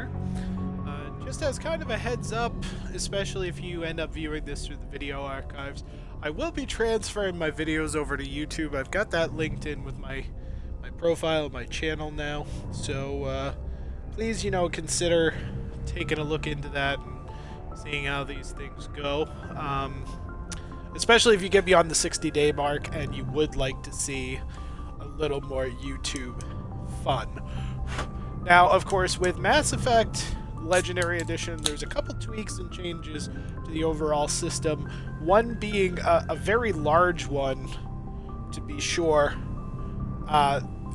here. Just as kind of a heads up, especially if you end up viewing this through the video archives, I will be transferring my videos over to YouTube. I've got that linked in with my profile, my channel now. So please, consider taking a look into that and seeing how these things go. Especially if you get beyond the 60-day mark and you would like to see a little more YouTube fun. Now, of course, with Mass Effect Legendary Edition, there's a couple tweaks and changes to the overall system. One being a very large one, to be sure,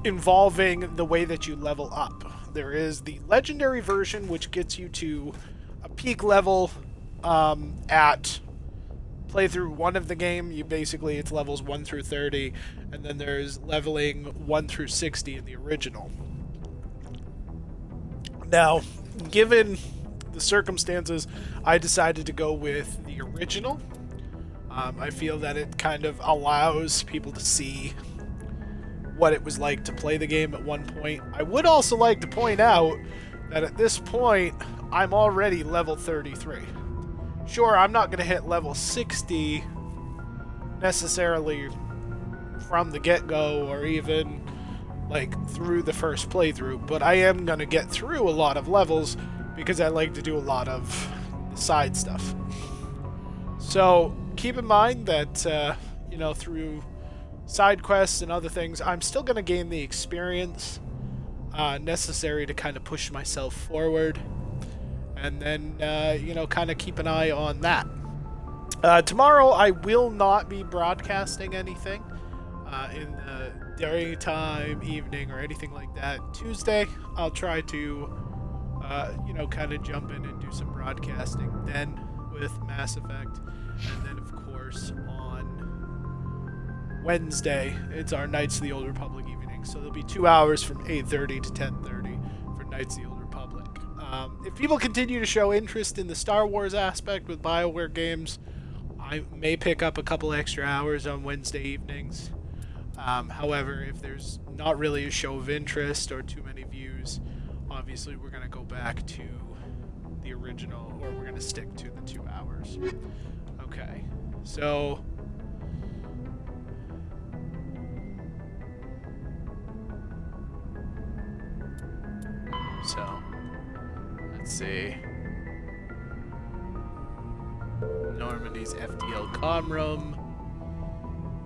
involving the way that you level up. There is the Legendary version, which gets you to a peak level at playthrough 1 of the game. It's levels 1 through 30, and then there's leveling 1 through 60 in the original. Now, given the circumstances, I decided to go with the original. I feel that it kind of allows people to see what it was like to play the game at one point. I would also like to point out that at this point, I'm already level 33. Sure, I'm not going to hit level 60 necessarily from the get-go or even through the first playthrough, but I am going to get through a lot of levels because I like to do a lot of side stuff. So keep in mind that through side quests and other things, I'm still going to gain the experience necessary to kind of push myself forward, and then kind of keep an eye on that. Tomorrow I will not be broadcasting anything in the daytime, evening, or anything like that. Tuesday, I'll try to, kind of jump in and do some broadcasting then with Mass Effect. And then, of course, on Wednesday, it's our Knights of the Old Republic evening. So there'll be 2 hours from 8:30 to 10:30 for Knights of the Old Republic. If people continue to show interest in the Star Wars aspect with BioWare games, I may pick up a couple extra hours on Wednesday evenings. However, if there's not really a show of interest or too many views, obviously we're going to go back to the original, or we're going to stick to the 2 hours. Okay, so let's see. Normandy's FTL comm room.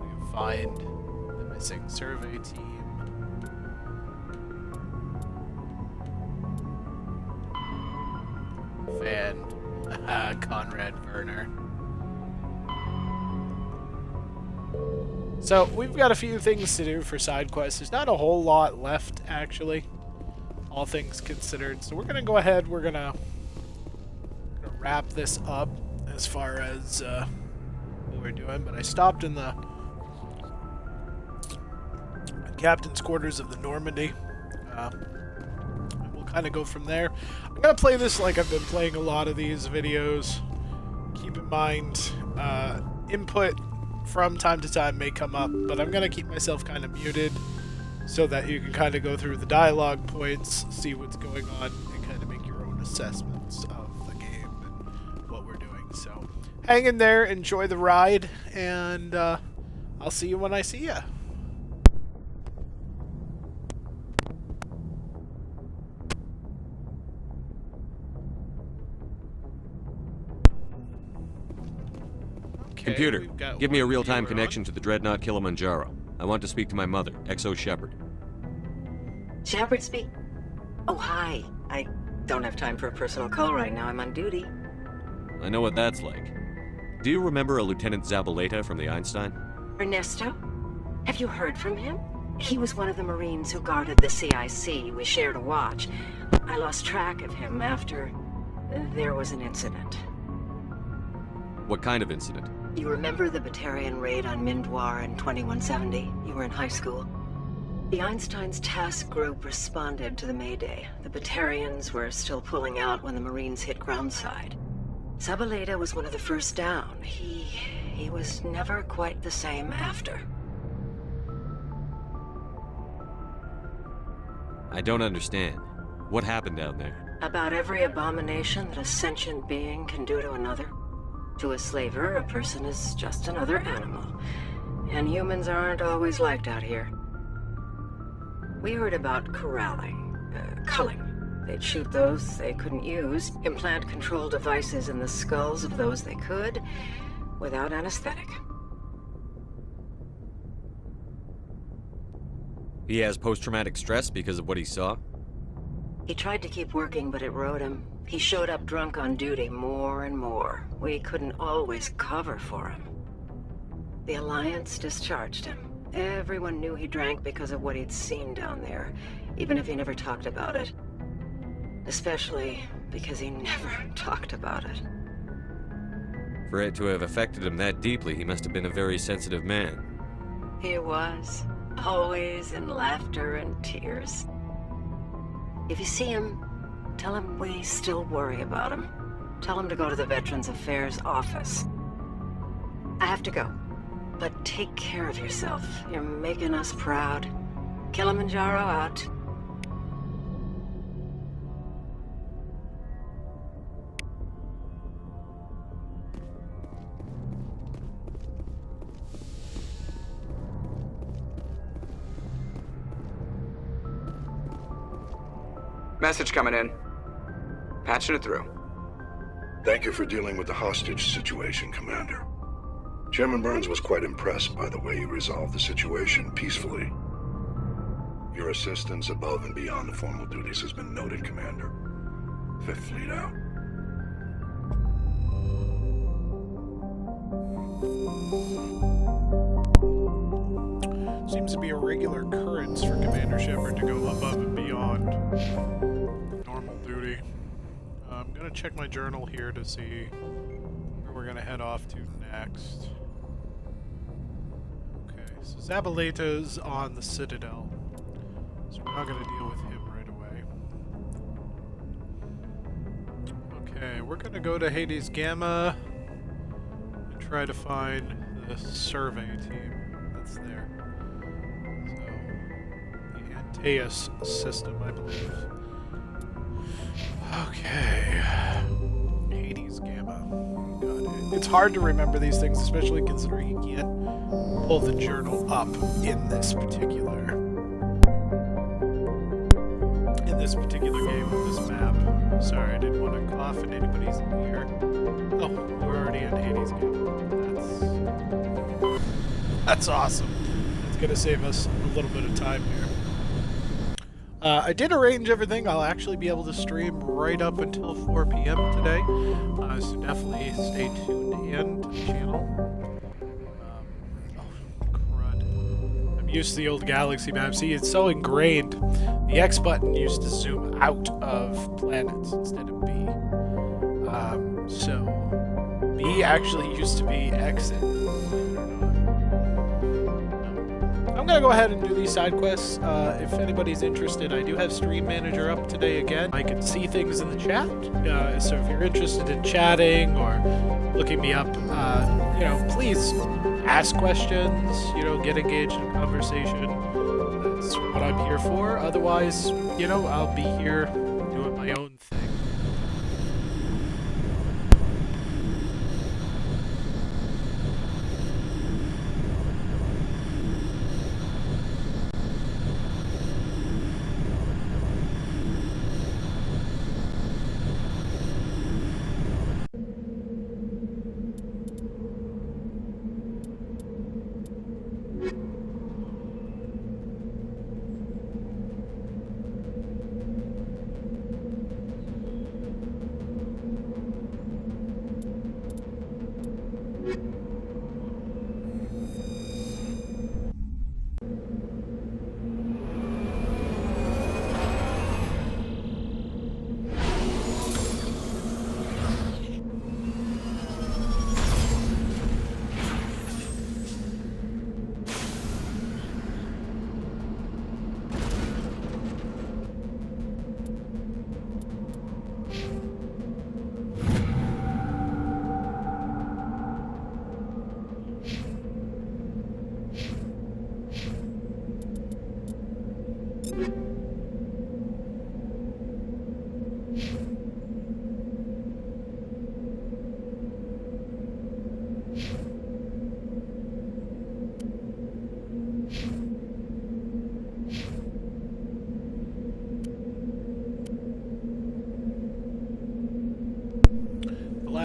We can find the missing survey team. Conrad Werner. So we've got a few things to do for side quests. There's not a whole lot left, actually, all things considered. So we're gonna go ahead. We're gonna wrap this up as far as what we're doing. But I stopped in the captain's quarters of the Normandy. We'll kind of go from there. I'm gonna play this like I've been playing a lot of these videos. Keep in mind, input from time to time may come up, but I'm gonna keep myself kind of muted so that you can kind of go through the dialogue points, see what's going on, and kind of make your own assessments of the game and what we're doing. So hang in there, enjoy the ride, and I'll see you when I see ya. Computer, give me a real-time connection to the Dreadnought Kilimanjaro. I want to speak to my mother, XO Shepard. Shepard speak? Oh, hi. I don't have time for a personal call right now. I'm on duty. I know what that's like. Do you remember a Lieutenant Zabaleta from the Einstein? Ernesto? Have you heard from him? He was one of the Marines who guarded the CIC. We shared a watch. I lost track of him after there was an incident. What kind of incident? You remember the Batarian raid on Mindwar in 2170? You were in high school. The Einstein's task group responded to the Mayday. The Batarians were still pulling out when the Marines hit groundside. Zabaleta was one of the first down. He was never quite the same after. I don't understand. What happened down there? About every abomination that a sentient being can do to another. To a slaver, a person is just another animal. And humans aren't always liked out here. We heard about corralling, culling. They'd shoot those they couldn't use, implant control devices in the skulls of those they could, without anesthetic. He has post-traumatic stress because of what he saw? He tried to keep working, but it rode him. He showed up drunk on duty more and more. We couldn't always cover for him. The Alliance discharged him. Everyone knew he drank because of what he'd seen down there, even if he never talked about it. Especially because he never talked about it. For it to have affected him that deeply, he must have been a very sensitive man. He was. Always in laughter and tears. If you see him, tell him we still worry about him. Tell him to go to the Veterans Affairs office. I have to go. But take care of yourself. You're making us proud. Kilimanjaro out. Message coming in. Patching it through. Thank you for dealing with the hostage situation, Commander. Chairman Burns was quite impressed by the way you resolved the situation peacefully. Your assistance above and beyond the formal duties has been noted, Commander. Fifth Fleet out. Seems to be a regular occurrence for Commander Shepard to go above and beyond normal duty. I'm gonna check my journal here to see where we're gonna head off to next. Okay, so Zabaleta's on the Citadel, so we're not gonna deal with him right away. Okay, we're gonna go to Hades Gamma and try to find the survey team that's there. Antaeus system, I believe. Okay. Hades Gamma. Got it. It's hard to remember these things, especially considering you can't pull the journal up in this particular game with this map. Sorry, I didn't want to cough in anybody's ear. Oh, we're already in Hades Gamma. That's awesome. It's gonna save us a little bit of time here. I did arrange everything. I'll actually be able to stream right up until 4 p.m. today, so definitely stay tuned in to the channel. Oh, crud. I'm used to the old Galaxy map. See, it's so ingrained. The X button used to zoom out of planets instead of B. So B actually used to be exit. I'm gonna go ahead and do these side quests. If anybody's interested, I do have Stream Manager up today again. I can see things in the chat, so if you're interested in chatting or looking me up, please ask questions, get engaged in conversation. That's what I'm here for. Otherwise, I'll be here doing my own thing.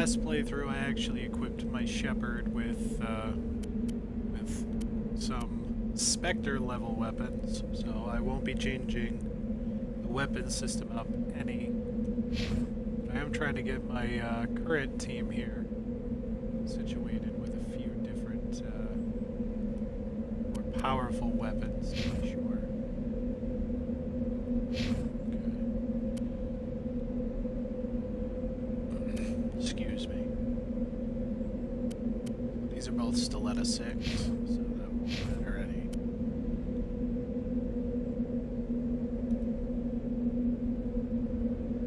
last playthrough, I actually equipped my Shepherd with some Spectre level weapons, so I won't be changing the weapon system up any. But I am trying to get my current team here situated with a few different more powerful weapons, to be sure. Excuse me. These are both Stiletta 6, so that won't matter any.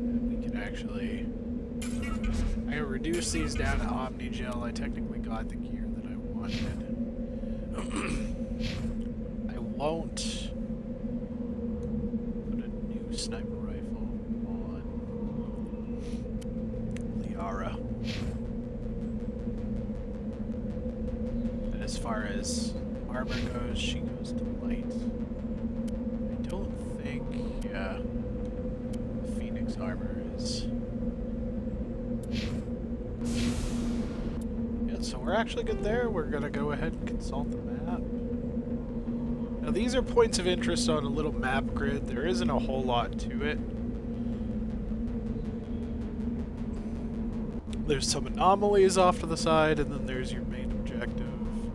And we can actually... I can reduce these down to Omnigel. I technically got the gear that I wanted. I won't put a new sniper rifle on Liara. And as far as armor goes, she goes to light. I don't think, yeah, Phoenix armor is... Yeah, so we're actually good there. We're gonna go ahead and consult the map. Now these are points of interest on a little map grid. There isn't a whole lot to it. There's some anomalies off to the side, and then there's your main objective,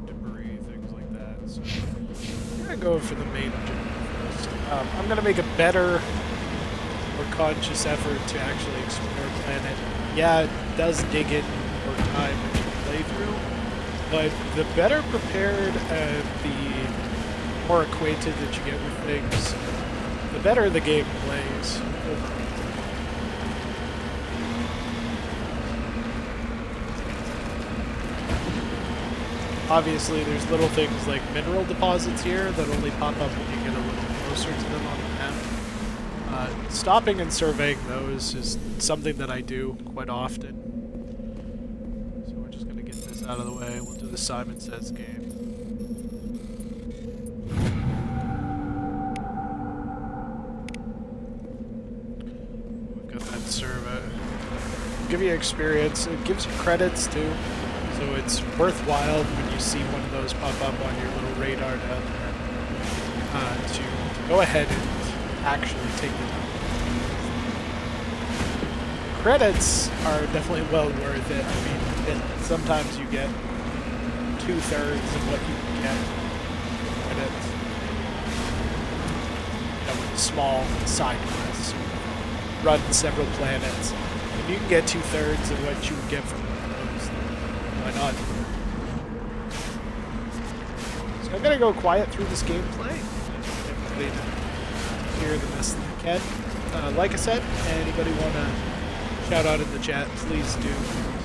debris, things like that. So I'm gonna go for the main objective first. I'm gonna make a better, more conscious effort to actually explore the planet. Yeah, it does dig in more time into the playthrough, but the better prepared and the more acquainted that you get with things, the better the game plays. Obviously, there's little things like mineral deposits here that only pop up when you get a little closer to them on the map. Stopping and surveying those is something that I do quite often. So we're just going to get this out of the way. We'll do the Simon Says game. We've got that survey. Give you experience. It gives you credits too. So it's worthwhile when you see one of those pop up on your little radar down there to go ahead and actually take the time. Credits are definitely well worth it. I mean, sometimes you get 2/3 of what you can get credits. You know, with small side quests, run several planets, and you can get 2/3 of what you would get from those. Why not? So I'm gonna go quiet through this gameplay. Everybody to hear the best that they can. Like I said, anybody wanna shout out in the chat, please do.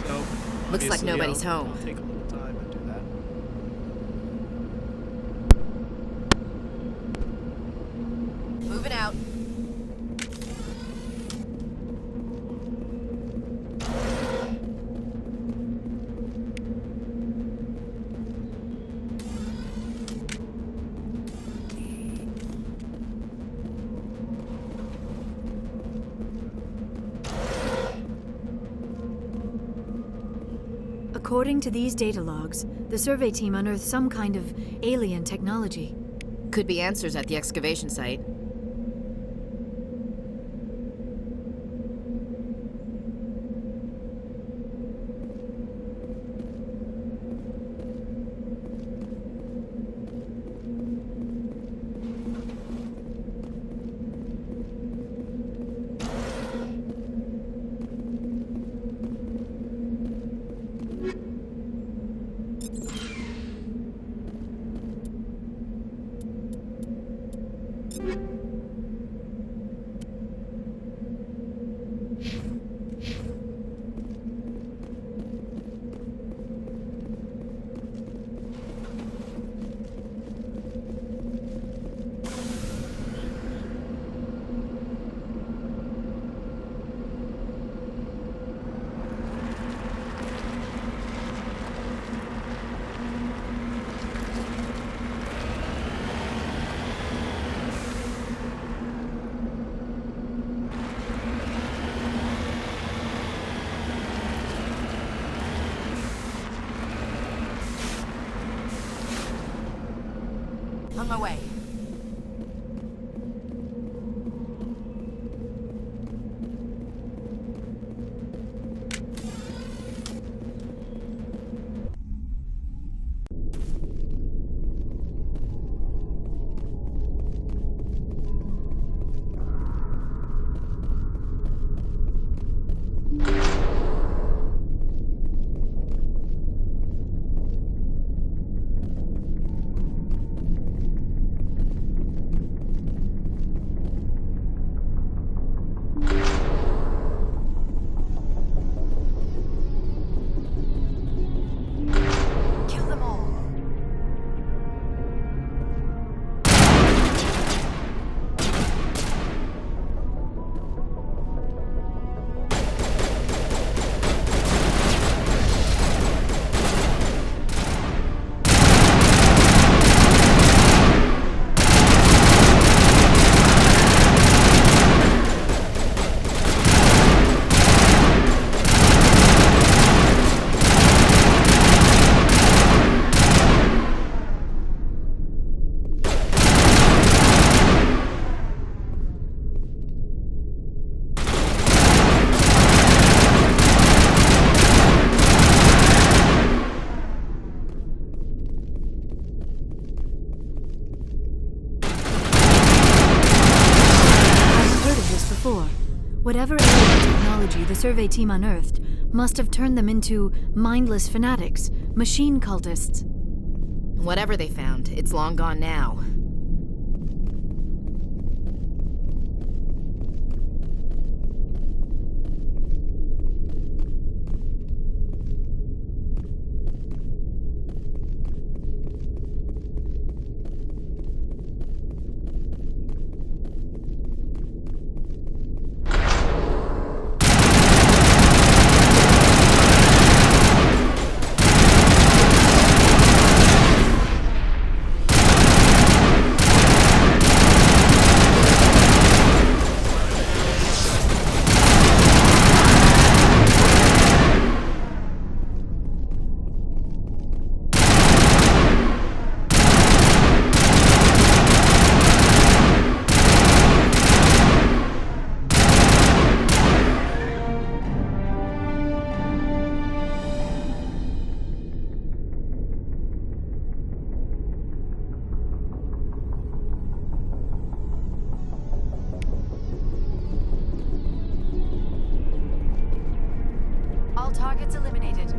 So looks like nobody's I'll home. take a little time and do that. Moving out. According to these data logs, the survey team unearthed some kind of alien technology. Could be answers at the excavation site. my way. Kill them all. Whatever alien technology the survey team unearthed must have turned them into mindless fanatics, machine cultists. Whatever they found, it's long gone now. All targets eliminated.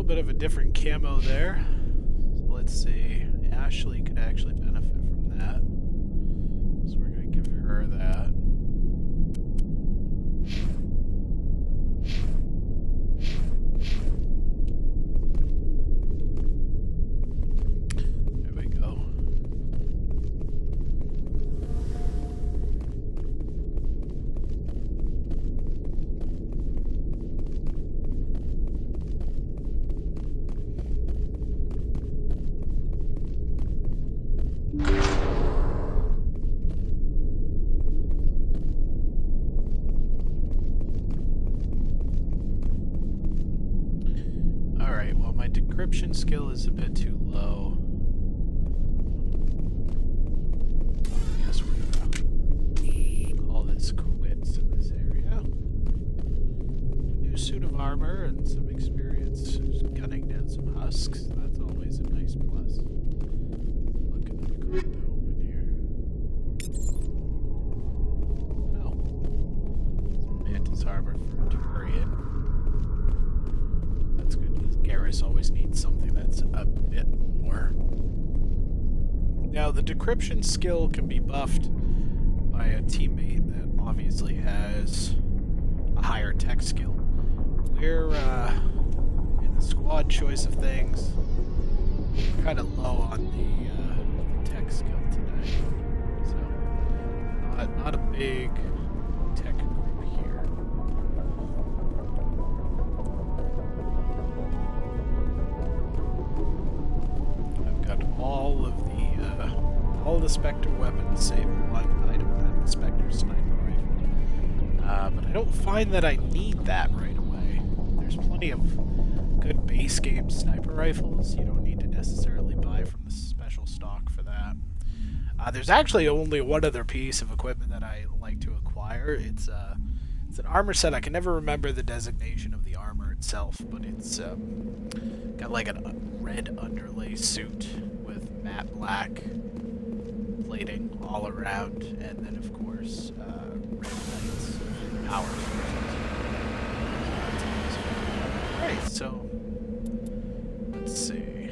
Bit of a different camo there. So let's see. Ashley could actually benefit from that. So we're going to give her that. There we go. Decryption skill is a bit too low. I guess we're gonna call this quits in this area. New suit of armor and some experience gunning down some husks. That's always a nice plus. Looking at the crypto open here. Oh. Some mantis armor for Turian. Garrus always needs something that's a bit more. Now, the decryption skill can be buffed by a teammate that obviously has a higher tech skill. We're in the squad choice of things. kind of low on the tech skill today, so not a big tech group here. I've got all the Spectre weapons save one. I don't have the Spectre sniper rifle, but I don't find that I need that right away. There's plenty of good base game sniper rifles. You don't need to necessarily buy from the special stock for that. There's actually only one other piece of equipment that I like to acquire. It's an armor set. I can never remember the designation of the armor itself, but it's got like a red underlay suit with matte black plating all around, and then of course red lights, power sources. Alright, so let's see.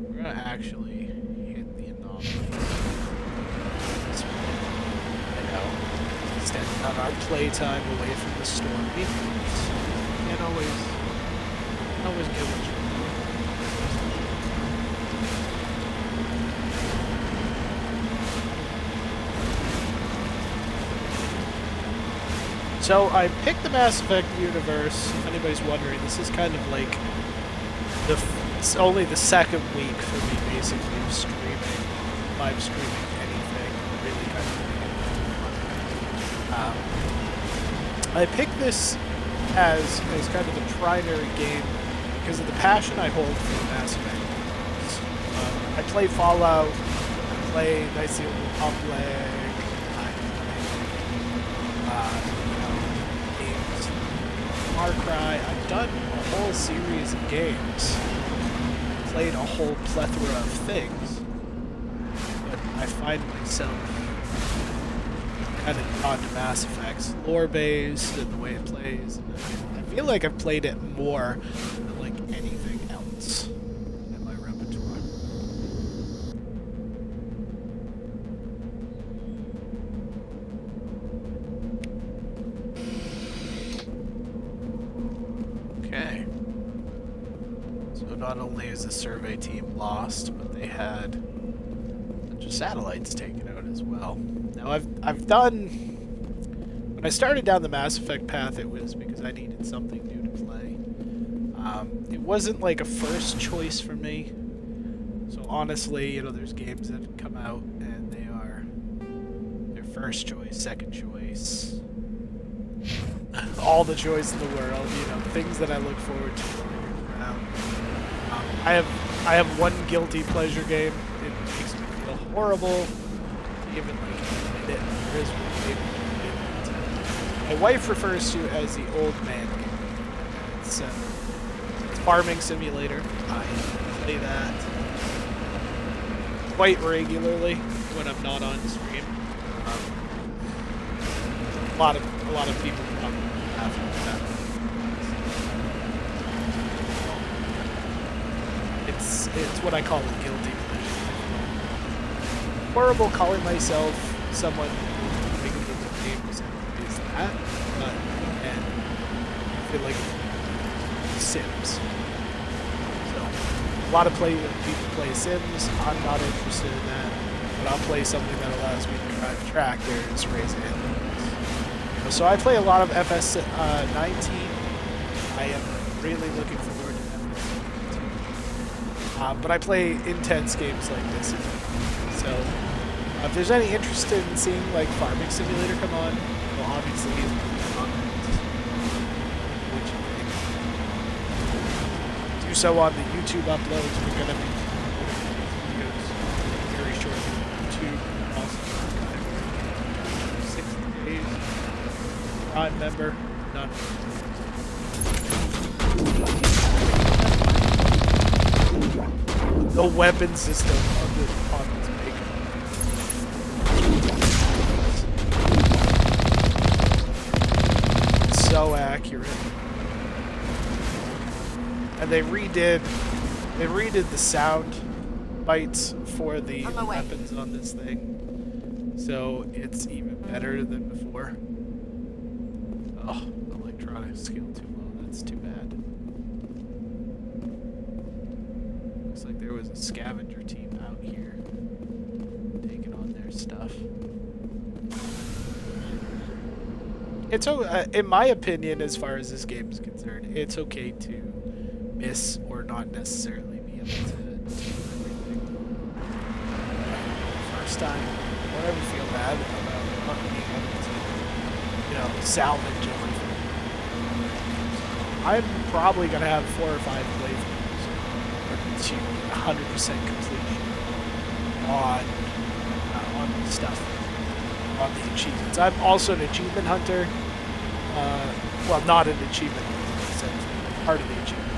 We're gonna actually hit the anomaly. I know. Extend out our playtime away from the storm. Can't always get what you want. So I picked the Mass Effect universe. If anybody's wondering, this is kind of like it's only the second week for me, basically, of live streaming anything. Really kind of. I picked this as kind of the primary game because of the passion I hold for Mass Effect. I play Fallout. I play Knights of the Old Republic. Far Cry. I've done a whole series of games, played a whole plethora of things, but I find myself kind of drawn to Mass Effect's lore base and the way it plays. I feel like I've played it more than like anything else in my repertoire. Okay. So not only is the survey team lost, but they had a bunch of satellites taken out as well. Now I've done, when I started down the Mass Effect path, it was because I needed something new to play. It wasn't like a first choice for me. So honestly, you know, there's games that come out and they are their first choice, second choice, all the choice in the world, you know, things that I look forward to around. I have one guilty pleasure game. It makes me feel horrible to even like admit it. There is one game that my wife refers to as the old man game. It's Farming Simulator. I play that quite regularly when I'm not on stream. A lot of people probably have that. It's what I call a guilty pleasure. Horrible calling myself someone who thinks the games is that, but and I feel like Sims. So a lot of people play Sims. I'm not interested in that, but I'll play something that allows me to drive tractors, raise animals. So I play a lot of FS19. I am really looking forward to FS19. But I play intense games like this. So if there's any interest in seeing like Farming Simulator come on, well, obviously do so on the YouTube uploads. We're going to be videos very shortly on YouTube. Also, 60 days. Prime member, none. The weapon system on this bacon. So accurate. And they redid the sound bites for the weapons on this thing. So it's even better than before. Oh, electronic skill too low. That's too bad. like there was a scavenger team out here taking on their stuff. It's in my opinion, as far as this game is concerned, it's okay to miss or not necessarily be able to do everything. First time, I don't ever feel bad about not being able to, you know, salvage everything. I'm probably gonna have 4 or 5 playthroughs or achieve 100% completion on stuff. On the achievements. I'm also an achievement hunter. Well, not an achievement hunter, but part of the achievement.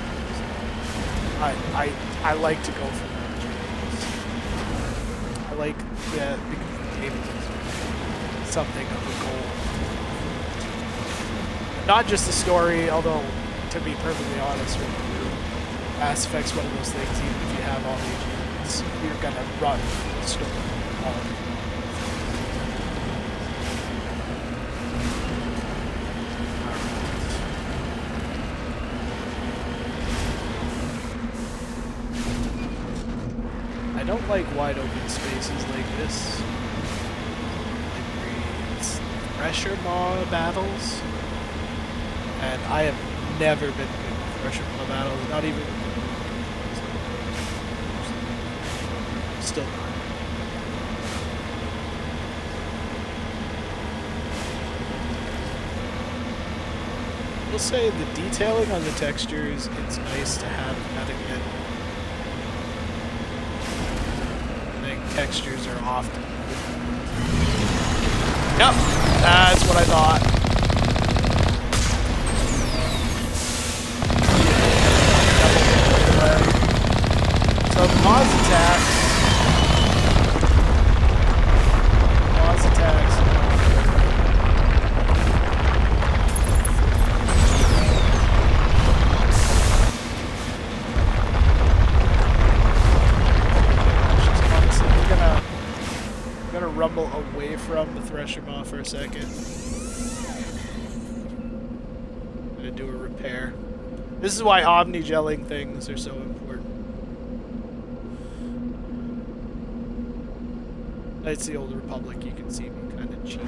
I like to go for the achievements. I like because the game is something of a goal. Not just the story, although to be perfectly honest with you, Mass Effect's one of those things, even if you have all the achievements, you're gonna run the story all of it. I don't like wide open spaces like this. It breeds Thresher Maw battles. And I have never been good with Thresher Maw battles, not even still not. We'll say the detailing on the textures, it's nice to have that again. Textures are often. Yep, that's what I thought. So Maw's attacks. Rumble away from the Thresher Maw for a second. I'm gonna do a repair. This is why omni-gelling things are so important. It's the Old Republic, you can see me kind of cheat.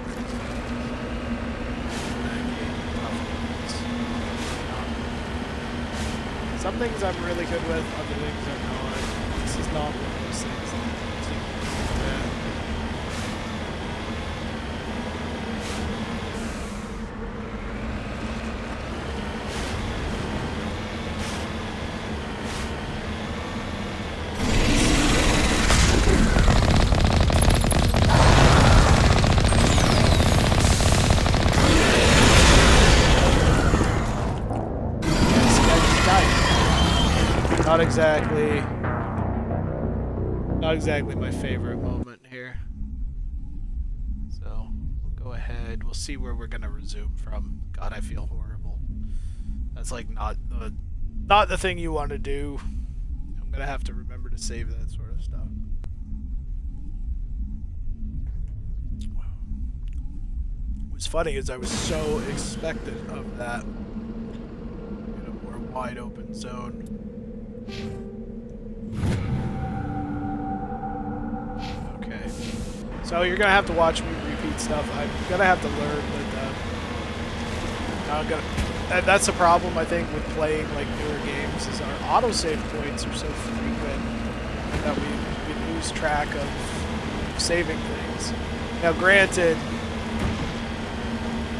Some things I'm really good with, other things I'm not. This is not one of those things. Not exactly my favorite moment here. So we'll go ahead. We'll see where we're gonna resume from. God, I feel horrible. That's like not the thing you want to do. I'm gonna have to remember to save that sort of stuff. What's funny is I was so expectant of that in a more wide open zone. Okay, so you're gonna have to watch me repeat stuff. I'm gonna have to learn that. That's the problem I think with playing like newer games is our autosave points are so frequent that we lose track of saving things. Now, granted,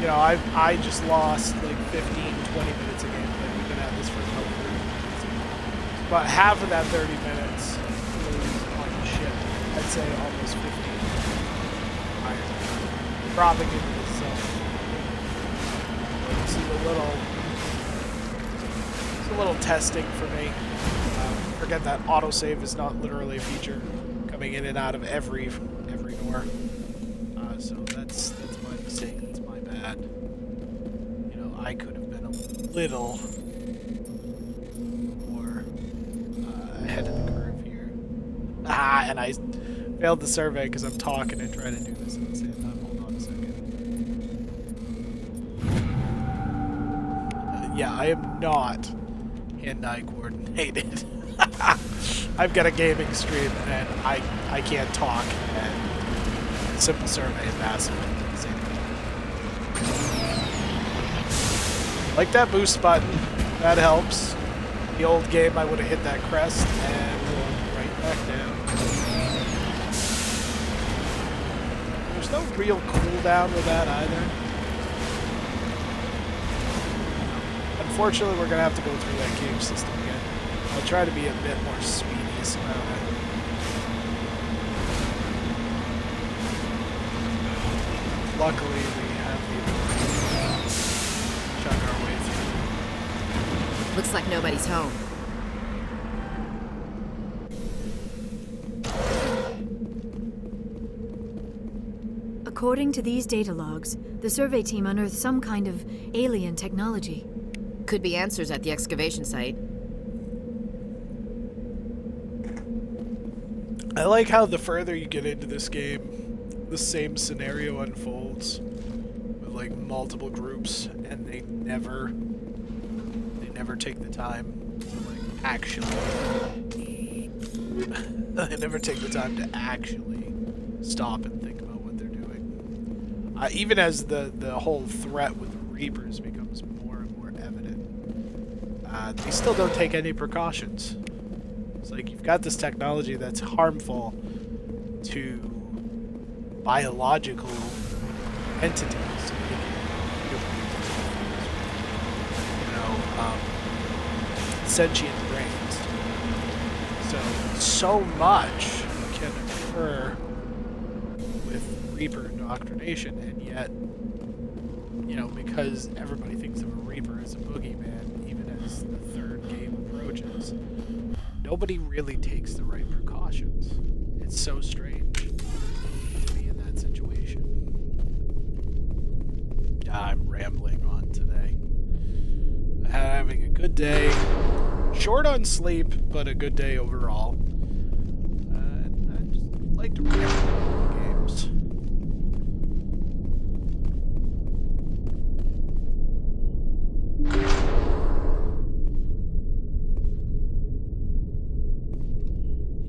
you know, I just lost like 15-20 minutes a game. We've been at this for about 30 minutes. But half of that 30 minutes was on the ship. I'd say almost 15. Dropping into the zone. It's a little testing for me. Forget that autosave is not literally a feature coming in and out of every door. So that's my mistake. That's my bad. You know, I could have been a little more ahead of the curve here. And I failed the survey because I'm talking and trying to do this at the same time. Hold on a second. Yeah, I am not hand-eye coordinated. I've got a gaming stream and I can't talk, and Simple Survey and Massive at the same time. Like that boost button, that helps. The old game I would have hit that crest and rolled right back down. There's no real cooldown with that either. Unfortunately, we're going to have to go through that cave system again. I'll try to be a bit more speediest about it. Luckily, we have the ability to chug our way through. Looks like nobody's home. According to these data logs, the survey team unearthed some kind of alien technology. Could be answers at the excavation site. I like how the further you get into this game, the same scenario unfolds with like multiple groups, and they never take the time to like actually they never take the time to actually stop and think about what they're doing. Even as the whole threat with the Reapers becomes more and more evident, they still don't take any precautions. It's like you've got this technology that's harmful to biological entities. Sentient brains. So much can occur with Reaper indoctrination, and yet, you know, because everybody thinks of a Reaper as a boogeyman, even as the third game approaches, nobody really takes the right precautions. It's so strange to be in that situation. I'm rambling on today. Having a good day. Short on sleep, but a good day overall. I just like to ramble games.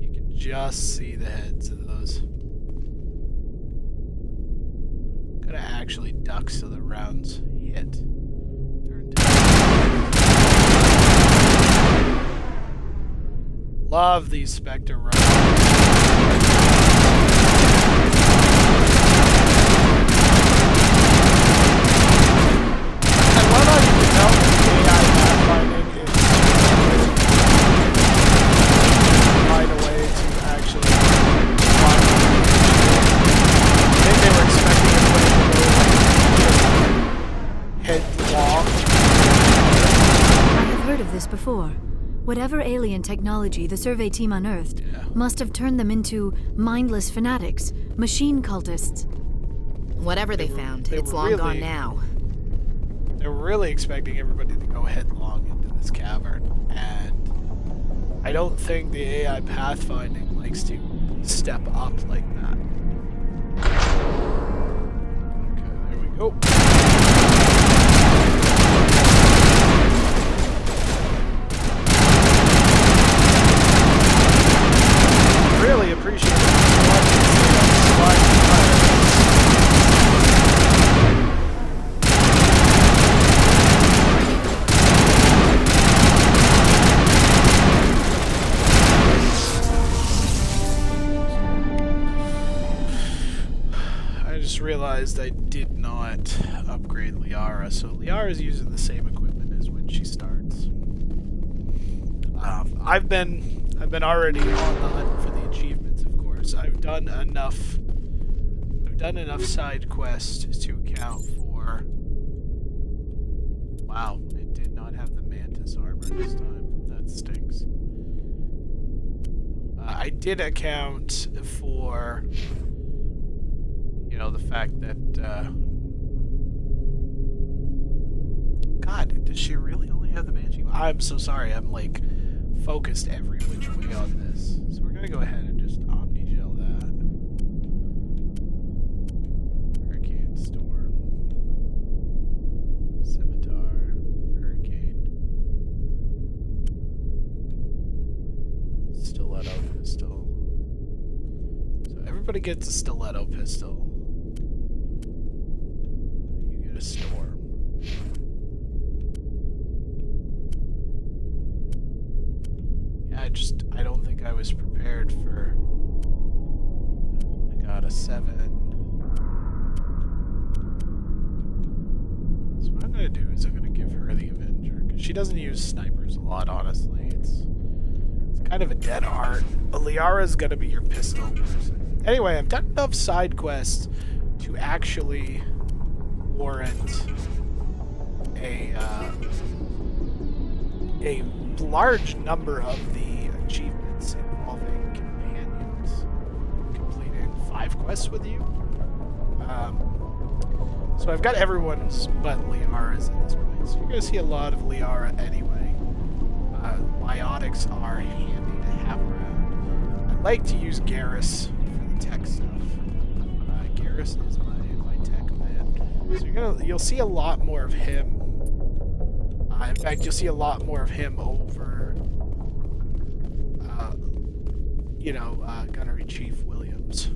You can just see the heads of those. Gotta actually duck so the rounds hit. Love these Spectre runs. I love how you can tell the AI pathfinding is find a way to actually find I think they were expecting everybody to go headlong. I have heard of this before. Whatever alien technology the survey team unearthed must have turned them into mindless fanatics, machine cultists. Whatever they found, it's long really gone now. They were really expecting everybody to go headlong into this cavern, and I don't think the AI pathfinding likes to step up like that. Okay, there we go. Really appreciate it. I just realized I did not upgrade Liara, so Liara is using the same equipment as when she starts. I've been already on the hunt for the achievements, of course. I've done enough side quests to account for. Wow, it did not have the Mantis armor this time. That stinks. I did account for, you know, the fact that God, does she really only have the Banshee? I'm so sorry. I'm like focused every which way on this. So we're gonna go ahead and just Omni-Gel that. Hurricane Storm. Scimitar. Hurricane. everybody gets a stiletto pistol. You get a storm. Yeah, I don't think I was prepared for... I got a 7. So what I'm gonna do is I'm gonna give her the Avenger, because she doesn't use snipers a lot, honestly. It's kind of a dead art. But Liara's gonna be your pistol person. Anyway, I've done enough side quests to actually warrant a large number of the achievements involving companions. Completing 5 quests with you. So I've got everyone's but Liara's at this point. So you're gonna see a lot of Liara anyway. Biotics are handy to have around. I like to use Garrus for the tech stuff. Garrus is my tech man. So you'll see a lot more of him. In fact, you'll see a lot more of him over, Gunnery Chief Williams.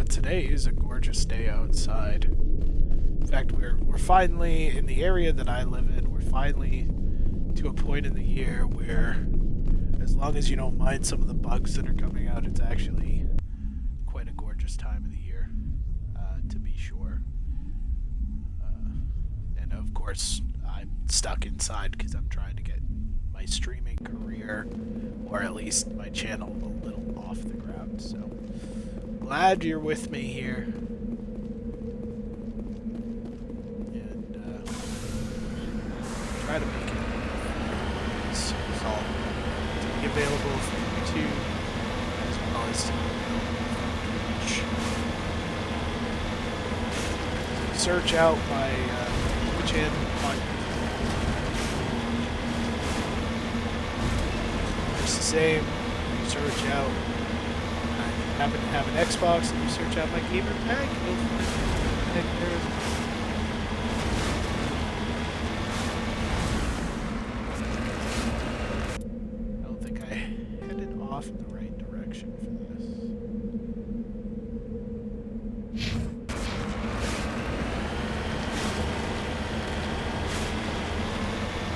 Today is a gorgeous day outside. In fact, we're finally, in the area that I live in, we're finally to a point in the year where, as long as you don't mind some of the bugs that are coming out, it's actually quite a gorgeous time of the year, to be sure. And of course, I'm stuck inside because I'm trying to get my streaming career, or at least my channel, a little off the ground, so... Glad you're with me here. And try to make it solid to be available for YouTube as well as to Twitch. Search out my channel on it's the same. Search out. Happen to have an Xbox and you search out my gamer tag, you'll find it there as well. I don't think I headed off in the right direction for this.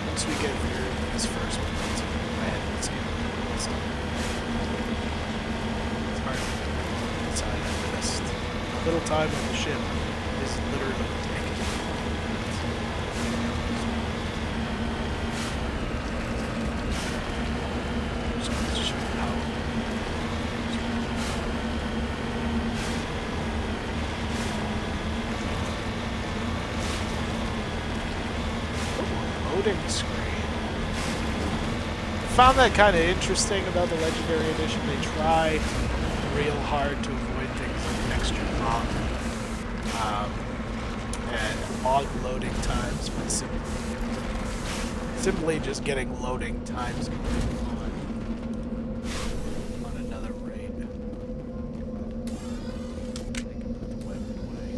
Once we get through this first one, I haven't seen it. So. Little time on the ship is literally taken. So let's just show you how. Oh, loading screen. I found that kind of interesting about the Legendary Edition. They try real hard to avoid things like extra log and log loading times, but simply just getting loading times going on another raid. I can put the weapon away.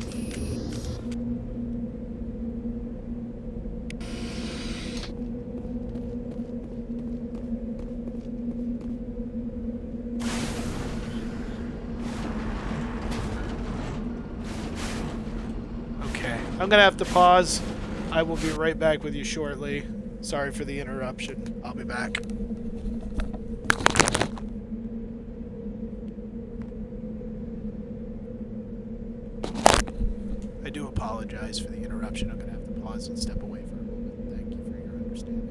I'm gonna have to pause. I will be right back with you shortly. Sorry for the interruption. I'll be back. I do apologize for the interruption. I'm gonna have to pause and step away for a moment. Thank you for your understanding.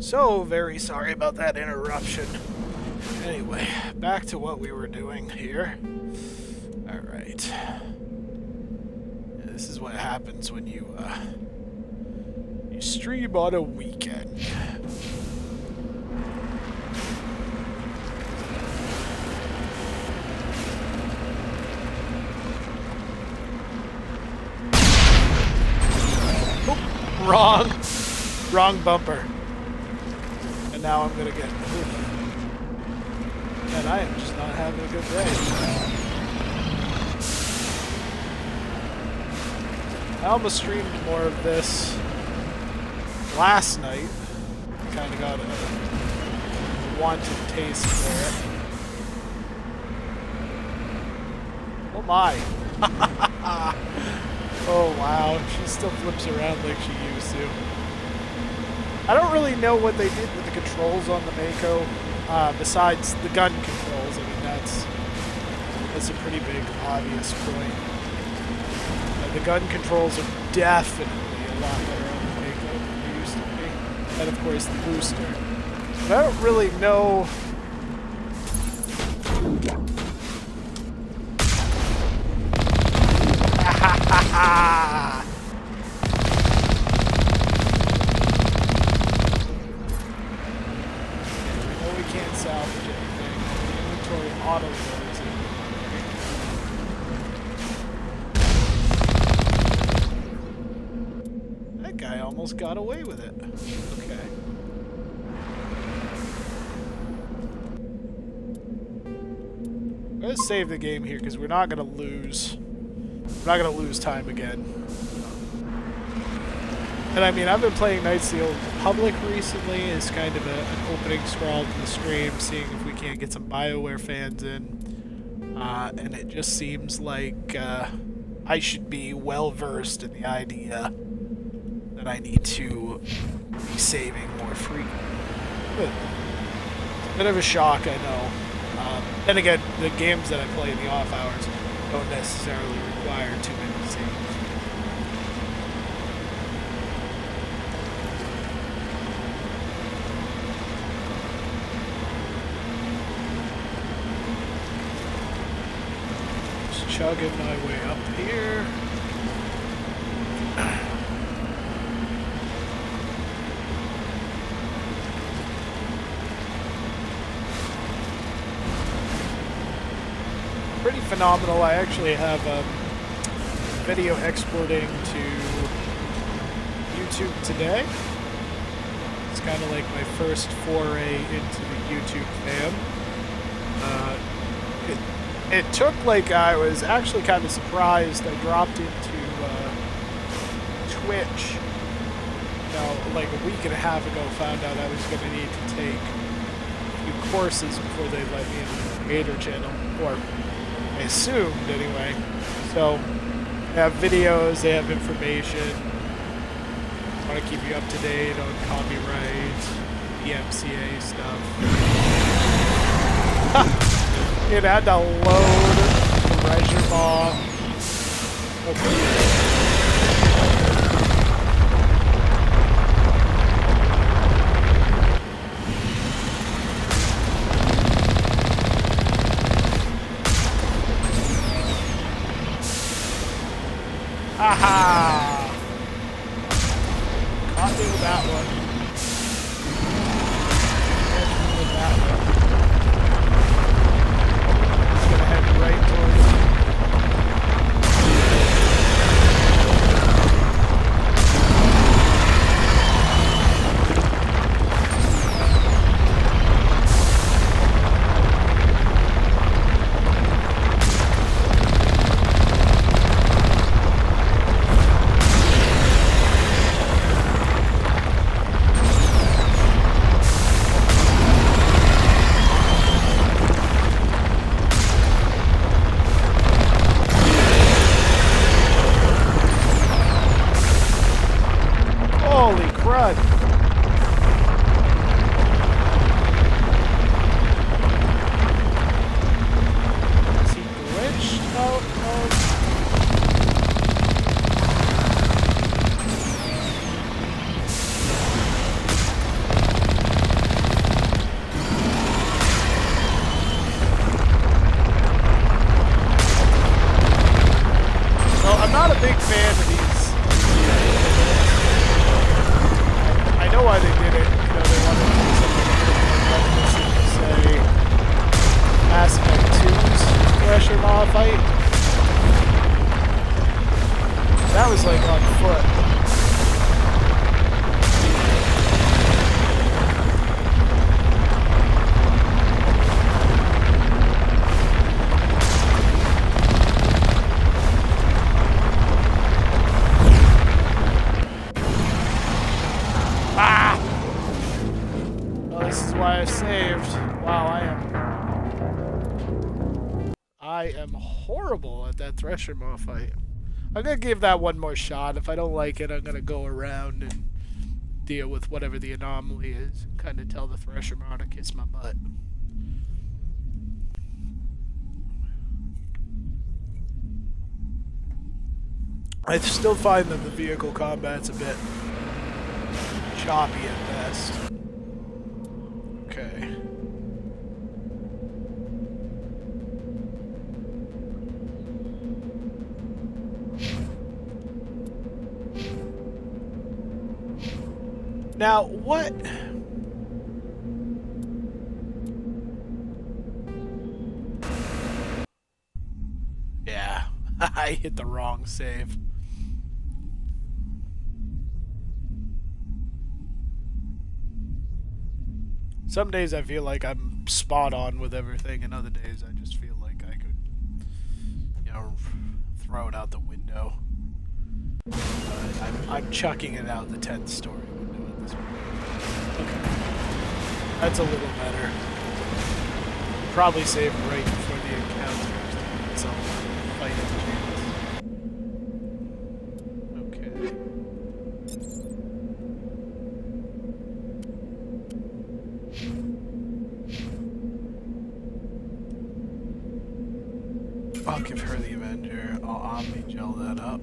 So very sorry about that interruption. Anyway, back to what we were doing here. Alright. This is what happens when you stream on a weekend. Oh, wrong bumper. And now I'm gonna get... And I am just not having a good day. I almost streamed more of this last night. Kind of got a wanted taste for it. Oh my! Oh wow, she still flips around like she used to. I don't really know what they did with the controls on the Mako, besides the gun controls. I mean, that's a pretty big obvious point. The gun controls are definitely a lot better on the Mako than they used to be. And of course the booster. But I don't really know... We know we can't salvage anything. The inventory auto-loads it. That guy almost got away with it. Okay. I'm gonna save the game here because we're not gonna lose. We're not gonna lose time again. And I mean, I've been playing Knights of the Old Republic recently as kind of an opening scroll to the stream, seeing if we can't get some BioWare fans in. And it just seems like I should be well versed in the idea that I need to be saving more frequently. But it's a bit of a shock, I know. Then again, the games that I play in the off hours don't necessarily require too many saves. Just chugging my way up here. Pretty phenomenal. I actually have video exporting to YouTube today. It's kind of like my first foray into the YouTube fam. It took, like, I was actually kind of surprised. I dropped into Twitch, like a week and a half ago, found out I was going to need to take a few courses before they let me into the creator channel, or I assumed anyway. So they have videos, they have information. I want to keep you up to date on copyright, EMCA stuff. It had to load the treasure bomb. Okay. Aha! Caught me with that one. Caught me with that one. Just gonna head right towards it. Holy crud! Is he glitched out of... not a big fan of these. I know why they did it. You know, they wanted to do something like this, say, Mass Effect 2's Thresher Maw fight. That was like on foot. Saved. Wow, I am horrible at that Thresher Maw fight. I'm gonna give that one more shot. If I don't like it, I'm gonna go around and deal with whatever the anomaly is. Kind of tell the Thresher Maw to kiss my butt. I still find that the vehicle combat's a bit choppy at best. Okay. Now, what? Yeah, I hit the wrong save. Some days I feel like I'm spot on with everything, and other days I just feel like I could, you know, throw it out the window. I'm chucking it out the 10th story window at this point. Okay. That's a little better. Probably save right before the encounter, so fight a chance. Okay. I'll give her the Avenger. I'll Omni gel that up.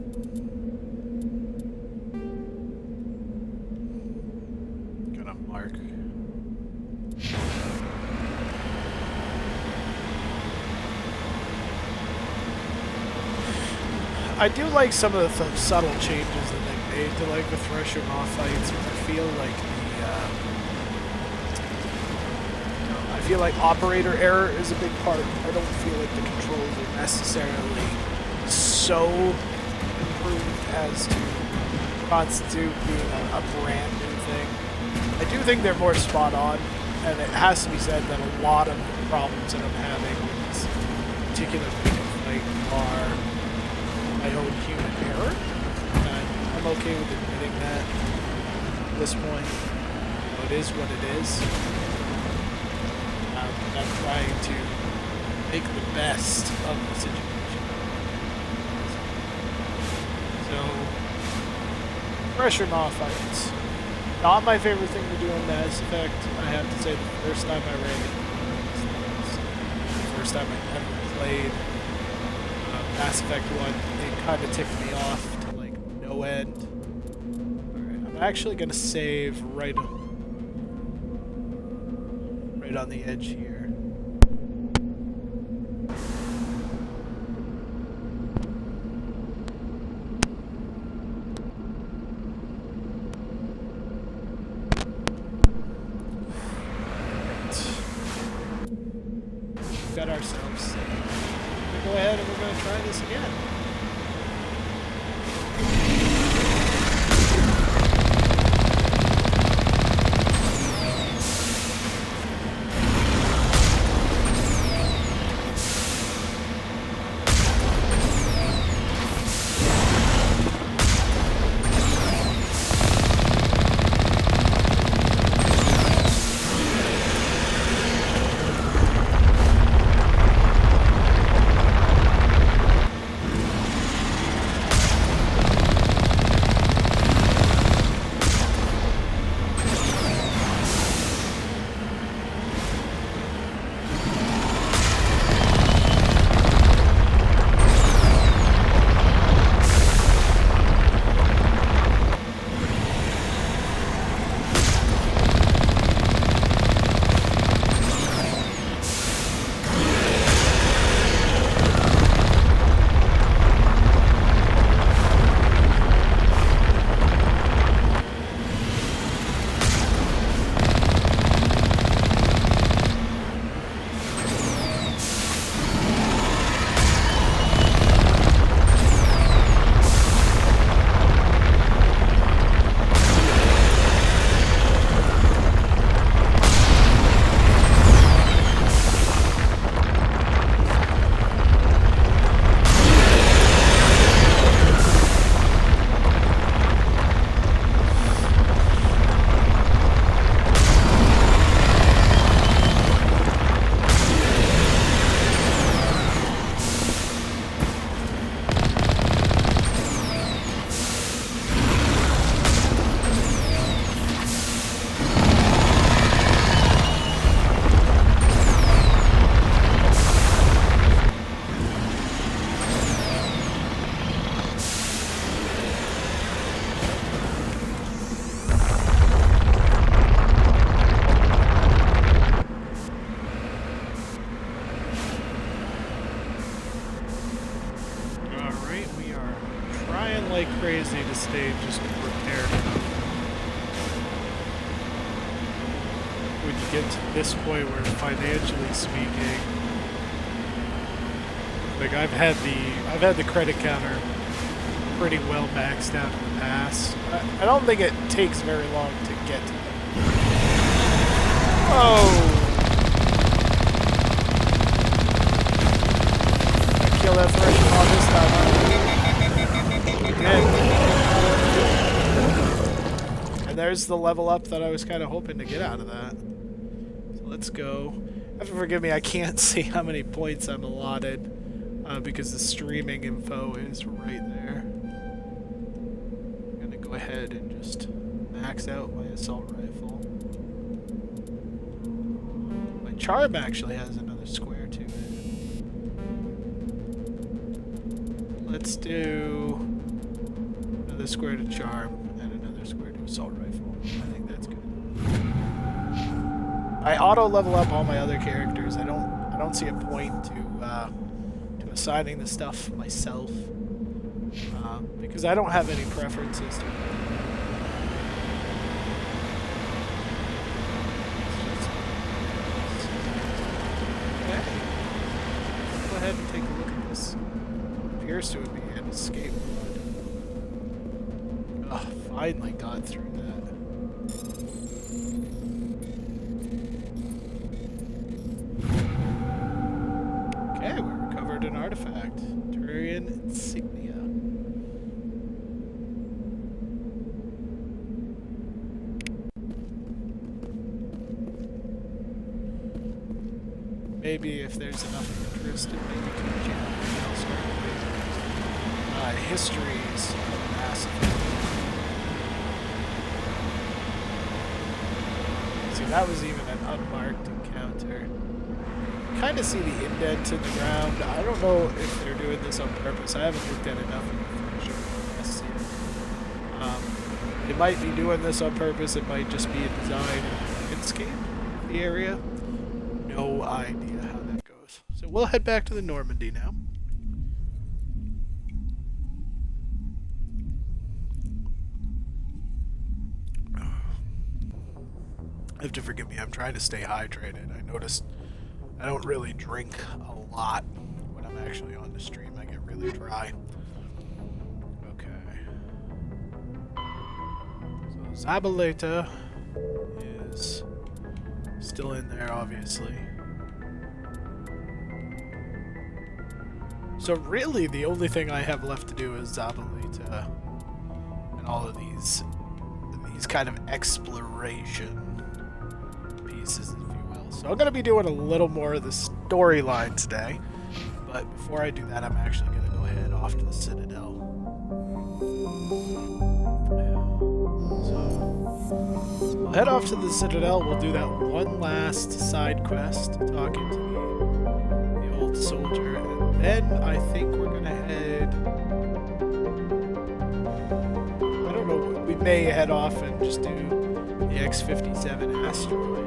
Gonna mark. I do like some of the subtle changes that they made to like the Thresher Maw fights. I feel like I feel like operator error is a big part. I don't feel like the controls are necessarily so improved as to constitute being a brand new thing. I do think they're more spot on, and it has to be said that a lot of the problems that I'm having with this particular fight are my own human error. And I'm okay with admitting that at this point. It is what it is. I'm trying to make the best of the situation. So, Thresher Maw fights. Not my favorite thing to do in Mass Effect. I have to say, the first time I ran it, the first time I ever played Mass Effect 1, it kind of ticked me off to like no end. Alright, I'm actually gonna save right on the edge here. Got ourselves saved. We're gonna go ahead and we're gonna try this again. Alright, we are trying like crazy to stay just prepared enough. When you get to this point where financially speaking, like I've had the credit counter pretty well maxed out in the past. I don't think it takes very long to get to them. Oh! I kill that threshold all this time, huh? And there's the level up that I was kind of hoping to get out of that. So let's go. Have to forgive me, I can't see how many points I'm allotted because the streaming info is right there. I'm gonna go ahead and just max out my assault rifle. My charm actually has another square to it. Let's do another square to charm and another square to assault rifle. I think that's good. I auto level up all my other characters. I don't see a point to assigning the stuff myself because I don't have any preferences to it. Okay. Go ahead and take a look at this. Appears to be an escape pod. Ugh, finally got through that. Okay, we recovered an artifact. Turian insignia. Maybe if there's enough interest in maybe to the channel, I'll start doing histories of Mass Effect. See, that was even an unmarked encounter. Kind of see the indent in the ground. I don't know if they're doing this on purpose. I haven't looked at enough information to see. They might be doing this on purpose. It might just be a design landscape of the area. No idea how that goes. So we'll head back to the Normandy now. You have to forgive me. I'm trying to stay hydrated. I noticed I don't really drink a lot when I'm actually on the stream. I get really dry. Okay. So Zabaleta is still in there, obviously. So really, the only thing I have left to do is Zabaleta and all of these kind of exploration pieces, if you will. So I'm going to be doing a little more of the storyline today, but before I do that, I'm actually going to go ahead off to the Citadel. So we'll head off to the Citadel. We'll do that one last side quest, talking to the old soldier, and then I think we're going to head... I don't know, we may head off and just do the X-57 asteroid.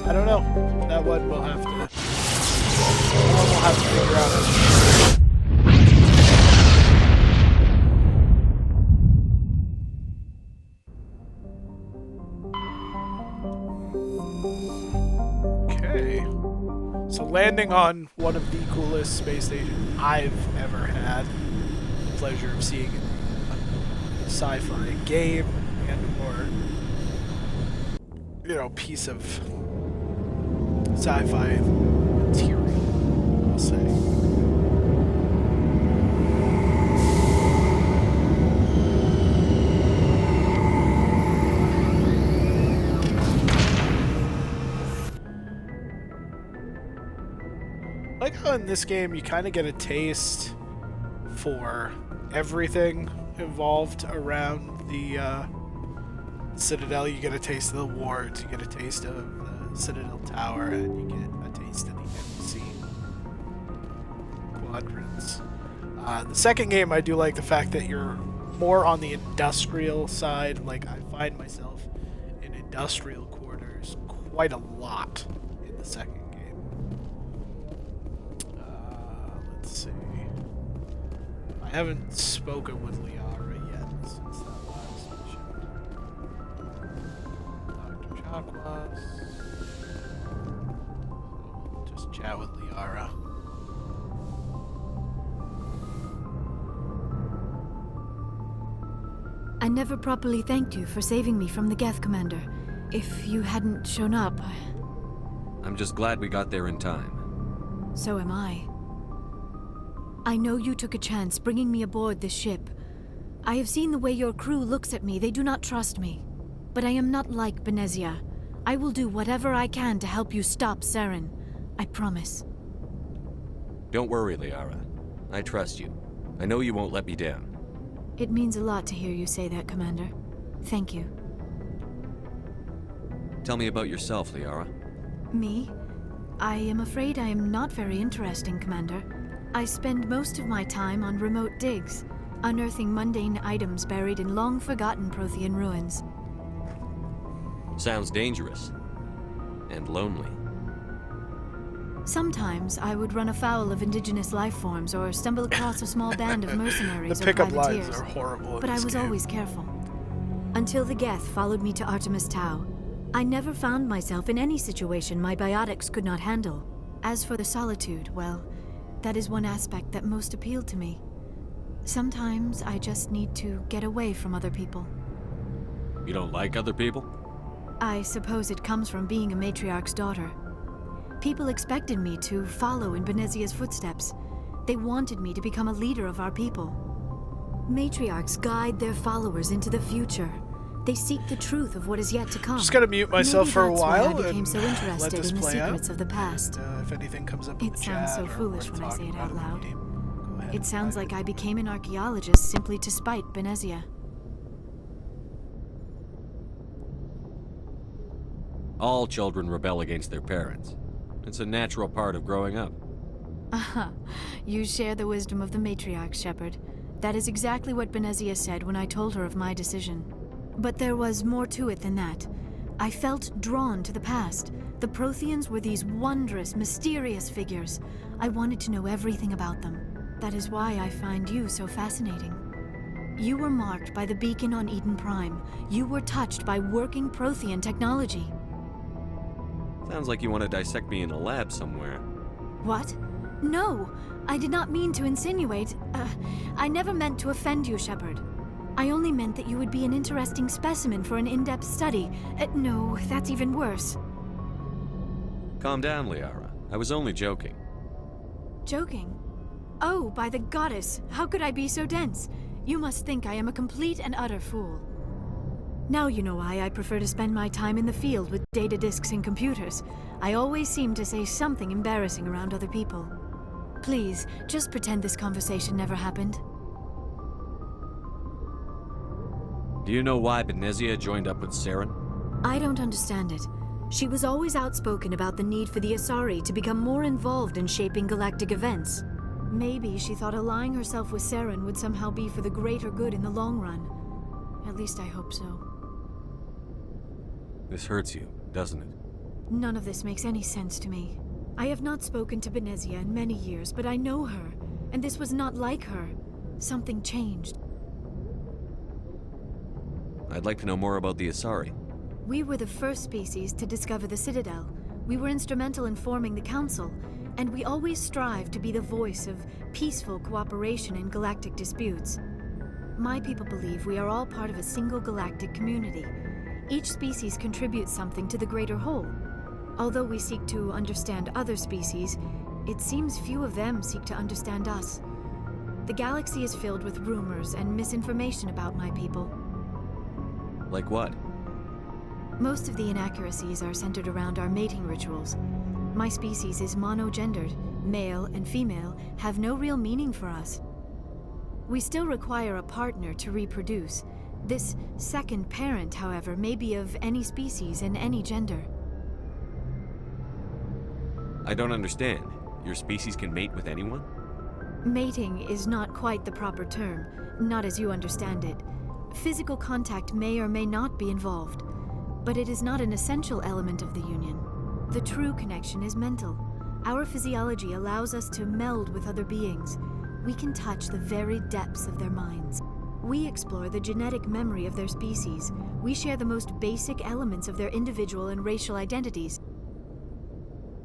I don't know. That one we'll have to figure out. Okay. So landing on one of the coolest space stations I've ever had the pleasure of seeing in a sci-fi game and or piece of sci-fi material, I'll say. Like how in this game you kind of get a taste for everything involved around the Citadel. You get a taste of the wards, you get a taste of the Citadel Tower, and you get a taste of the MC quadrants. The second game, I do like the fact that you're more on the industrial side. Like, I find myself in industrial quarters quite a lot in the second game. Let's see. haven't spoken with Liara yet since that last mission. Dr. Chakwas. So just chat with Liara. I never properly thanked you for saving me from the Geth, Commander. If you hadn't shown up, I'm just glad we got there in time. so am I. I know you took a chance bringing me aboard this ship. I have seen the way your crew looks at me. They do not trust me. But I am not like Benezia. I will do whatever I can to help you stop Saren. I promise. Don't worry, Liara. I trust you. I know you won't let me down. It means a lot to hear you say that, Commander. Thank you. Tell me about yourself, Liara. Me? I am afraid I am not very interesting, Commander. I spend most of my time on remote digs, unearthing mundane items buried in long-forgotten Prothean ruins. Sounds dangerous. And lonely. Sometimes I would run afoul of indigenous life forms or stumble across a small band of mercenaries The or pickup lines privateers. are horrible in But I this was game. always careful. Until the Geth followed me to Artemis Tau. I never found myself in any situation my biotics could not handle. As for the solitude, well, that is one aspect that most appealed to me. Sometimes I just need to get away from other people. You don't like other people? I suppose it comes from being a matriarch's daughter. People expected me to follow in Benezia's footsteps. They wanted me to become a leader of our people. Matriarchs guide their followers into the future. They seek the truth of what is yet to come. Just gotta mute myself Maybe for a that's why while I became and so let interested this in the play out. secrets of the past. If anything comes up in It the sounds chat so or foolish we're when I say talking it out about loud. the game, go ahead It and sounds type like I became an archaeologist simply to spite Benezia. All children rebel against their parents. It's a natural part of growing up. Aha, you share the wisdom of the matriarch, Shepard. That is exactly what Benezia said when I told her of my decision. But there was more to it than that. I felt drawn to the past. The Protheans were these wondrous, mysterious figures. I wanted to know everything about them. That is why I find you so fascinating. You were marked by the beacon on Eden Prime. You were touched by working Prothean technology. Sounds like you want to dissect me in a lab somewhere. What? No, I did not mean to insinuate. I never meant to offend you, Shepard. I only meant that you would be an interesting specimen for an in-depth study. No, that's even worse. Calm down, Liara. I was only joking. Joking? Oh, by the goddess, how could I be so dense? You must think I am a complete and utter fool. Now you know why I prefer to spend my time in the field with data disks and computers. I always seem to say something embarrassing around other people. Please, just pretend this conversation never happened. Do you know why Benezia joined up with Saren? I don't understand it. She was always outspoken about the need for the Asari to become more involved in shaping galactic events. Maybe she thought allying herself with Saren would somehow be for the greater good in the long run. At least I hope so. This hurts you, doesn't it? None of this makes any sense to me. I have not spoken to Benezia in many years, but I know her, and this was not like her. Something changed. I'd like to know more about the Asari. We were the first species to discover the Citadel. We were instrumental in forming the Council, and we always strive to be the voice of peaceful cooperation in galactic disputes. My people believe we are all part of a single galactic community. Each species contributes something to the greater whole. Although we seek to understand other species, it seems few of them seek to understand us. The galaxy is filled with rumors and misinformation about my people. Like what? Most of the inaccuracies are centered around our mating rituals. My species is monogendered. Male and female have no real meaning for us. We still require a partner to reproduce. This second parent, however, may be of any species and any gender. I don't understand. Your species can mate with anyone? Mating is not quite the proper term, not as you understand it. Physical contact may or may not be involved, but it is not an essential element of the union. The true connection is mental. Our physiology allows us to meld with other beings. we can touch the very depths of their minds. We explore the genetic memory of their species. We share the most basic elements of their individual and racial identities.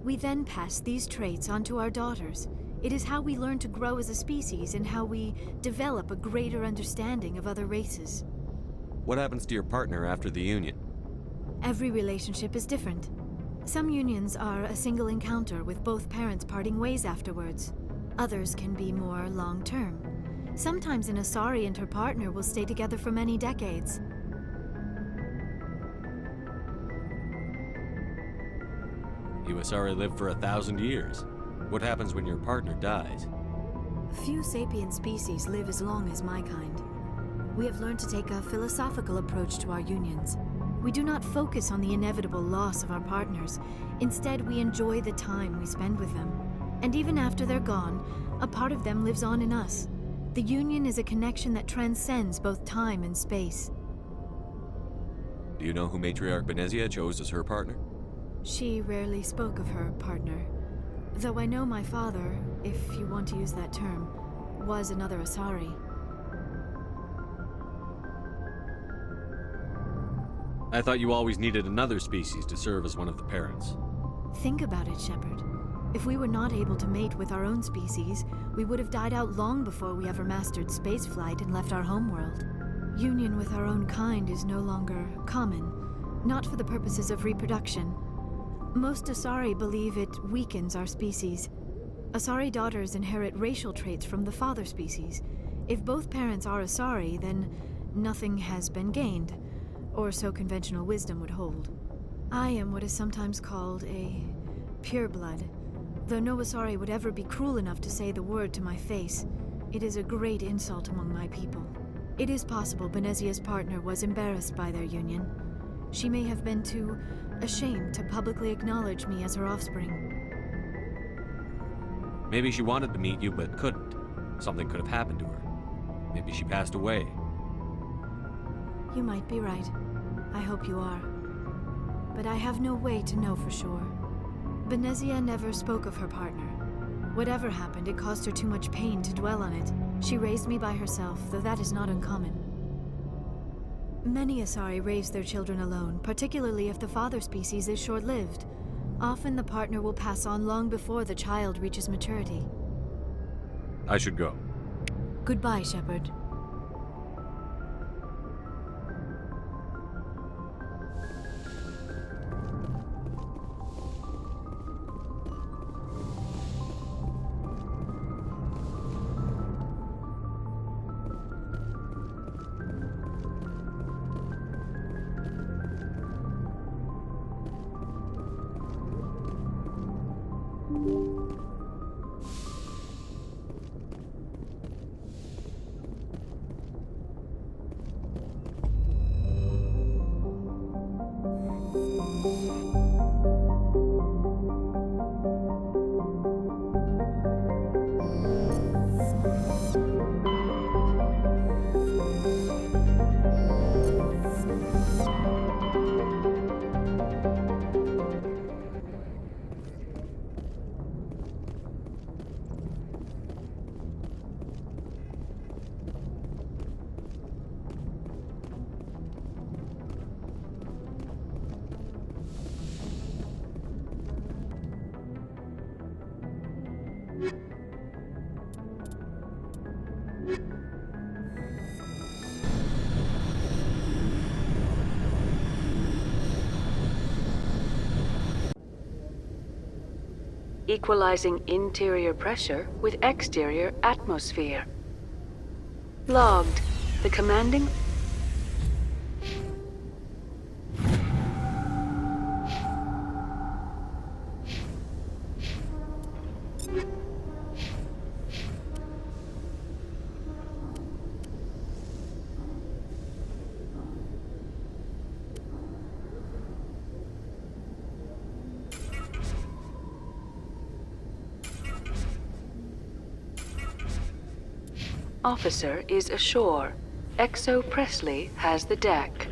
We then pass these traits on to our daughters. It is how we learn to grow as a species and how we develop a greater understanding of other races. What happens to your partner after the union? Every relationship is different. Some unions are a single encounter with both parents parting ways afterwards. Others can be more long-term. Sometimes an Asari and her partner will stay together for many decades. You Asari live for 1,000 years. What happens when your partner dies? Few sapient species live as long as my kind. We have learned to take a philosophical approach to our unions. We do not focus on the inevitable loss of our partners. Instead, we enjoy the time we spend with them. And even after they're gone, a part of them lives on in us. The union is a connection that transcends both time and space. Do you know who Matriarch Benezia chose as her partner? She rarely spoke of her partner. Though I know my father, if you want to use that term, was another Asari. I thought you always needed another species to serve as one of the parents. Think about it, Shepard. If we were not able to mate with our own species, we would have died out long before we ever mastered spaceflight and left our homeworld. Union with our own kind is no longer common, not for the purposes of reproduction. Most Asari believe it weakens our species. Asari daughters inherit racial traits from the father species. If both parents are Asari, then nothing has been gained, or so conventional wisdom would hold. I am what is sometimes called a pureblood. Though no Asari would ever be cruel enough to say the word to my face, it is a great insult among my people. It is possible Benezia's partner was embarrassed by their union. She may have been too ashamed to publicly acknowledge me as her offspring. Maybe she wanted to meet you but couldn't. Something could have happened to her. Maybe she passed away. You might be right. I hope you are. But I have no way to know for sure. Benezia never spoke of her partner. Whatever happened, it caused her too much pain to dwell on it. She raised me by herself, though that is not uncommon. Many Asari raise their children alone, particularly if the father species is short-lived. Often the partner will pass on long before the child reaches maturity. I should go. Goodbye, Shepard. Equalizing interior pressure with exterior atmosphere. Logged. The commanding... Officer is ashore. Exo Presley has the deck.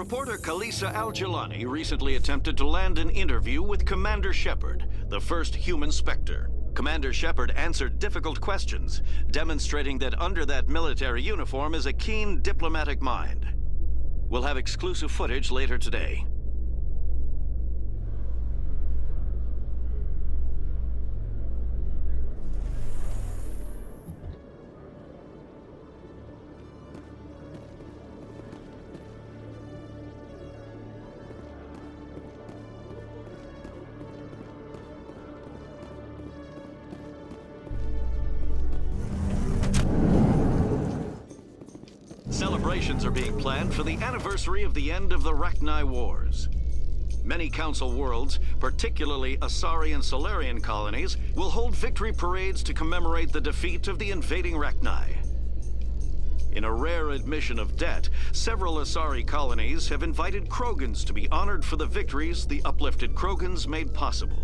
Reporter Kalisa Al-Jalani recently attempted to land an interview with Commander Shepard, the first human Spectre. Commander Shepard answered difficult questions, demonstrating that under that military uniform is a keen diplomatic mind. We'll have exclusive footage later today. Celebrations are being planned for the anniversary of the end of the Rachni Wars. Many Council worlds, particularly Asari and Solarian colonies, will hold victory parades to commemorate the defeat of the invading Rachni. In a rare admission of debt, several Asari colonies have invited Krogans to be honored for the victories the uplifted Krogans made possible.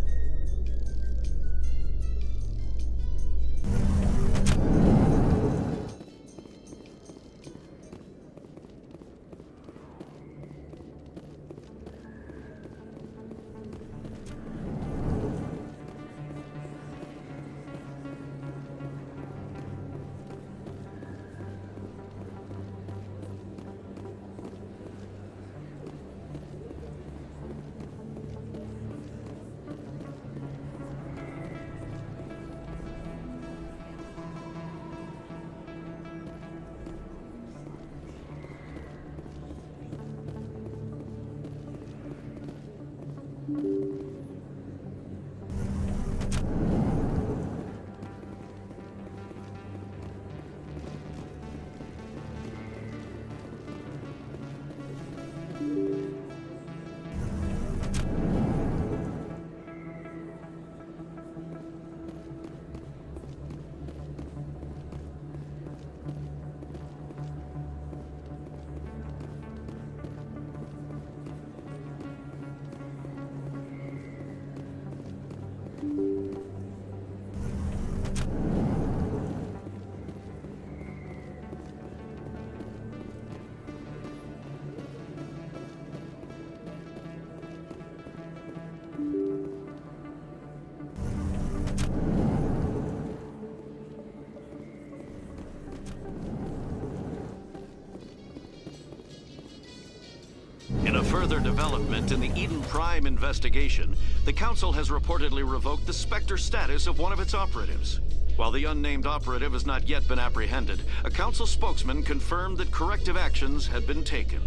In a further development in the Eden Prime investigation, the Council has reportedly revoked the Spectre status of one of its operatives. While the unnamed operative has not yet been apprehended, a Council spokesman confirmed that corrective actions had been taken.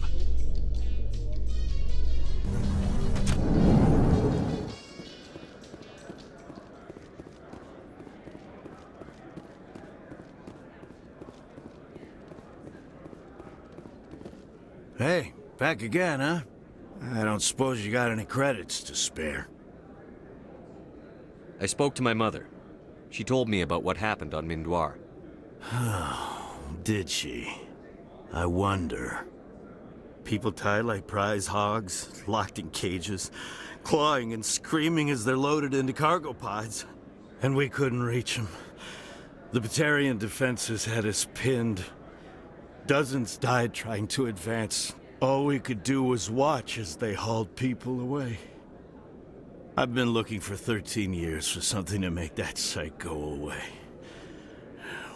Hey, back again, huh? I don't suppose you got any credits to spare. I spoke to my mother. She told me about what happened on Mindoir. Oh, did she? I wonder. People tied like prize hogs, locked in cages, clawing and screaming as they're loaded into cargo pods. And we couldn't reach them. The Batarian defenses had us pinned. Dozens died trying to advance. All we could do was watch as they hauled people away. I've been looking for 13 years for something to make that sight go away.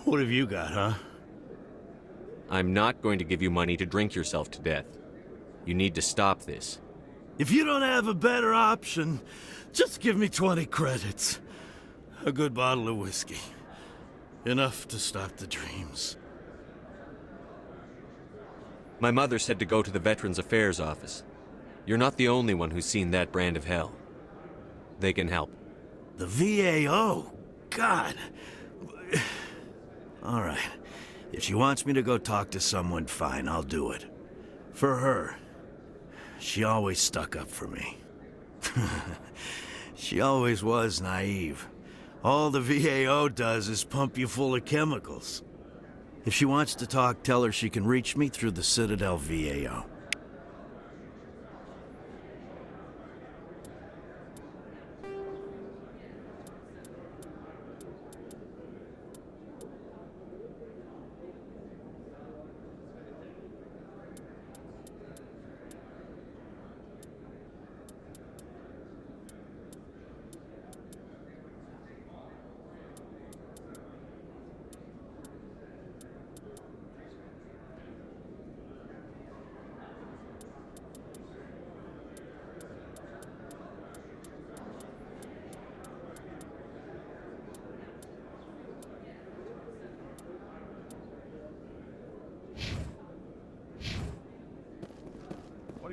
What have you got, huh? I'm not going to give you money to drink yourself to death. You need to stop this. If you don't have a better option, just give me 20 credits. A good bottle of whiskey. Enough to stop the dreams. My mother said to go to the Veterans Affairs office. You're not the only one who's seen that brand of hell. They can help. The VAO? God. All right. If she wants me to go talk to someone, fine, I'll do it. For her. She always stuck up for me. She always was naive. All the VAO does is pump you full of chemicals. If she wants to talk, tell her she can reach me through the Citadel VAO.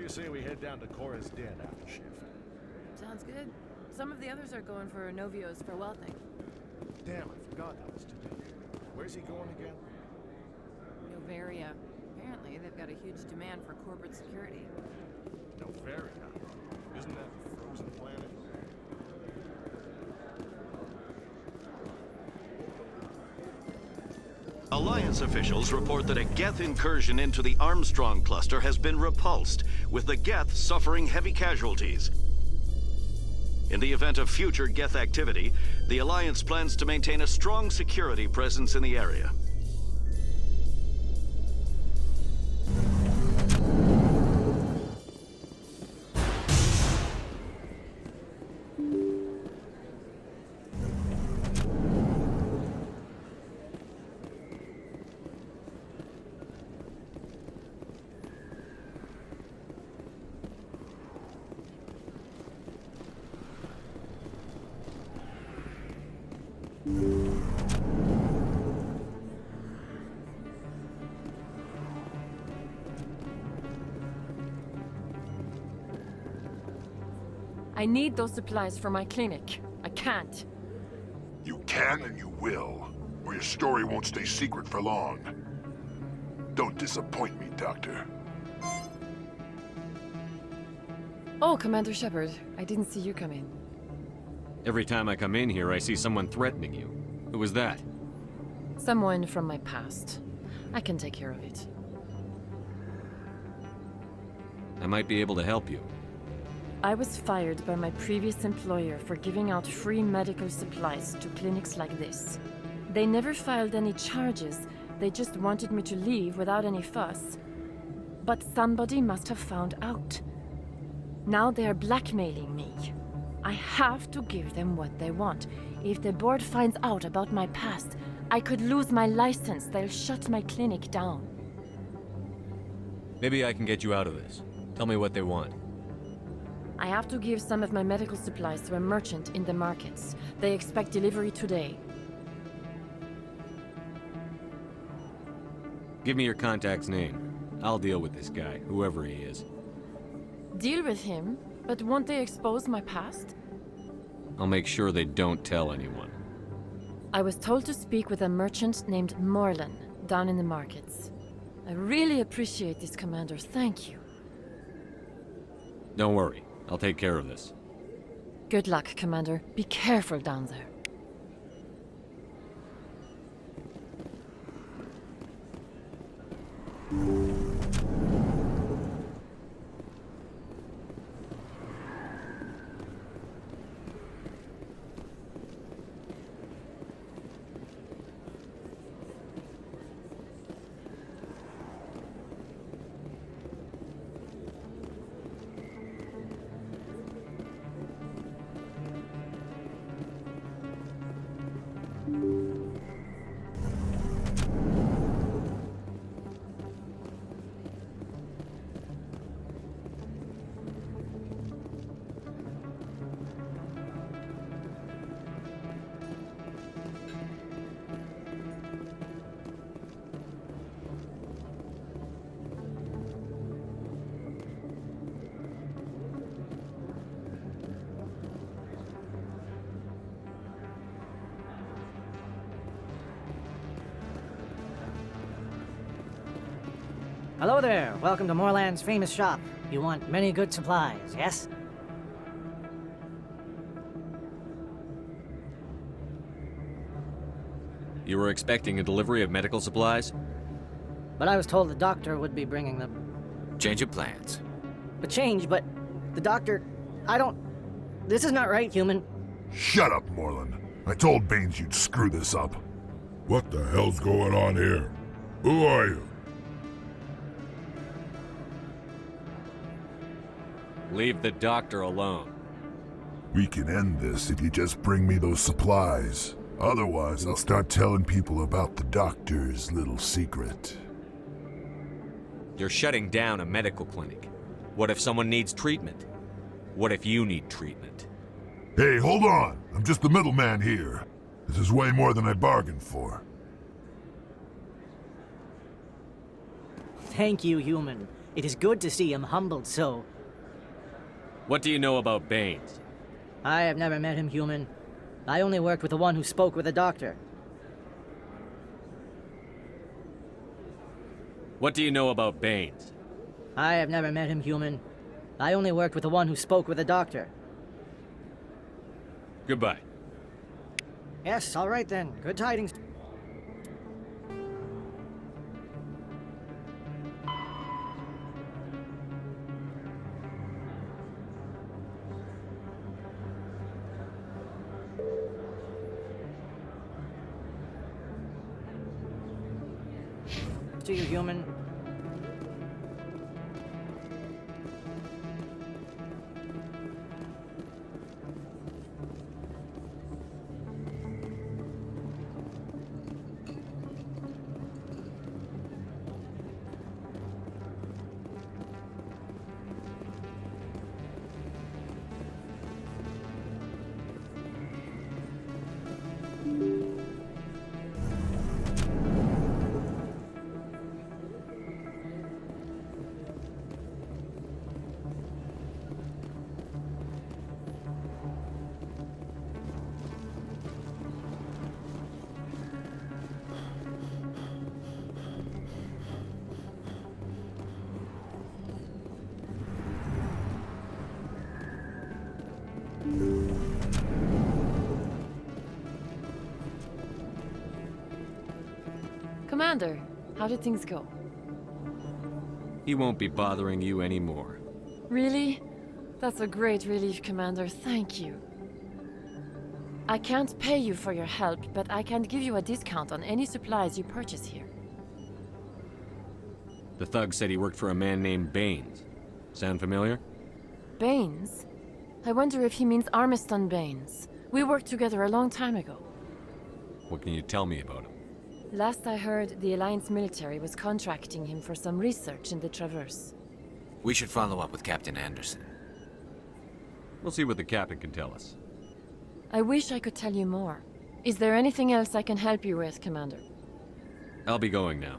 do you say we head down to Cora's Den after shift? Sounds good. Some of the others are going for Novio's farewell thing. Damn, I forgot that was today. Where's he going again? Novaria. Apparently, they've got a huge demand for corporate security. Novaria? Isn't that the frozen planet? Alliance officials report that a Geth incursion into the Armstrong cluster has been repulsed, with the Geth suffering heavy casualties. In the event of future Geth activity, the Alliance plans to maintain a strong security presence in the area. I need those supplies for my clinic. I can't. You can and you will, or your story won't stay secret for long. Don't disappoint me, Doctor. Oh, Commander Shepard. I didn't see you come in. Every time I come in here, I see someone threatening you. Who was that? Someone from my past. I can take care of it. I might be able to help you. I was fired by my previous employer for giving out free medical supplies to clinics like this. They never filed any charges. They just wanted me to leave without any fuss. But somebody must have found out. Now they are blackmailing me. I have to give them what they want. If the board finds out about my past, I could lose my license. They'll shut my clinic down. Maybe I can get you out of this. Tell me what they want. I have to give some of my medical supplies to a merchant in the markets. They expect delivery today. Give me your contact's name. I'll deal with this guy, whoever he is. Deal with him? But won't they expose my past? I'll make sure they don't tell anyone. I was told to speak with a merchant named Morlan, down in the markets. I really appreciate this, Commander. Thank you. Don't worry. I'll take care of this. Good luck, Commander. Be careful down there. Hello there. Welcome to Morland's famous shop. You want many good supplies, yes? You were expecting a delivery of medical supplies? But I was told the doctor would be bringing them. Change of plans. But the doctor... This is not right, human. Shut up, Morland. I told Baines you'd screw this up. What the hell's going on here? Who are you? Leave the doctor alone. We can end this if you just bring me those supplies. Otherwise, I'll start telling people about the doctor's little secret. You're shutting down a medical clinic. What if someone needs treatment? What if you need treatment? Hey, hold on! I'm just the middleman here. This is way more than I bargained for. Thank you, human. It is good to see him humbled so. What do you know about Baines? I have never met him, human. I only worked with the one who spoke with the doctor. What do you know about Baines? I have never met him, human. I only worked with the one who spoke with the doctor. Goodbye. Yes, all right then. Good tidings. To you, human. Commander, how did things go? He won't be bothering you anymore. Really? That's a great relief, Commander. Thank you. I can't pay you for your help, but I can give you a discount on any supplies you purchase here. The thug said he worked for a man named Baines. Sound familiar? Baines? I wonder if he means Armiston Baines. We worked together a long time ago. What can you tell me about him? Last I heard, the Alliance military was contracting him for some research in the Traverse. We should follow up with Captain Anderson. We'll see what the captain can tell us. I wish I could tell you more. Is there anything else I can help you with, Commander? I'll be going now.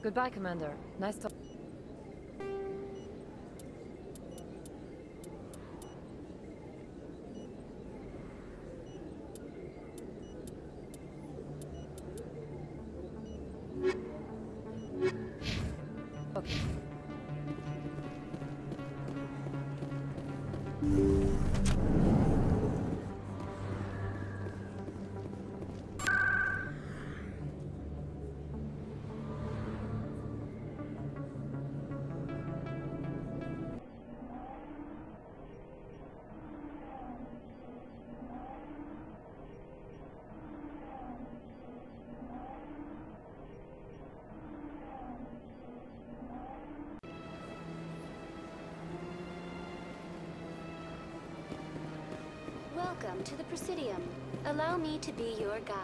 Goodbye, Commander. Nice talk. Okay. Welcome to the Presidium. Allow me to be your guide.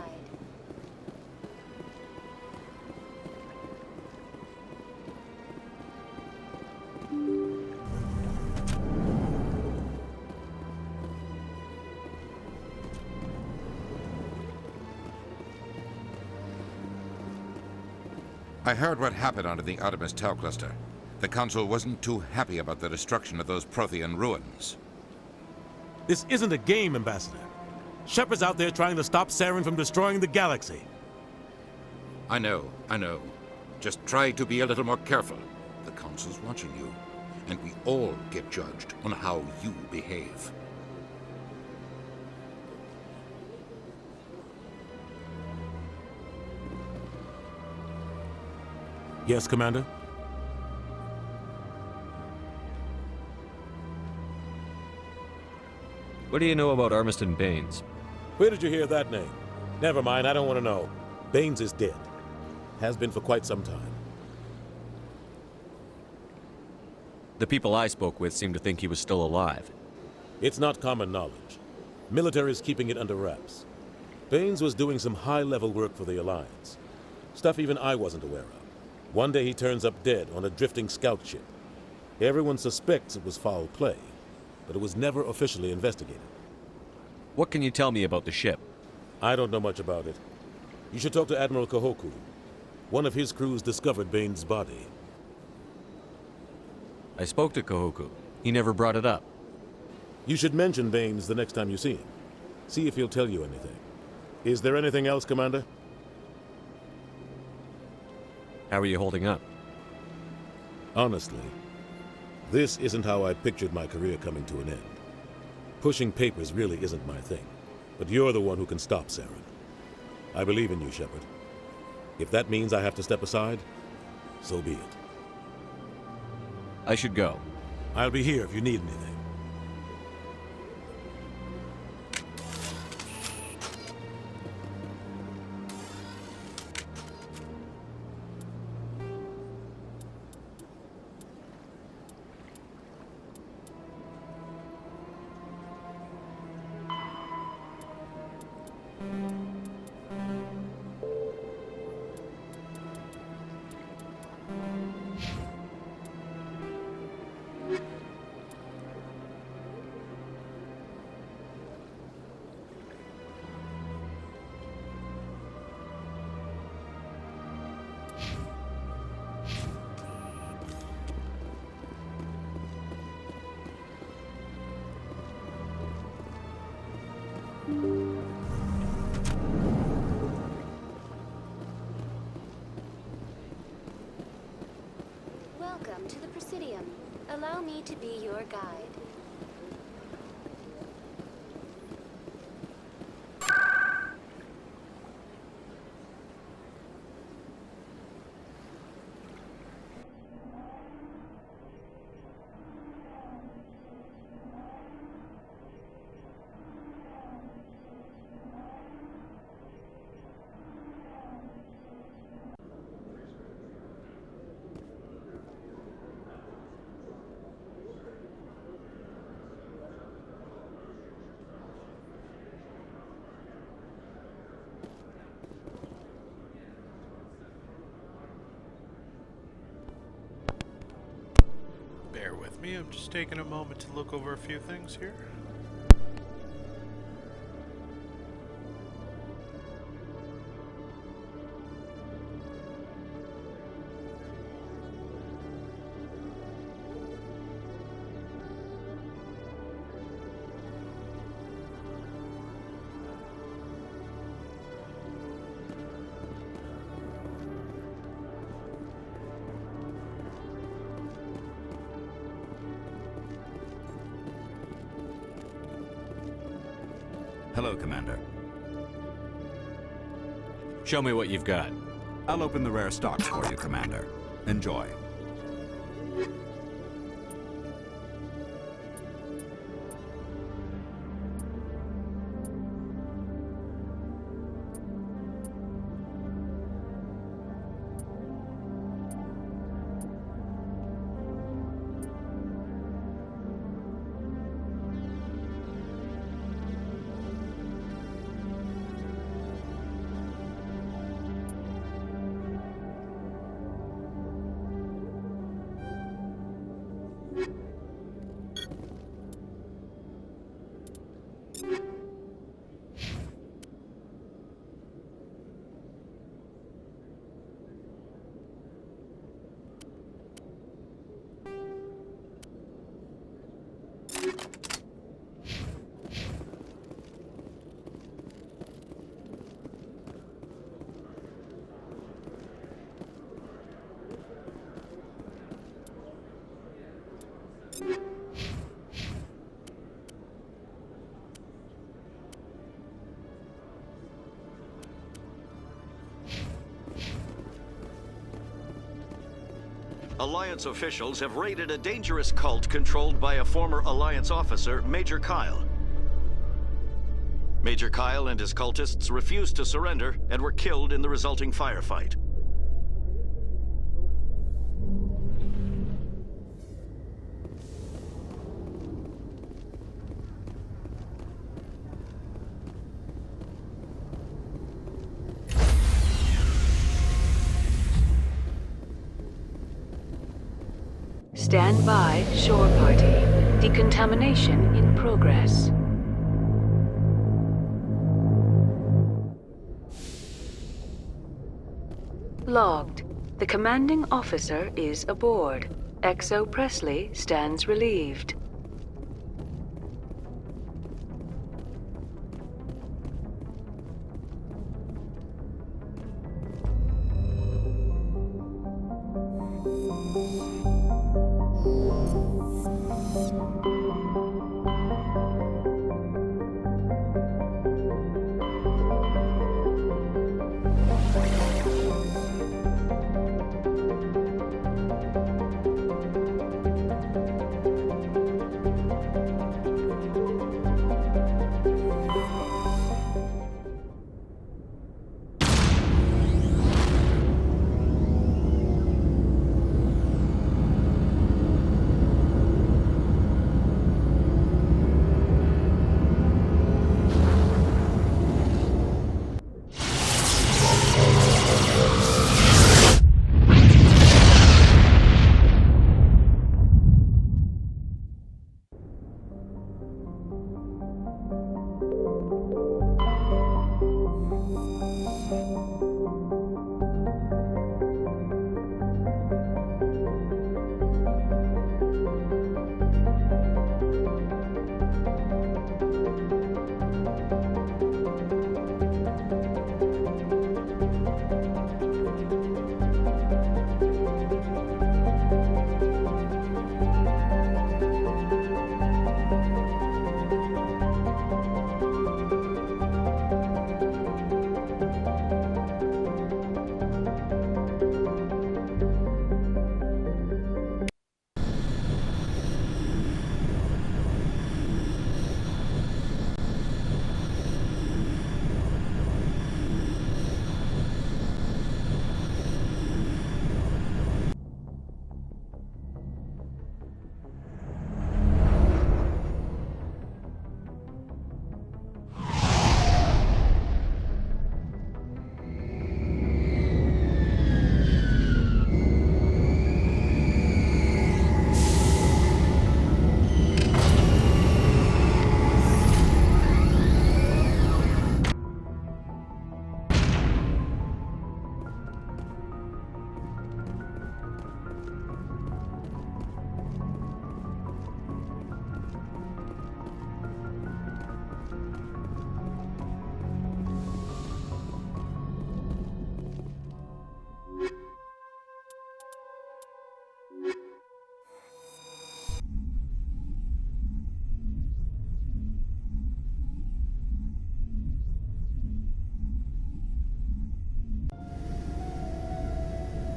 I heard what happened under the Artemis Tau cluster. The Council wasn't too happy about the destruction of those Prothean ruins. This isn't a game, Ambassador. Shepard's out there trying to stop Saren from destroying the galaxy. I know. Just try to be a little more careful. The Council's watching you, and we all get judged on how you behave. Yes, Commander? What do you know about Armiston Baines? Where did you hear that name? Never mind, I don't want to know. Baines is dead. Has been for quite some time. The people I spoke with seemed to think he was still alive. It's not common knowledge. Military is keeping it under wraps. Baines was doing some high-level work for the Alliance. Stuff even I wasn't aware of. One day he turns up dead on a drifting scout ship. Everyone suspects it was foul play, but it was never officially investigated. What can you tell me about the ship? I don't know much about it. You should talk to Admiral Kahoku. One of his crews discovered Baines' body. I spoke to Kahoku. He never brought it up. You should mention Baines the next time you see him. See if he'll tell you anything. Is there anything else, Commander? How are you holding up? Honestly, this isn't how I pictured my career coming to an end. Pushing papers really isn't my thing, but you're the one who can stop Saren. I believe in you, Shepard. If that means I have to step aside, so be it. I should go. I'll be here if you need anything. Welcome to the Presidium. Allow me to be your guide. Bear with me, I'm just taking a moment to look over a few things here. Hello, Commander. Show me what you've got. I'll open the rare stocks for you, Commander. Enjoy. Alliance officials have raided a dangerous cult controlled by a former Alliance officer, Major Kyle. Major Kyle and his cultists refused to surrender and were killed in the resulting firefight. Stand by, shore party. Decontamination in progress. Logged. The commanding officer is aboard. XO Presley stands relieved.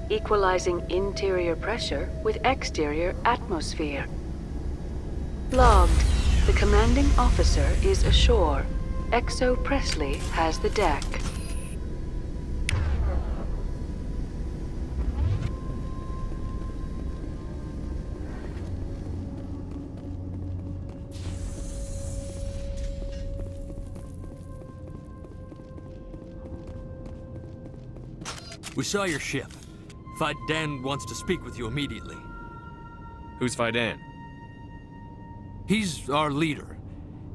Equalizing interior pressure with exterior atmosphere. Logged. The commanding officer is ashore. XO Presley has the deck. We saw your ship. Faidan wants to speak with you immediately. Who's Faidan? He's our leader.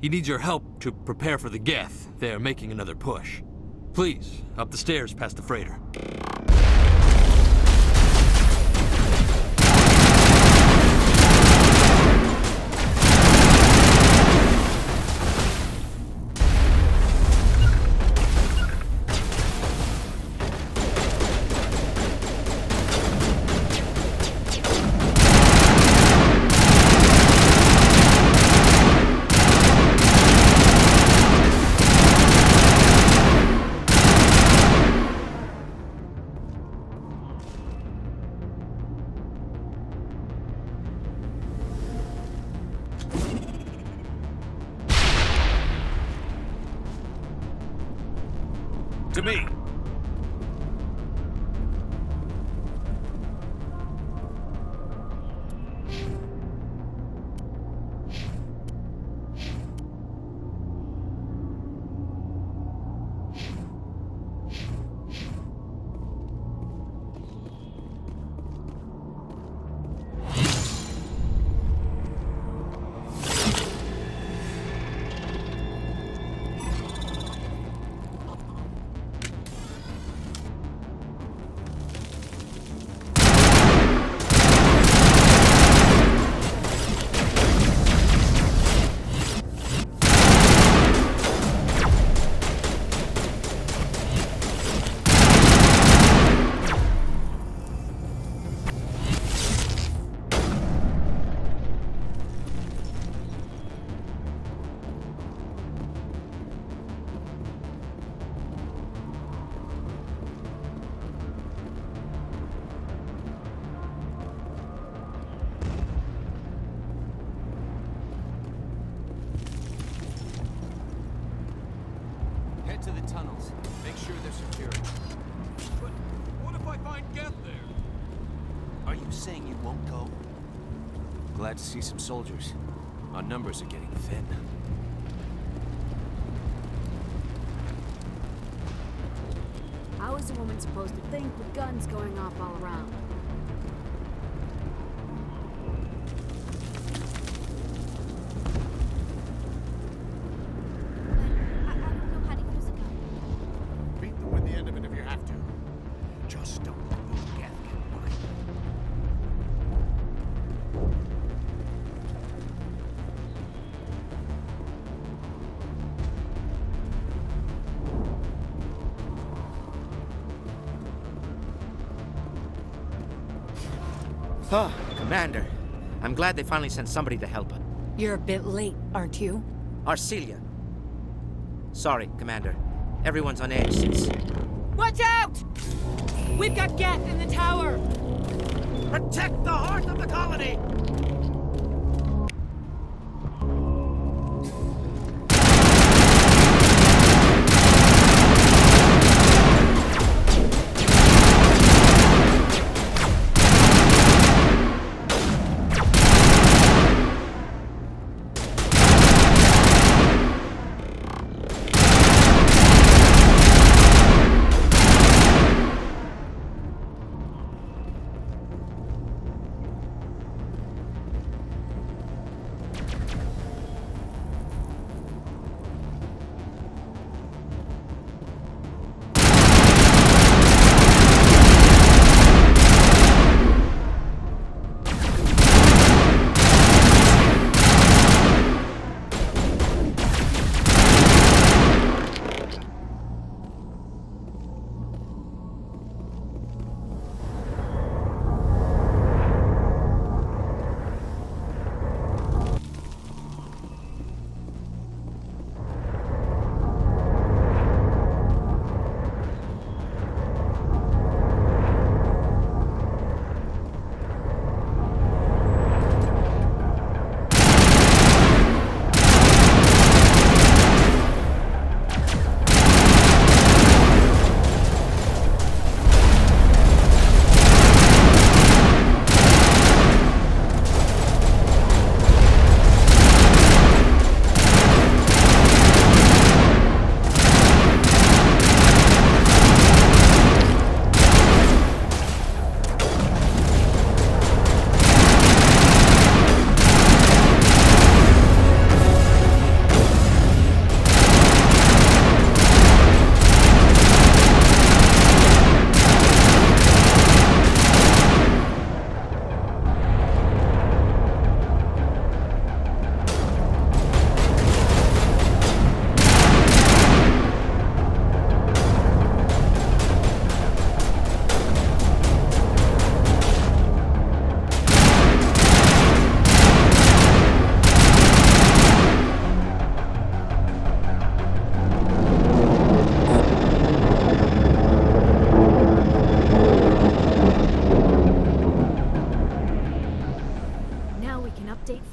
He needs your help to prepare for the Geth. They're making another push. Please, up the stairs past the freighter. To me. Head to the tunnels. Make sure they're secure. But what if I find Geth there? Are you saying you won't go? Glad to see some soldiers. Our numbers are getting thin. How is a woman supposed to think with guns going off all around? I don't know how to use a gun. Beat them with the end of it if you have to. Just don't let those Geth get by. Oh, Commander. I'm glad they finally sent somebody to help. You're a bit late, aren't you? Arcelia. Sorry, Commander. Everyone's on edge since... Watch out! We've got Geth in the tower! Protect the heart of the colony!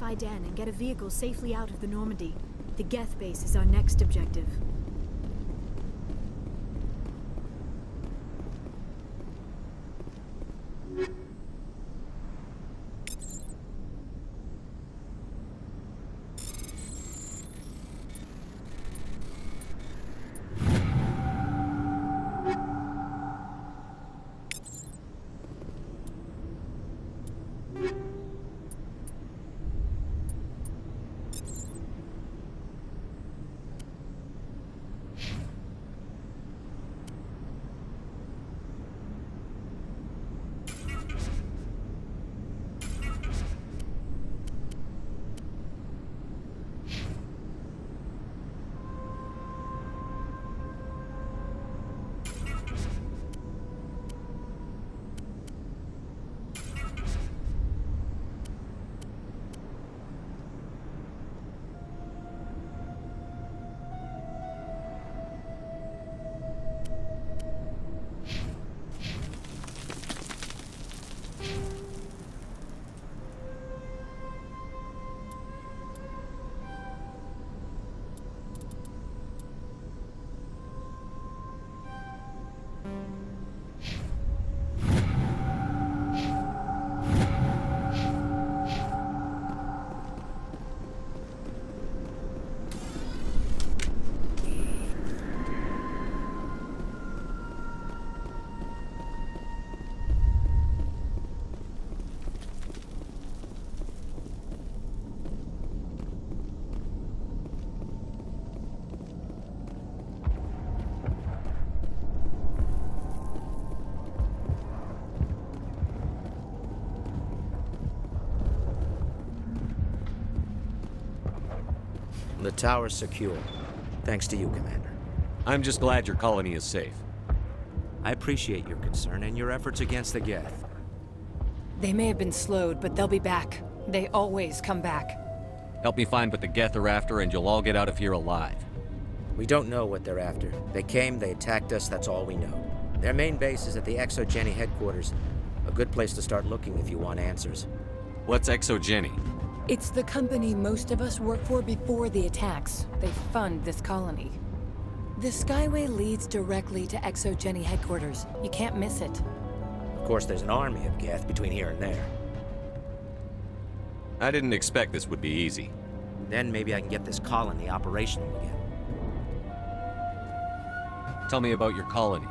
Faidan and get a vehicle safely out of the Normandy. The Geth base is our next objective. The tower's secure. Thanks to you, Commander. I'm just glad your colony is safe. I appreciate your concern and your efforts against the Geth. They may have been slowed, but they'll be back. They always come back. Help me find what the Geth are after, and you'll all get out of here alive. We don't know what they're after. They came, they attacked us, that's all we know. Their main base is at the ExoGeni headquarters. A good place to start looking if you want answers. What's ExoGeni? It's the company most of us worked for before the attacks. They fund this colony. The Skyway leads directly to ExoGeni headquarters. You can't miss it. Of course, there's an army of Geth between here and there. I didn't expect this would be easy. Then maybe I can get this colony operational again. Tell me about your colony.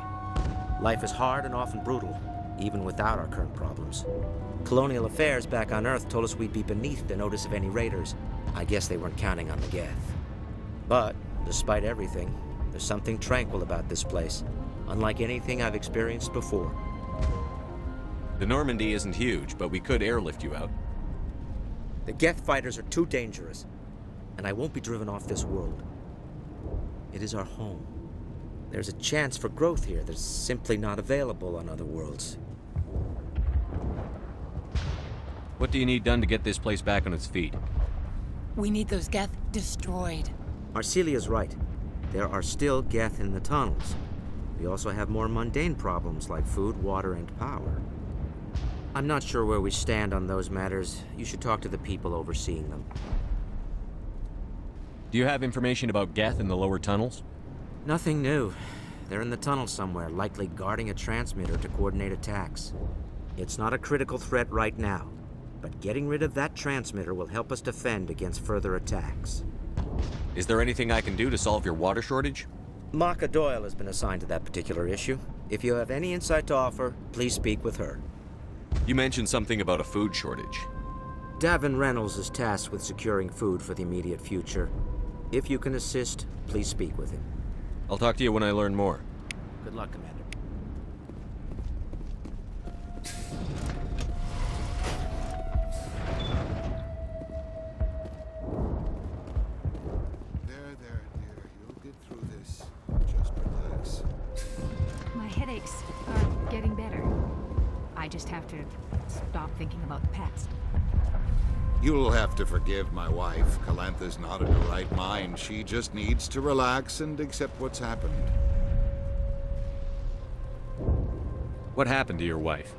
Life is hard and often brutal, even without our current problems. Colonial affairs back on Earth told us we'd be beneath the notice of any raiders. I guess they weren't counting on the Geth. But, despite everything, there's something tranquil about this place, unlike anything I've experienced before. The Normandy isn't huge, but we could airlift you out. The Geth fighters are too dangerous, and I won't be driven off this world. It is our home. There's a chance for growth here that's simply not available on other worlds. What do you need done to get this place back on its feet? We need those Geth destroyed. Arcelia's right. There are still Geth in the tunnels. We also have more mundane problems like food, water, and power. I'm not sure where we stand on those matters. You should talk to the people overseeing them. Do you have information about Geth in the lower tunnels? Nothing new. They're in the tunnel somewhere, likely guarding a transmitter to coordinate attacks. It's not a critical threat right now, but getting rid of that transmitter will help us defend against further attacks. Is there anything I can do to solve your water shortage? Maka Doyle has been assigned to that particular issue. If you have any insight to offer, please speak with her. You mentioned something about a food shortage. Davin Reynolds is tasked with securing food for the immediate future. If you can assist, please speak with him. I'll talk to you when I learn more. Good luck, Commander. There, dear. You'll get through this. Just relax. My headaches are getting better. I just have to stop thinking about the past. You'll have to forgive my wife. Calantha's not in her right mind. She just needs to relax and accept what's happened. What happened to your wife?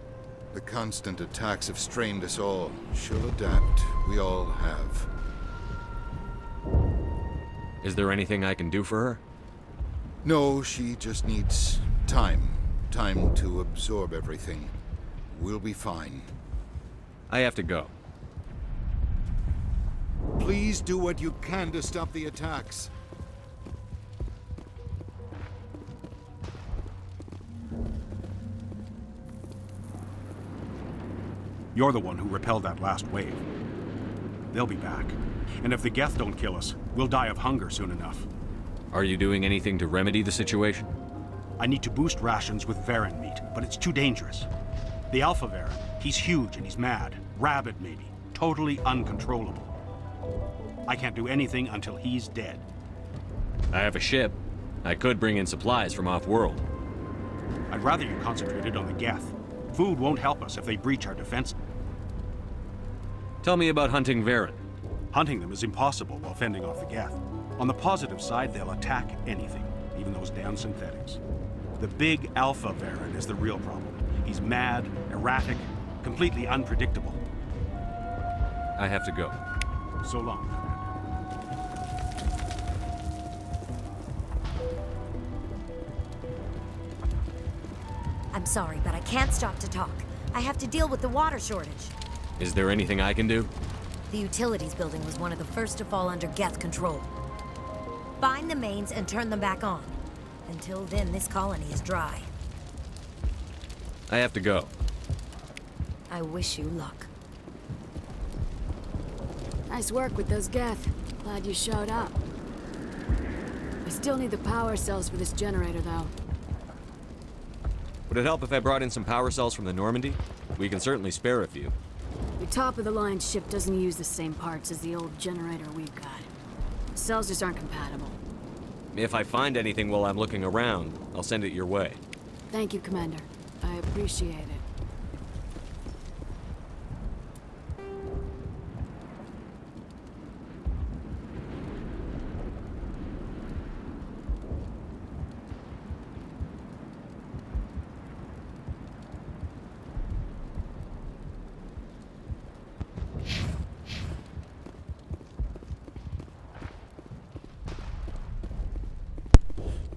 The constant attacks have strained us all. She'll adapt. We all have. Is there anything I can do for her? No, she just needs time. Time to absorb everything. We'll be fine. I have to go. Please do what you can to stop the attacks. You're the one who repelled that last wave. They'll be back. And if the Geth don't kill us, we'll die of hunger soon enough. Are you doing anything to remedy the situation? I need to boost rations with Varren meat, but it's too dangerous. The Alpha Varren, he's huge and he's mad. Rabid, maybe. Totally uncontrollable. I can't do anything until he's dead. I have a ship. I could bring in supplies from off-world. I'd rather you concentrated on the Geth. Food won't help us if they breach our defense. Tell me about hunting Varren. Hunting them is impossible while fending off the Geth. On the positive side, they'll attack anything, even those damn synthetics. The big Alpha Varren is the real problem. He's mad, erratic, completely unpredictable. I have to go. So long, Commander. I'm sorry, but I can't stop to talk. I have to deal with the water shortage. Is there anything I can do? The utilities building was one of the first to fall under Geth control. Find the mains and turn them back on. Until then, this colony is dry. I have to go. I wish you luck. Nice work with those Geth. Glad you showed up. I still need the power cells for this generator, though. Would it help if I brought in some power cells from the Normandy? We can certainly spare a few. Your top-of-the-line ship doesn't use the same parts as the old generator we've got. Cells just aren't compatible. If I find anything while I'm looking around, I'll send it your way. Thank you, Commander. I appreciate it.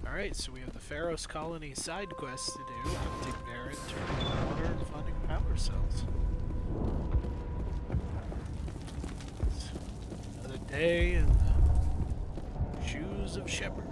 Alright, so we have the Pharos Colony side quest to do. Hunting Baron, turning water, and finding power cells. Another day in the shoes of Shepard.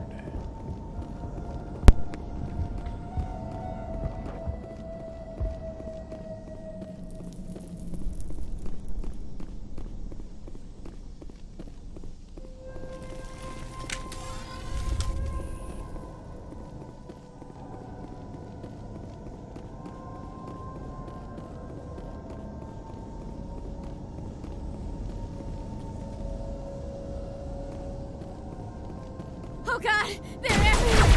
Oh god! They're everywhere!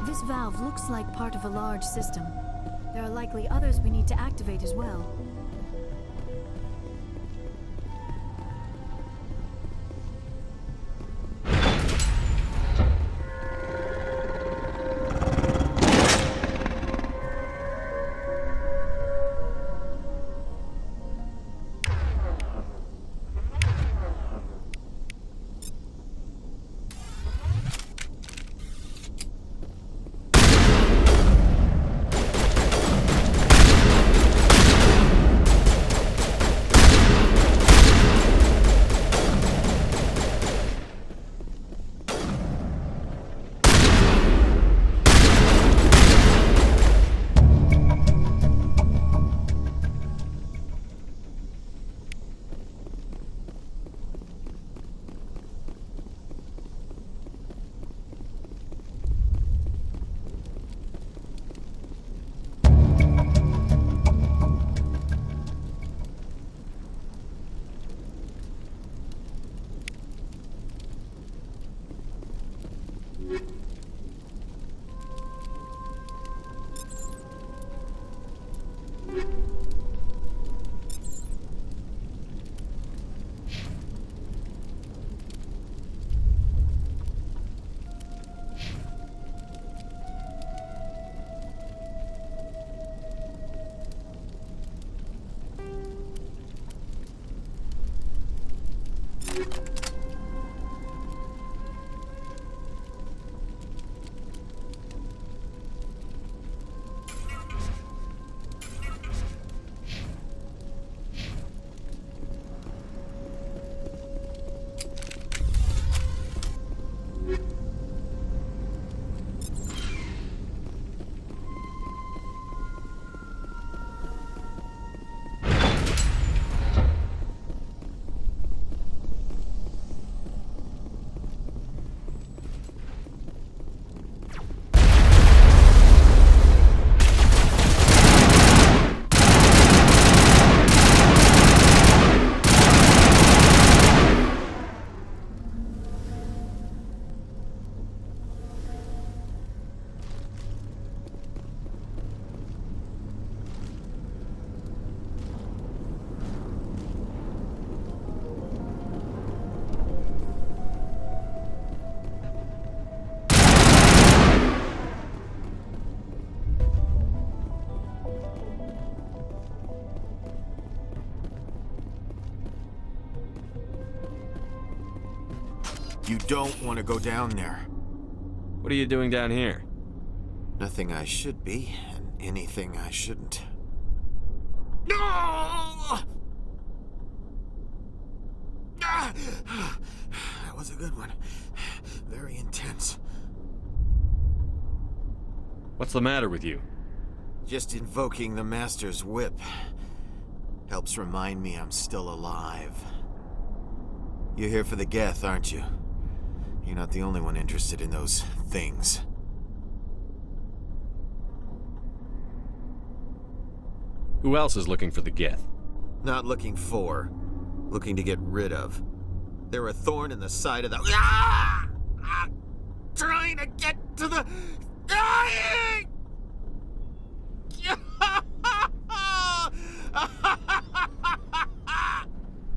This valve looks like part of a large system. There are likely others we need to activate as well. You don't want to go down there. What are you doing down here? Nothing I should be, and anything I shouldn't. No! That was a good one. Very intense. What's the matter with you? Just invoking the Master's whip helps remind me I'm still alive. You're here for the Geth, aren't you? You're not the only one interested in those things. Who else is looking for the Geth? Not looking for, looking to get rid of. They're a thorn in the side of the... Ah! I'm trying to get to the... Dying!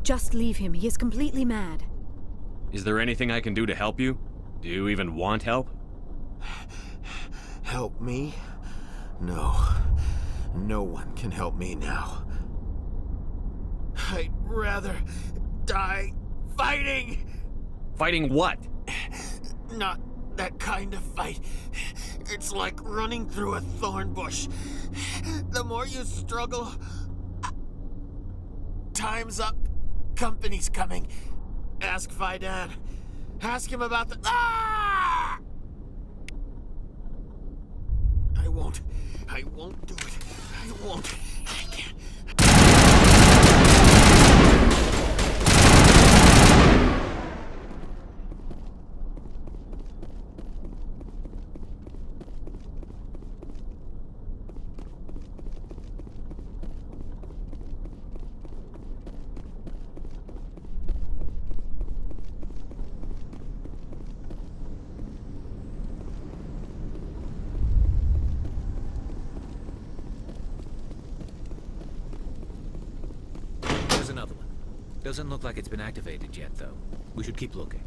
Just leave him. He is completely mad. Is there anything I can do to help you? Do you even want help? Help me? No. No one can help me now. I'd rather die fighting! Fighting what? Not that kind of fight. It's like running through a thorn bush. The more you struggle... Time's up. Company's coming. Ask Faidan. Ask him about the... Ah! I won't do it. I won't. I can't. There's another one. Doesn't look like it's been activated yet, though. We should keep looking.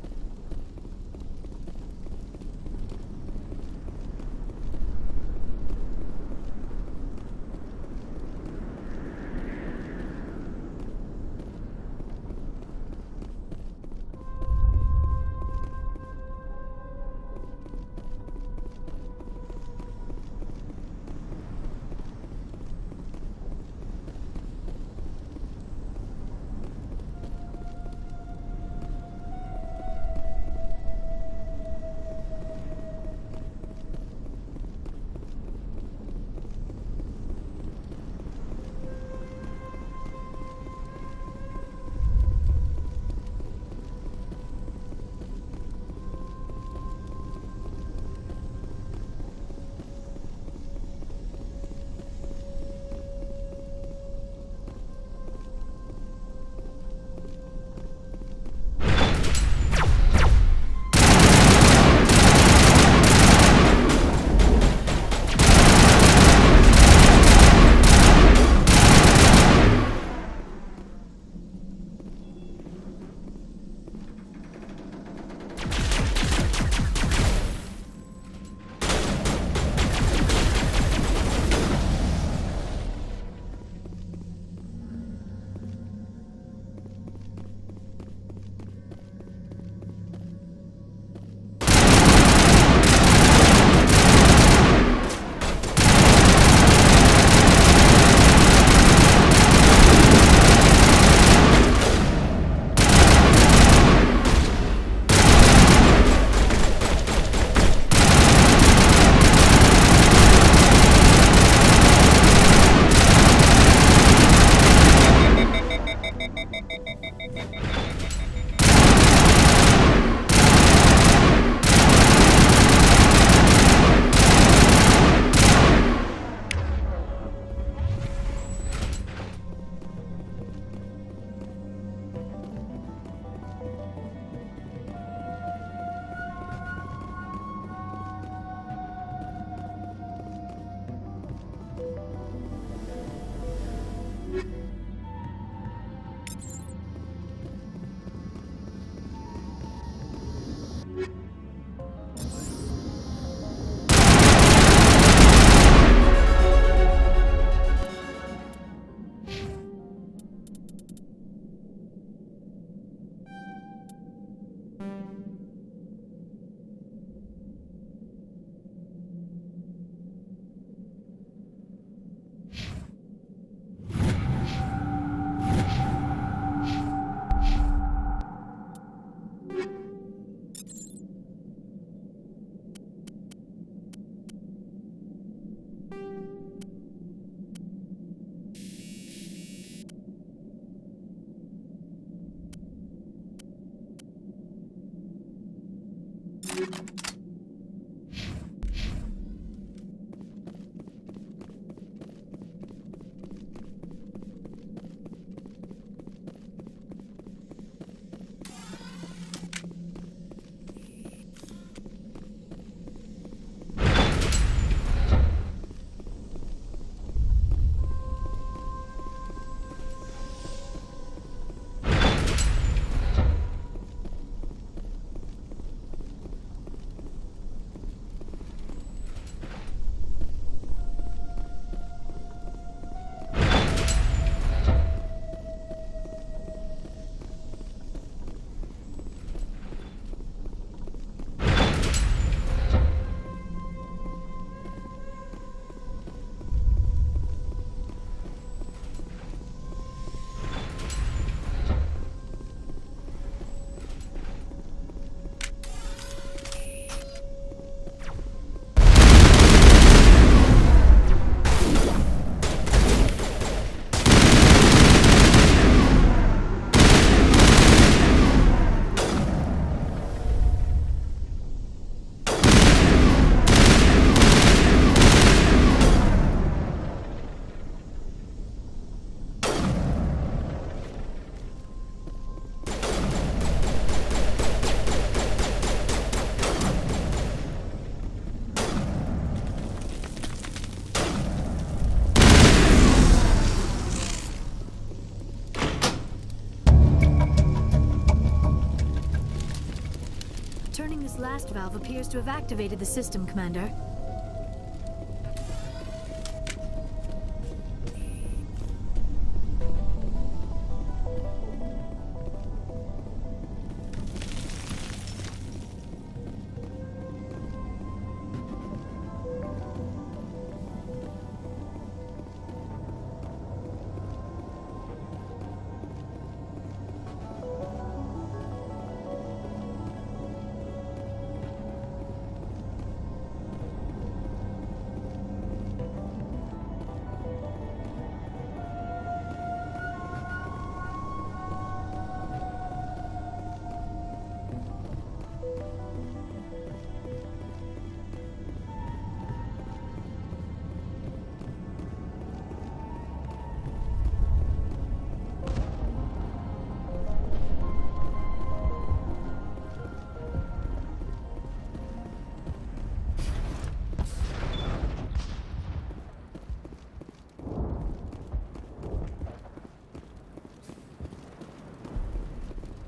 blast valve appears to have activated the system, Commander.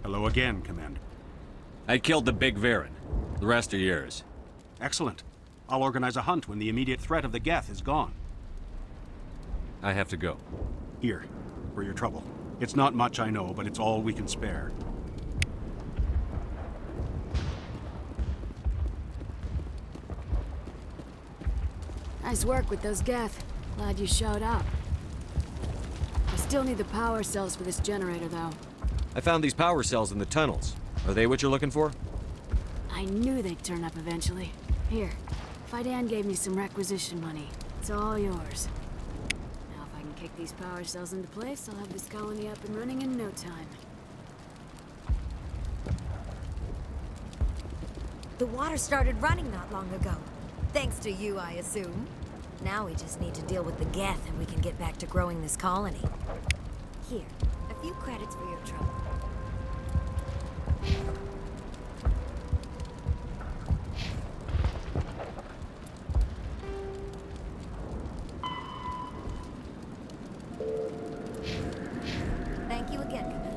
Hello again, Commander. I killed the big Varen. The rest are yours. Excellent. I'll organize a hunt when the immediate threat of the Geth is gone. I have to go. Here, for your trouble. It's not much, I know, but it's all we can spare. Nice work with those Geth. Glad you showed up. I still need the power cells for this generator, though. I found these power cells in the tunnels. Are they what you're looking for? I knew they'd turn up eventually. Here, Fidan gave me some requisition money. It's all yours. Now if I can kick these power cells into place, I'll have this colony up and running in no time. The water started running not long ago. Thanks to you, I assume. Now we just need to deal with the Geth and we can get back to growing this colony. Here, a few credits for your trouble. Thank you again, Commander.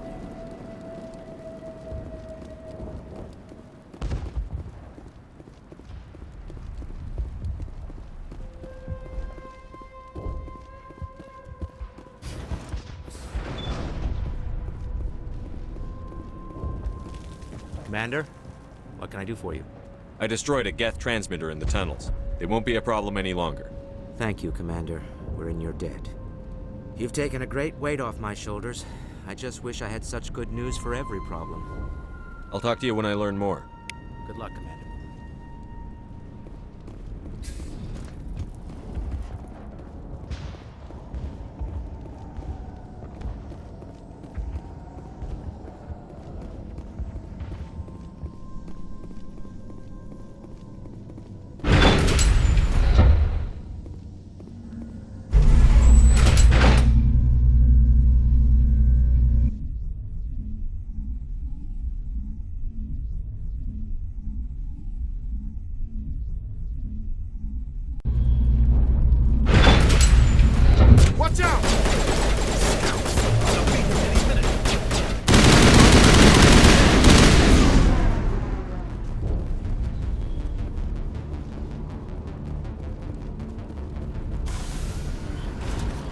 Commander, what can I do for you? I destroyed a Geth transmitter in the tunnels. They won't be a problem any longer. Thank you, Commander. We're in your debt. You've taken a great weight off my shoulders. I just wish I had such good news for every problem. I'll talk to you when I learn more. Good luck, Commander. Watch out!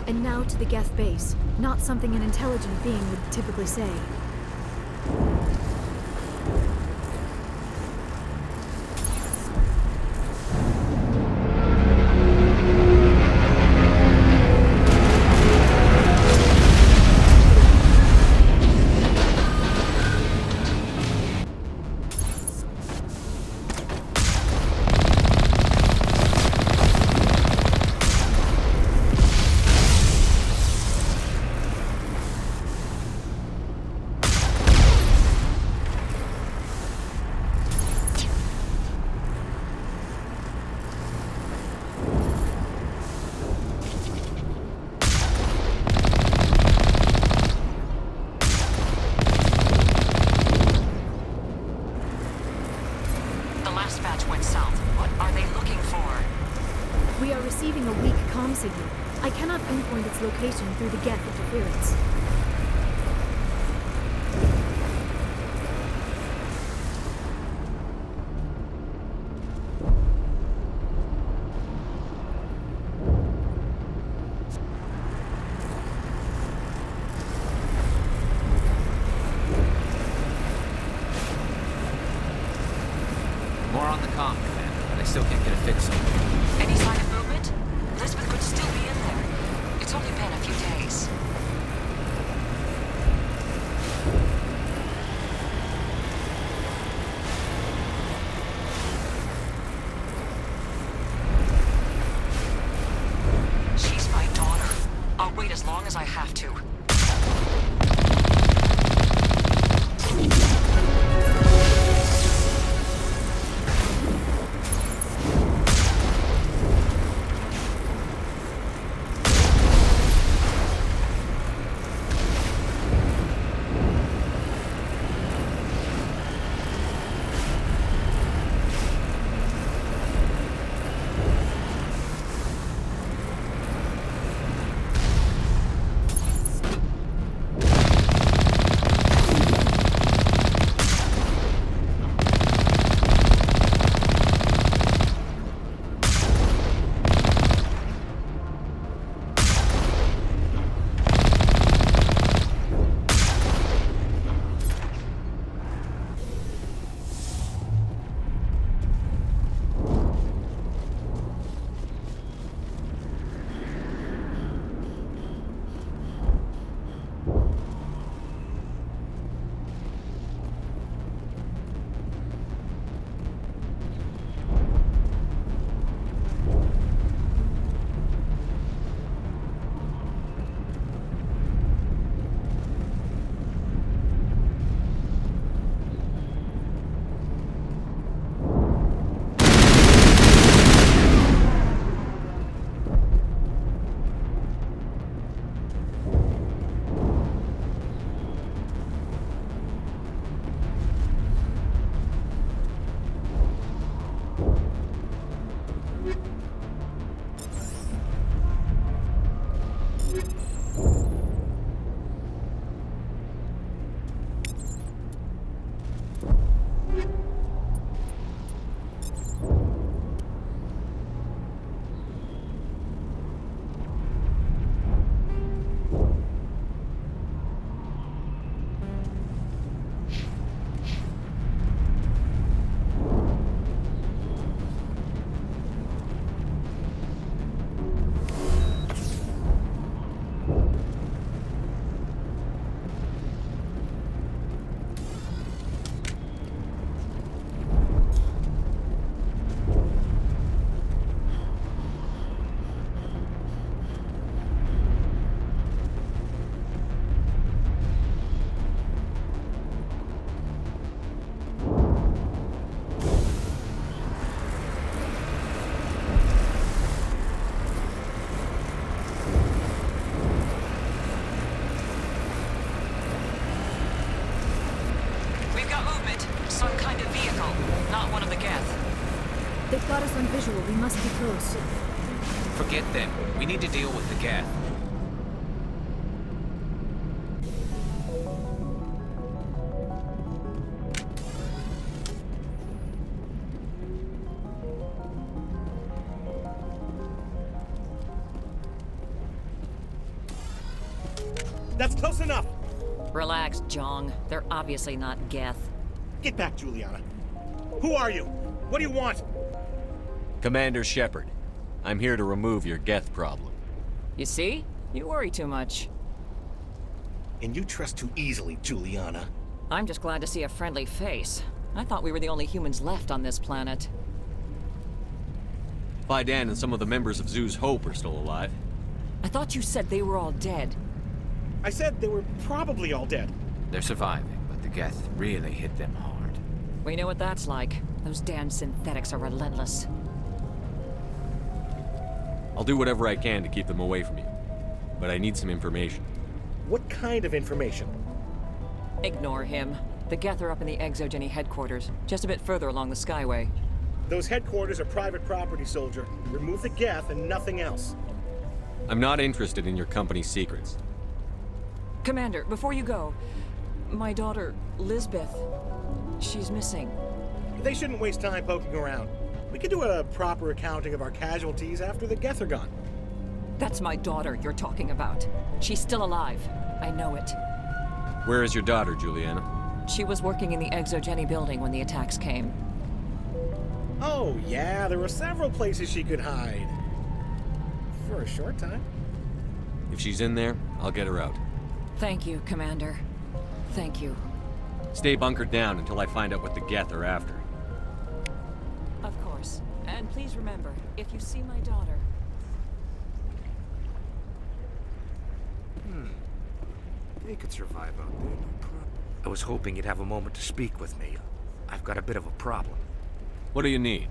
And now to the Geth base. Not something an intelligent being would typically say. We are receiving a weak comm signal. I cannot pinpoint its location through the Geth interference. few days. She's my daughter. I'll wait as long as I have to. They've got us on visual. We must be close. Forget them. We need to deal with the Geth. That's close enough! Relax, Jong. They're obviously not Geth. Get back, Juliana. Who are you? What do you want? Commander Shepard. I'm here to remove your Geth problem. You see? You worry too much. And you trust too easily, Juliana. I'm just glad to see a friendly face. I thought we were the only humans left on this planet. Faidan and some of the members of Zoo's Hope are still alive. I thought you said they were all dead. I said they were probably all dead. They're surviving, but the Geth really hit them hard. We know what that's like. Those damn synthetics are relentless. I'll do whatever I can to keep them away from you. But I need some information. What kind of information? Ignore him. The Geth are up in the Exogeny headquarters, just a bit further along the Skyway. Those headquarters are private property, soldier. Remove the Geth and nothing else. I'm not interested in your company's secrets. Commander, before you go, my daughter, Lisbeth, she's missing. They shouldn't waste time poking around. We could do a proper accounting of our casualties after the Geth are gone. That's my daughter you're talking about. She's still alive. I know it. Where is your daughter, Juliana? She was working in the Exogeny building when the attacks came. Oh, yeah, there were several places she could hide. For a short time. If she's in there, I'll get her out. Thank you, Commander. Thank you. Stay bunkered down until I find out what the Geth are after. Of course. And please remember, if you see my daughter... They could survive out there, no problem. I was hoping you'd have a moment to speak with me. I've got a bit of a problem. What do you need?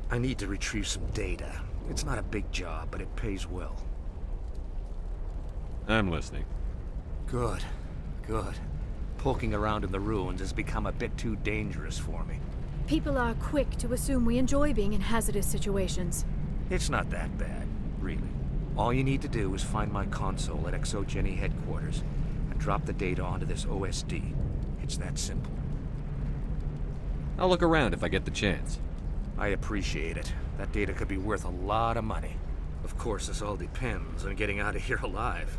I need to retrieve some data. It's not a big job, but it pays well. I'm listening. Good. Good. Poking around in the ruins has become a bit too dangerous for me. People are quick to assume we enjoy being in hazardous situations. It's not that bad, really. All you need to do is find my console at ExoGeni headquarters and drop the data onto this OSD. It's that simple. I'll look around if I get the chance. I appreciate it. That data could be worth a lot of money. Of course, this all depends on getting out of here alive.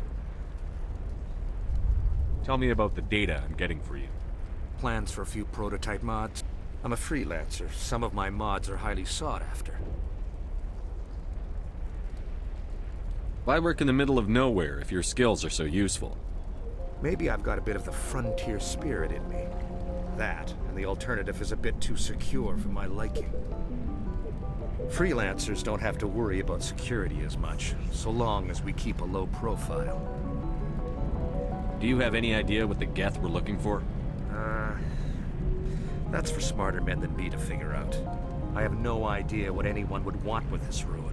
Tell me about the data I'm getting for you. Plans for a few prototype mods. I'm a freelancer. Some of my mods are highly sought after. Why work in the middle of nowhere if your skills are so useful? Maybe I've got a bit of the frontier spirit in me. That, and the alternative is a bit too secure for my liking. Freelancers don't have to worry about security as much, so long as we keep a low profile. Do you have any idea what the Geth were looking for? That's for smarter men than me to figure out. I have no idea what anyone would want with this ruin.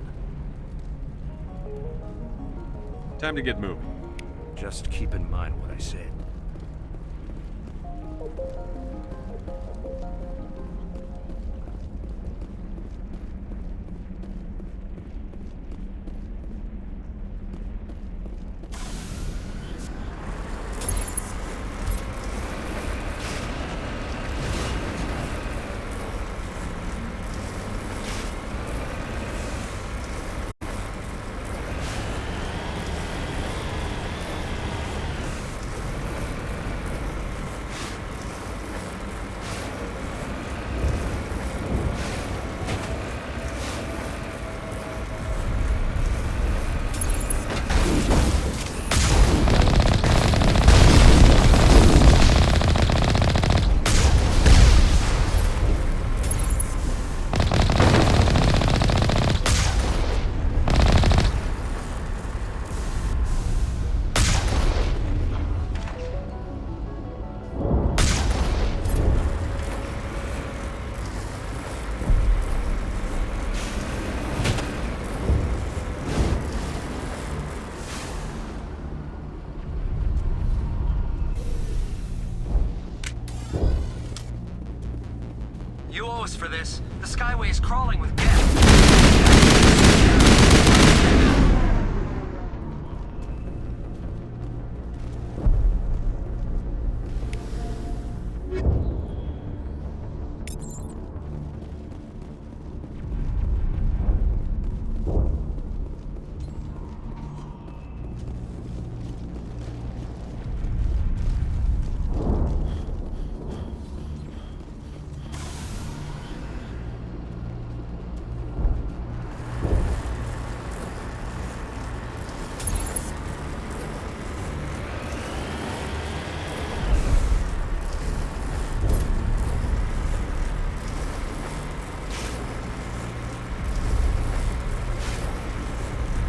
Time to get moving. Just keep in mind what I said. You owe us for this. The Skyway is crawling with Geth.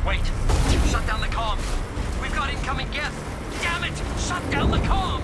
Wait! Shut down the comm! We've got incoming Geth! Damn it! Shut down the comm!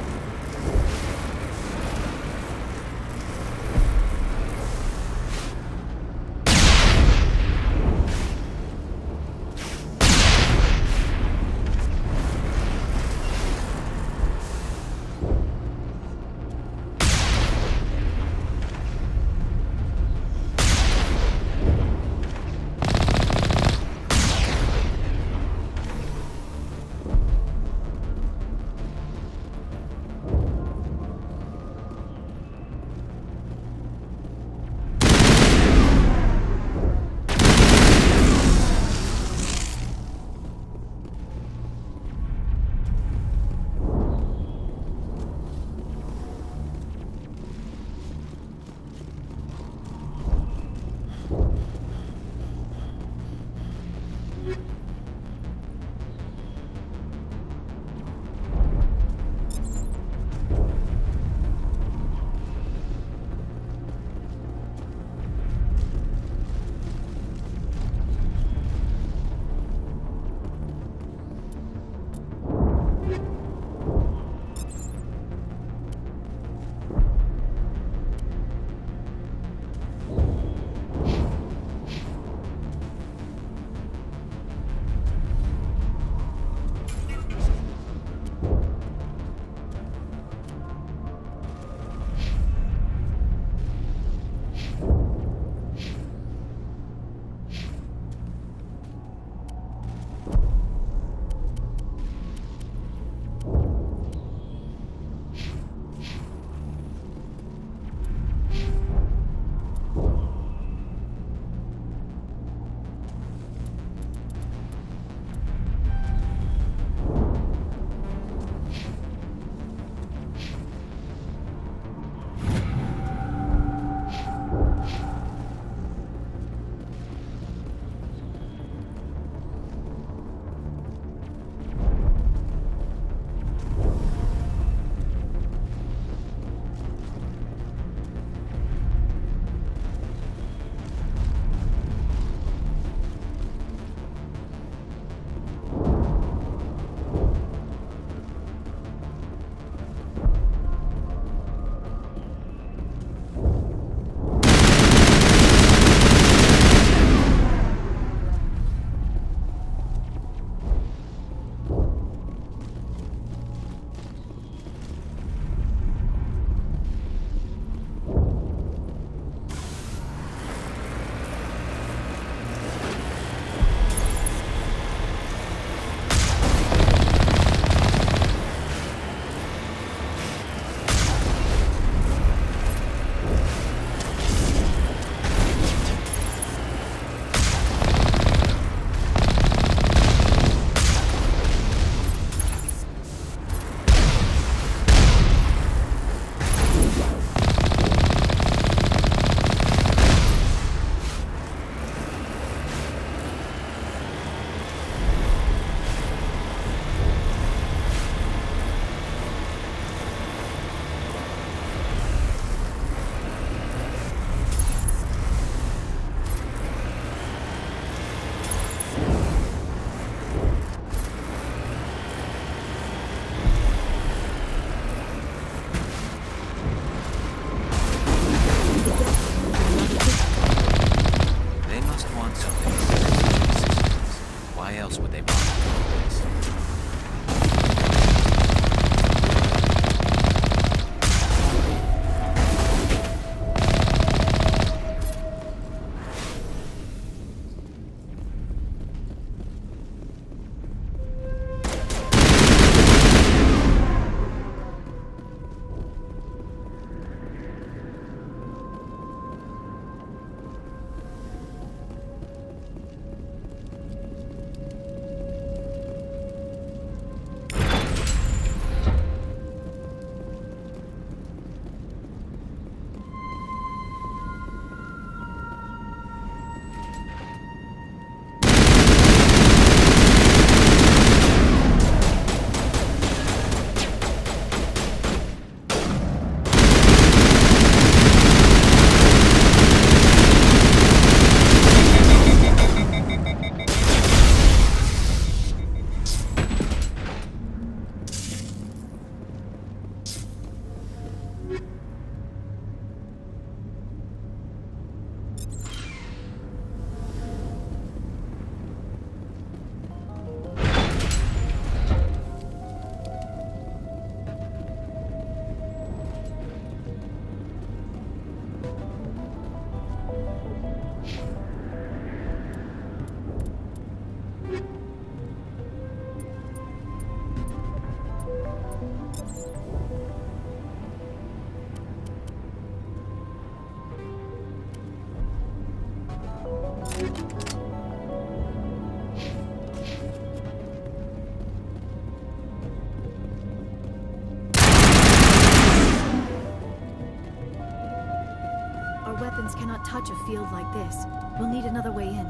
cannot touch a field like this. We'll need another way in.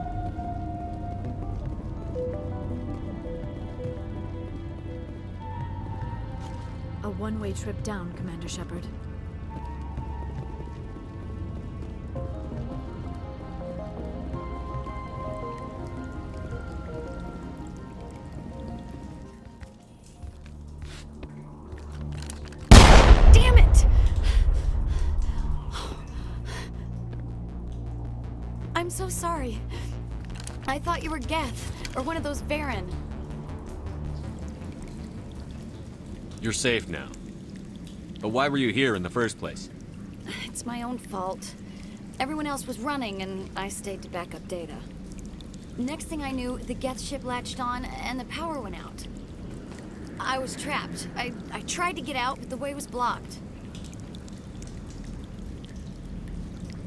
A one-way trip down, Commander Shepard. Damn it! I'm so sorry. I thought you were Geth, or one of those Varen. You're safe now. But why were you here in the first place? It's my own fault. Everyone else was running, and I stayed to back up data. Next thing I knew, the Geth ship latched on, and the power went out. I was trapped. I tried to get out, but the way was blocked.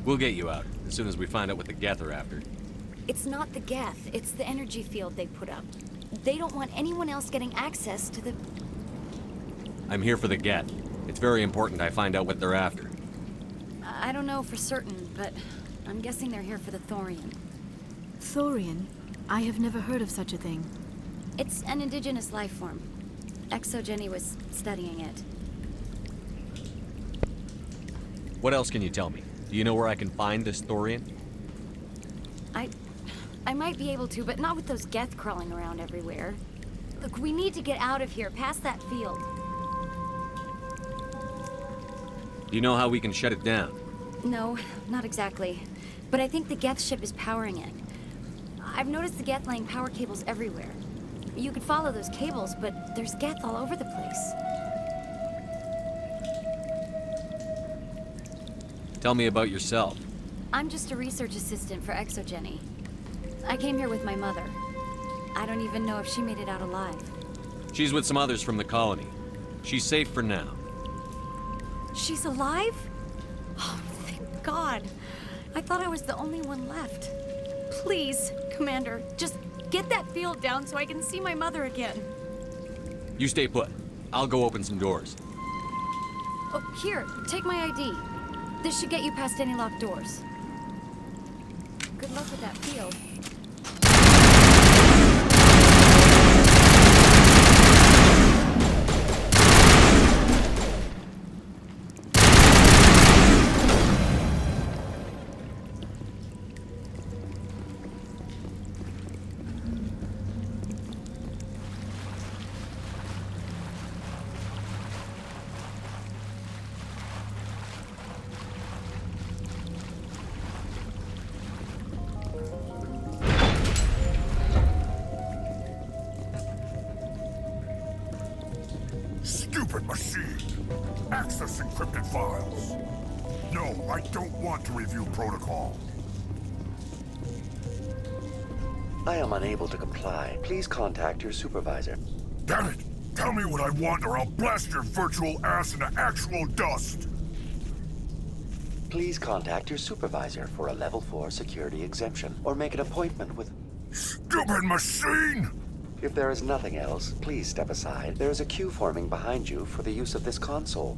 We'll get you out, as soon as we find out what the Geth are after. It's not the Geth, it's the energy field they put up. They don't want anyone else getting access to the... I'm here for the Geth. It's very important I find out what they're after. I don't know for certain, but I'm guessing they're here for the Thorian. Thorian? I have never heard of such a thing. It's an indigenous life form. ExoGeni was studying it. What else can you tell me? Do you know where I can find this Thorian? I might be able to, but not with those Geth crawling around everywhere. Look, we need to get out of here, past that field. Do you know how we can shut it down? No, not exactly. But I think the Geth ship is powering it. I've noticed the Geth laying power cables everywhere. You could follow those cables, but there's Geth all over the place. Tell me about yourself. I'm just a research assistant for ExoGeni. I came here with my mother. I don't even know if she made it out alive. She's with some others from the colony. She's safe for now. She's alive? Oh, thank God. I thought I was the only one left. Please, Commander, just get that field down so I can see my mother again. You stay put. I'll go open some doors. Oh, here, take my ID. This should get you past any locked doors. Good luck with that field. Stupid machine! Access encrypted files! No, I don't want to review protocol. I am unable to comply. Please contact your supervisor. Damn it! Tell me what I want or I'll blast your virtual ass into actual dust! Please contact your supervisor for a Level 4 security exemption, or make an appointment with... Stupid machine! If there is nothing else, please step aside. There is a queue forming behind you for the use of this console.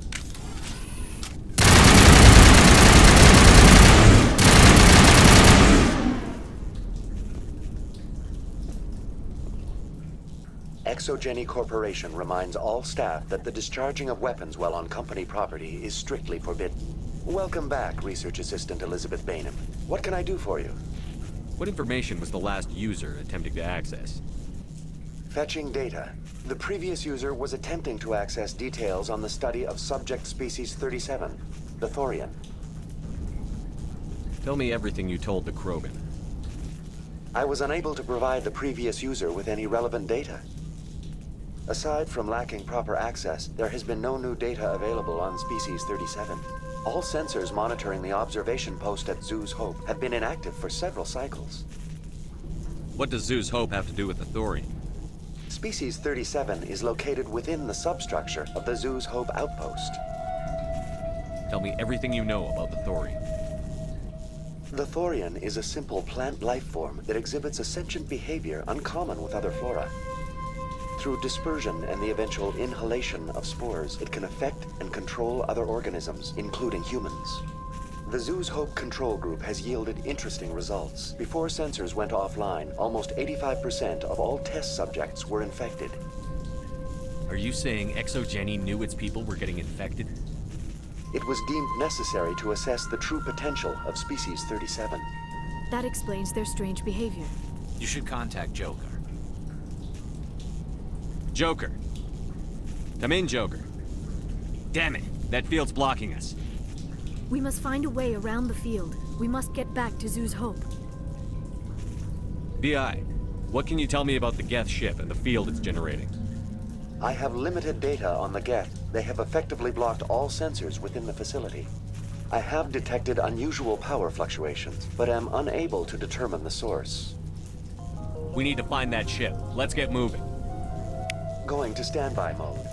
ExoGeni Corporation reminds all staff that the discharging of weapons while on company property is strictly forbidden. Welcome back, Research Assistant Elizabeth Bainham. What can I do for you? What information was the last user attempting to access? Fetching data. The previous user was attempting to access details on the study of subject species 37, the Thorian. Tell me everything you told the Krogan. I was unable to provide the previous user with any relevant data. Aside from lacking proper access, there has been no new data available on Species 37. All sensors monitoring the observation post at Zhu's Hope have been inactive for several cycles. What does Zhu's Hope have to do with the Thorian? Species 37 is located within the substructure of the Zhu's Hope outpost. Tell me everything you know about the Thorian. The Thorian is a simple plant life form that exhibits a sentient behavior uncommon with other flora. Through dispersion and the eventual inhalation of spores, it can affect and control other organisms, including humans. The Zoo's Hope control group has yielded interesting results. Before sensors went offline, almost 85% of all test subjects were infected. Are you saying ExoGeni knew its people were getting infected? It was deemed necessary to assess the true potential of Species 37. That explains their strange behavior. You should contact Joker. Joker. Come in, Joker. Damn it, that field's blocking us. We must find a way around the field. We must get back to Zoo's Hope. BI, what can you tell me about the Geth ship and the field it's generating? I have limited data on the Geth. They have effectively blocked all sensors within the facility. I have detected unusual power fluctuations, but am unable to determine the source. We need to find that ship. Let's get moving. Going to standby mode.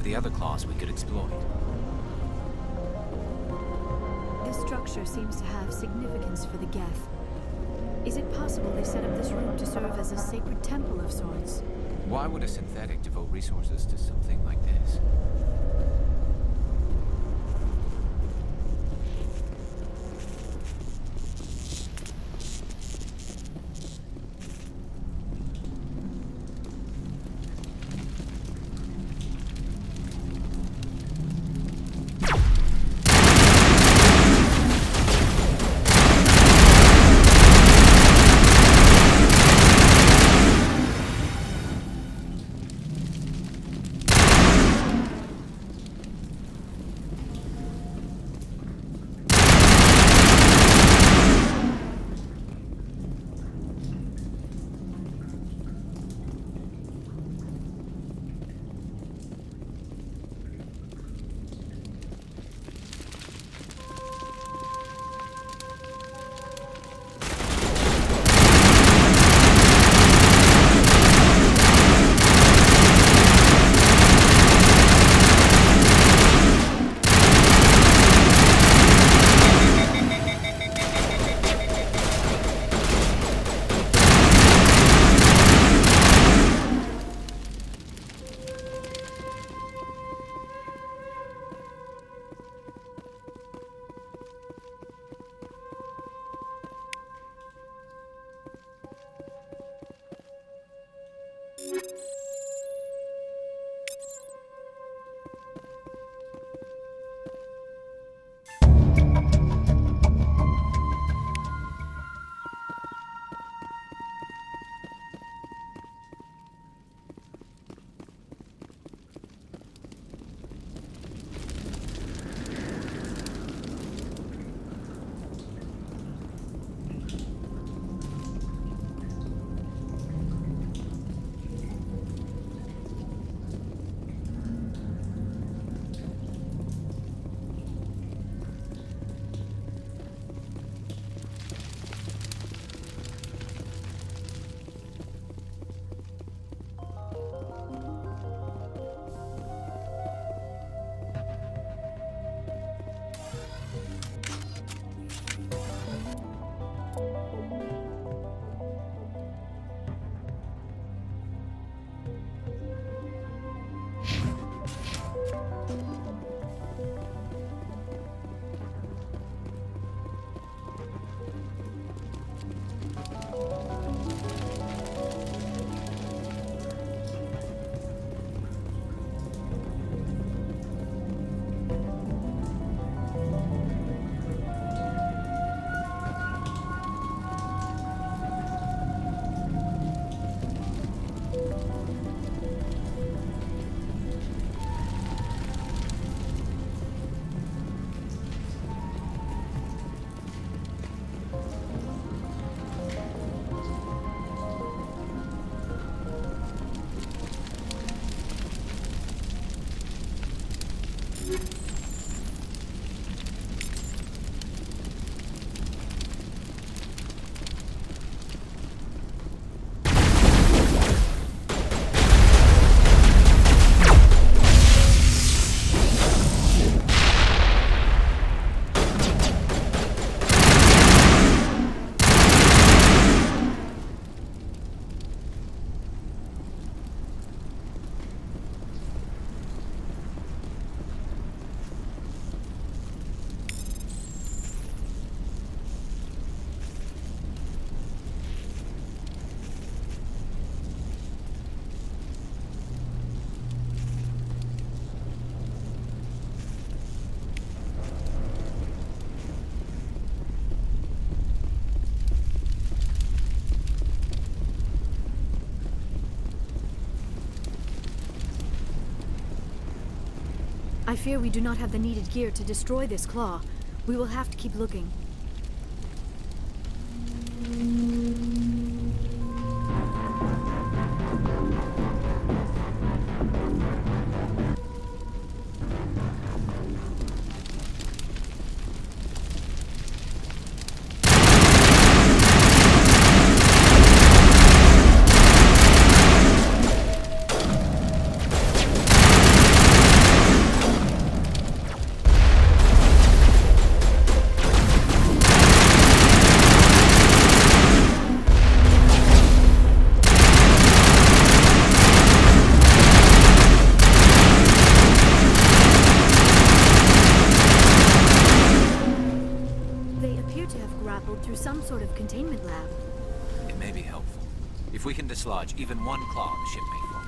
The other claws we could exploit. This structure seems to have significance for the Geth. Is it possible they set up this room to serve as a sacred temple of sorts? Why would a synthetic devote resources to something like this? I fear we do not have the needed gear to destroy this claw. We will have to keep looking. Through some sort of containment lab. It may be helpful. If we can dislodge even one claw, the ship may fall.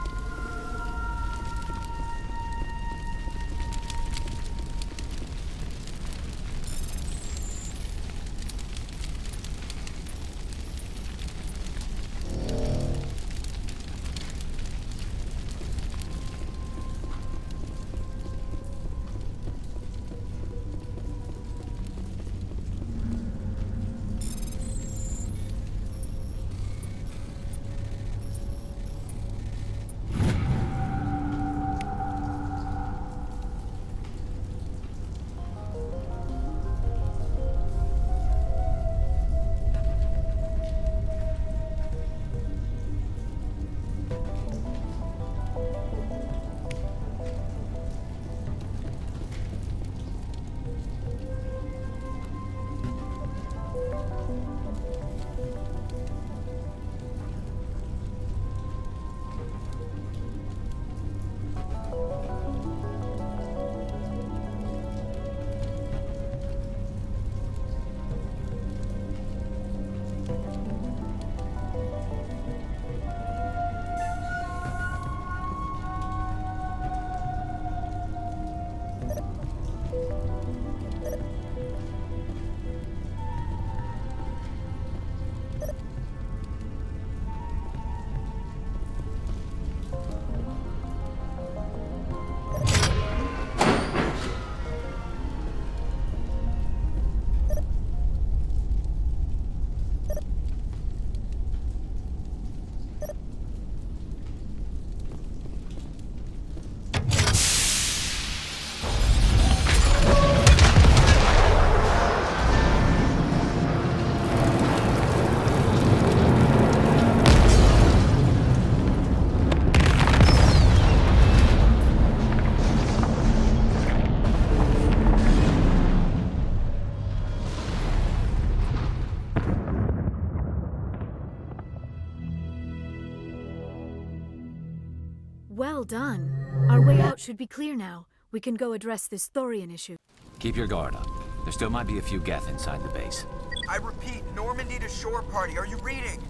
Well done. Our way out should be clear now. We can go address this Thorian issue. Keep your guard up. There still might be a few Geth inside the base. I repeat, Normandy to shore party. Are you reading?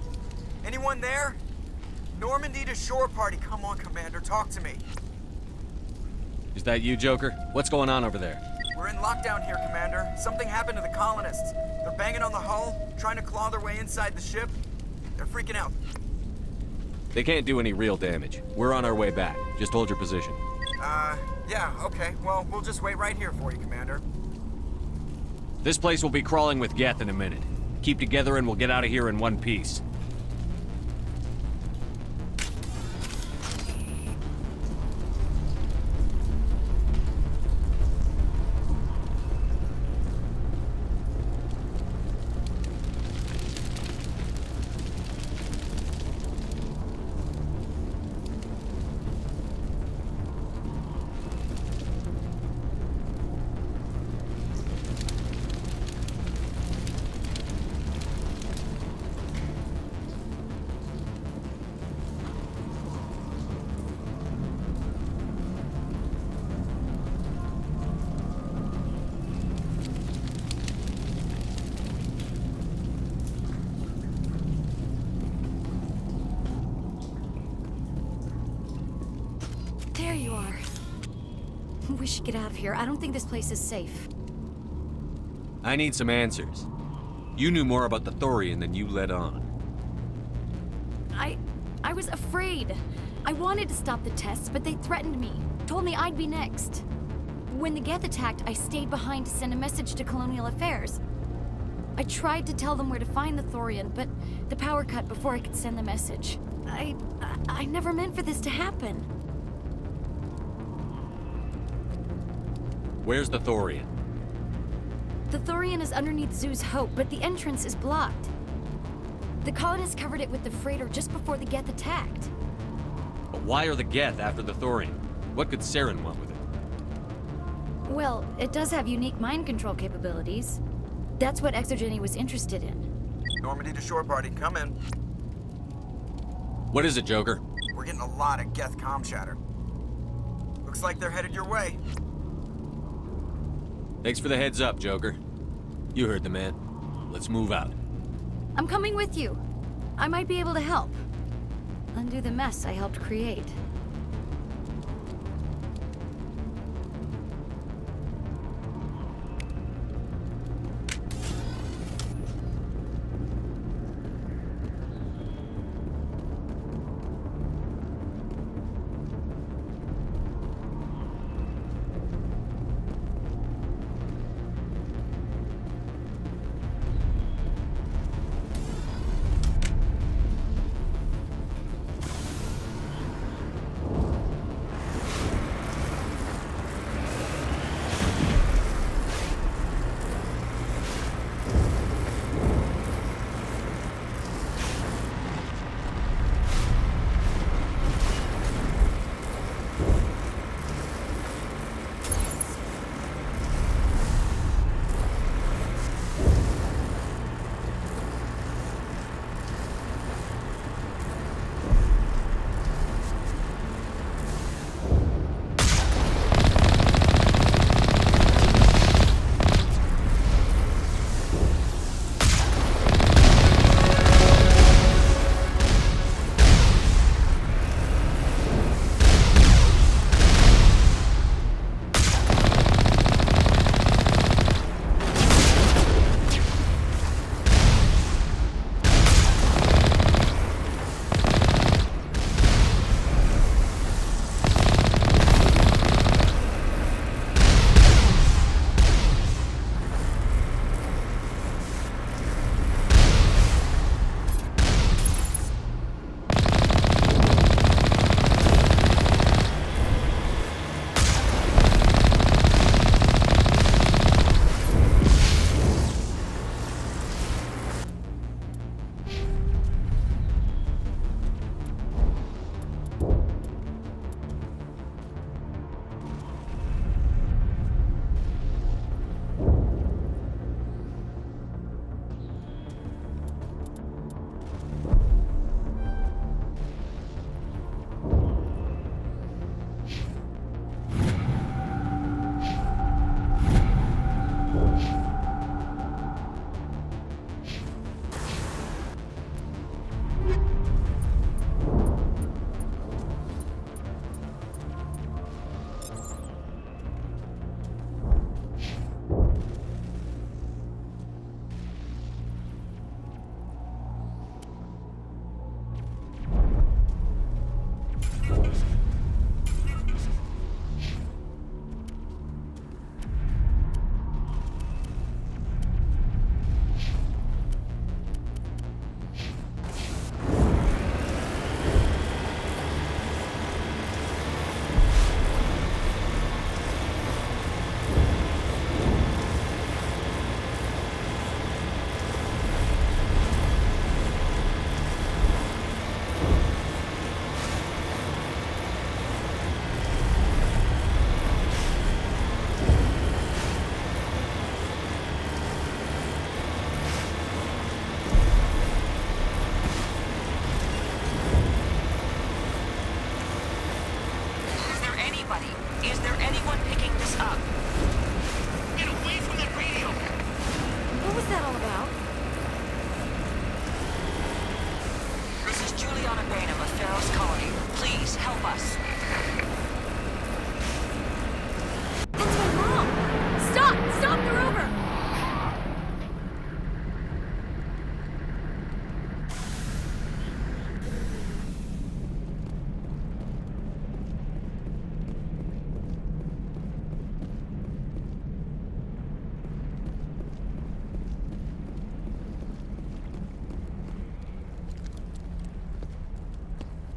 Anyone there? Normandy to shore party. Come on, Commander. Talk to me. Is that you, Joker? What's going on over there? We're in lockdown here, Commander. Something happened to the colonists. They're banging on the hull, trying to claw their way inside the ship. They're freaking out. They can't do any real damage. We're on our way back. Just hold your position. Yeah, okay. Well, we'll just wait right here for you, Commander. This place will be crawling with Geth in a minute. Keep together and we'll get out of here in one piece. There you are. We should get out of here. I don't think this place is safe. I need some answers. You knew more about the Thorian than you let on. I was afraid. I wanted to stop the tests, but they threatened me. Told me I'd be next. When the Geth attacked, I stayed behind to send a message to Colonial Affairs. I tried to tell them where to find the Thorian, but the power cut before I could send the message. I never meant for this to happen. Where's the Thorian? The Thorian is underneath Zoo's Hope, but the entrance is blocked. The colonists covered it with the freighter just before the Geth attacked. But why are the Geth after the Thorian? What could Saren want with it? Well, it does have unique mind control capabilities. That's what Exogeny was interested in. Normandy to shore party, come in. What is it, Joker? We're getting a lot of Geth comm chatter. Looks like they're headed your way. Thanks for the heads up, Joker. You heard the man. Let's move out. I'm coming with you. I might be able to help. Undo the mess I helped create.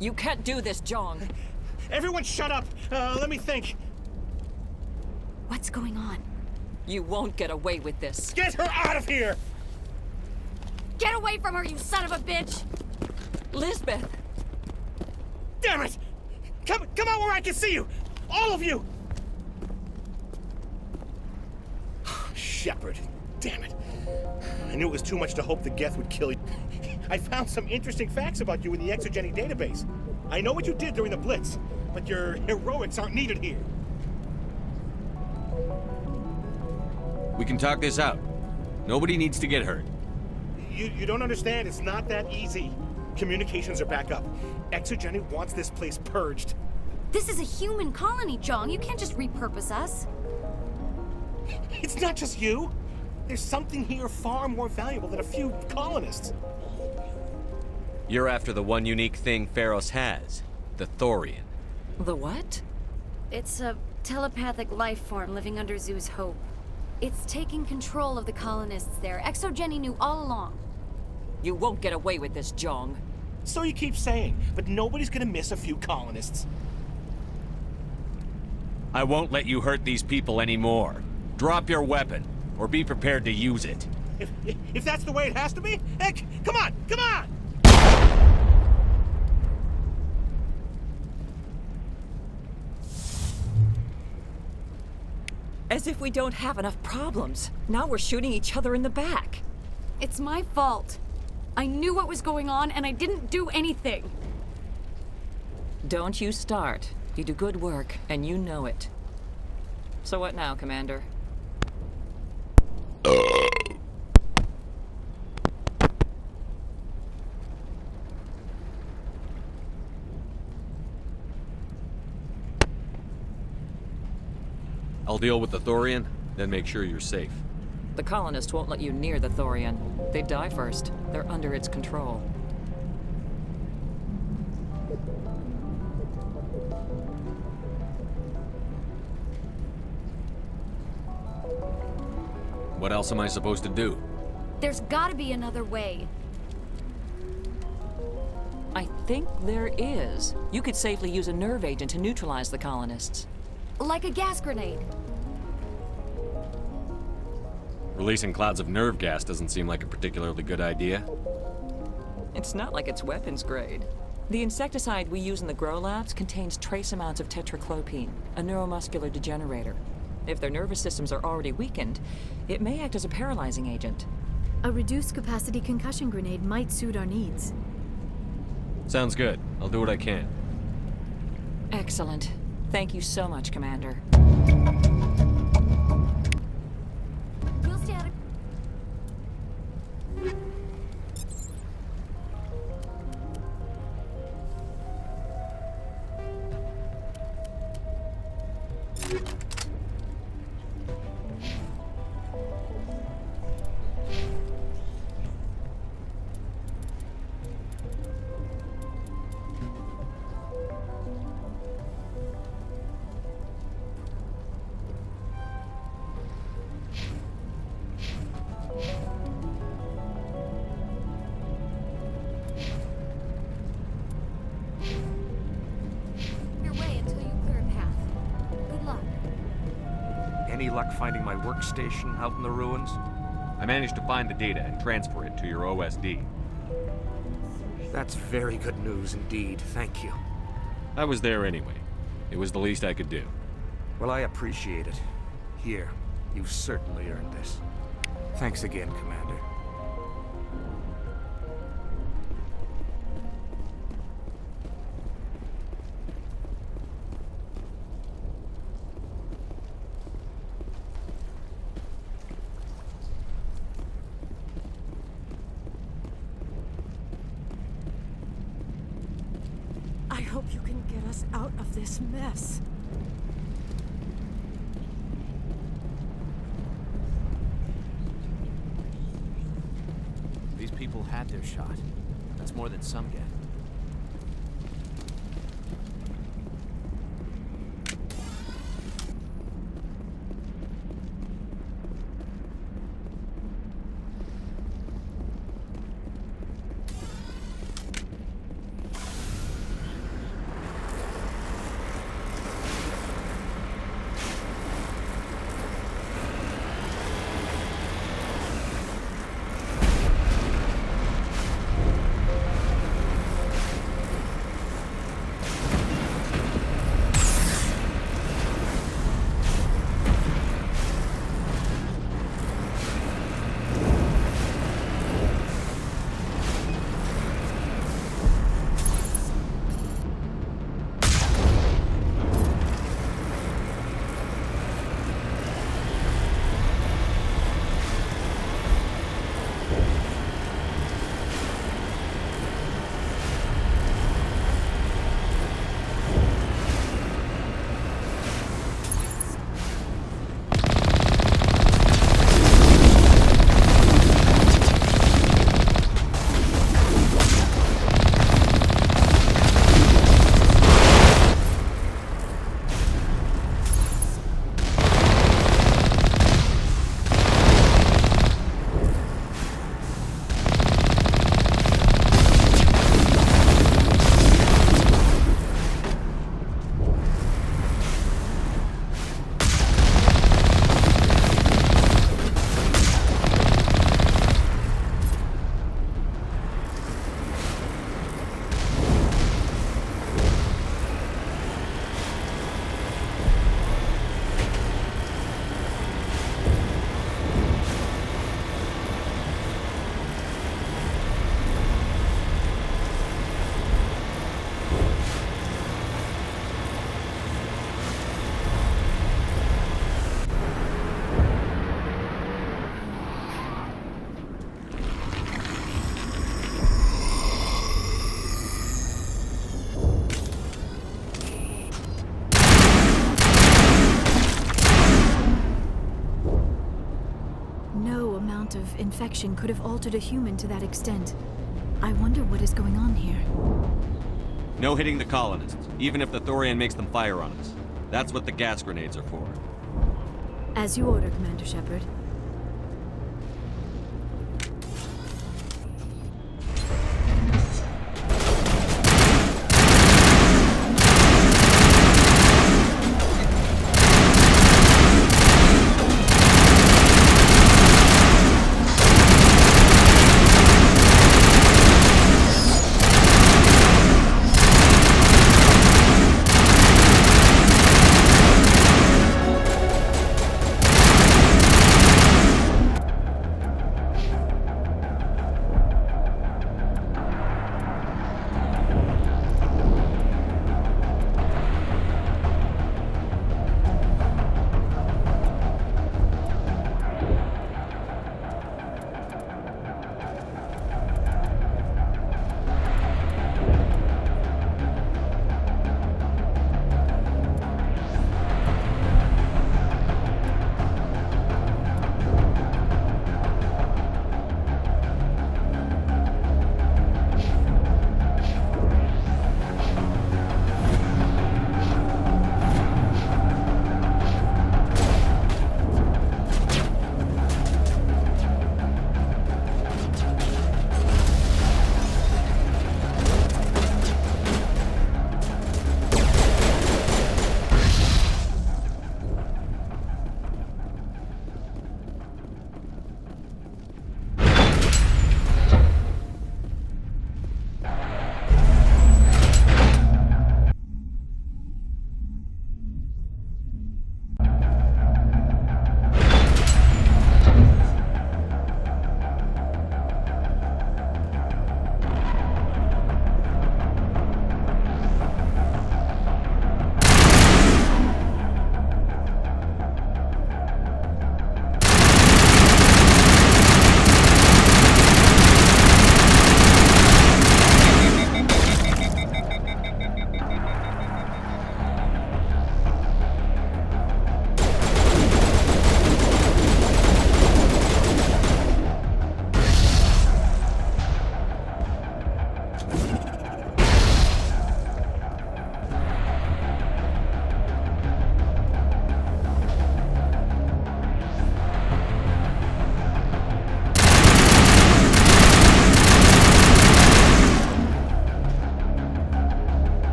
You can't do this, Jong. Everyone shut up! Let me think. What's going on? You won't get away with this. Get her out of here! Get away from her, you son of a bitch! Lisbeth! Damn it! Come out where I can see you! All of you! Shepard, damn it. I knew it was too much to hope the Geth would kill you. I found some interesting facts about you in the Exogeny database. I know what you did during the Blitz, but your heroics aren't needed here. We can talk this out. Nobody needs to get hurt. You don't understand. It's not that easy. Communications are back up. Exogeny wants this place purged. This is a human colony, Jong. You can't just repurpose us. It's not just you. There's something here far more valuable than a few colonists. You're after the one unique thing Pharos has, the Thorian. The what? It's a telepathic life form living under Zoo's hope. It's taking control of the colonists there. Exogeny knew all along. You won't get away with this, Jong. So you keep saying, but nobody's gonna miss a few colonists. I won't let you hurt these people anymore. Drop your weapon, or be prepared to use it. If that's the way it has to be, heck, come on, come on! As if we don't have enough problems. Now we're shooting each other in the back. It's my fault. I knew what was going on, and I didn't do anything. Don't you start. You do good work, and you know it. So what now, Commander? I'll deal with the Thorian, then make sure you're safe. The colonists won't let you near the Thorian. They die first. They're under its control. What else am I supposed to do? There's gotta be another way. I think there is. You could safely use a nerve agent to neutralize the colonists. Like a gas grenade. Releasing clouds of nerve gas doesn't seem like a particularly good idea. It's not like it's weapons grade. The insecticide we use in the grow labs contains trace amounts of tetraclopine, a neuromuscular degenerator. If their nervous systems are already weakened, it may act as a paralyzing agent. A reduced capacity concussion grenade might suit our needs. Sounds good. I'll do what I can. Excellent. Thank you so much, Commander. We'll stay out of... Any luck finding my workstation out in the ruins? I managed to find the data and transfer it to your OSD. That's very good news indeed. Thank you. I was there anyway. It was the least I could do. Well, I appreciate it. Here, you've certainly earned this. Thanks again, Commander. I hope you can get us out of this mess. These people had their shot. That's more than some get. of infection could have altered a human to that extent. I wonder what is going on here. No hitting the colonists, even if the Thorian makes them fire on us. That's what the gas grenades are for. As you order, Commander Shepard.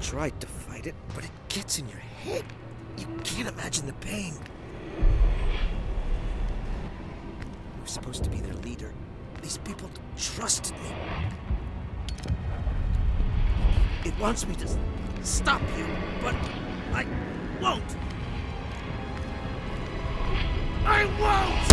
tried to fight it, but it gets in your head. You can't imagine the pain. I was supposed to be their leader. These people trusted me. It wants me to stop you, but I won't. I won't!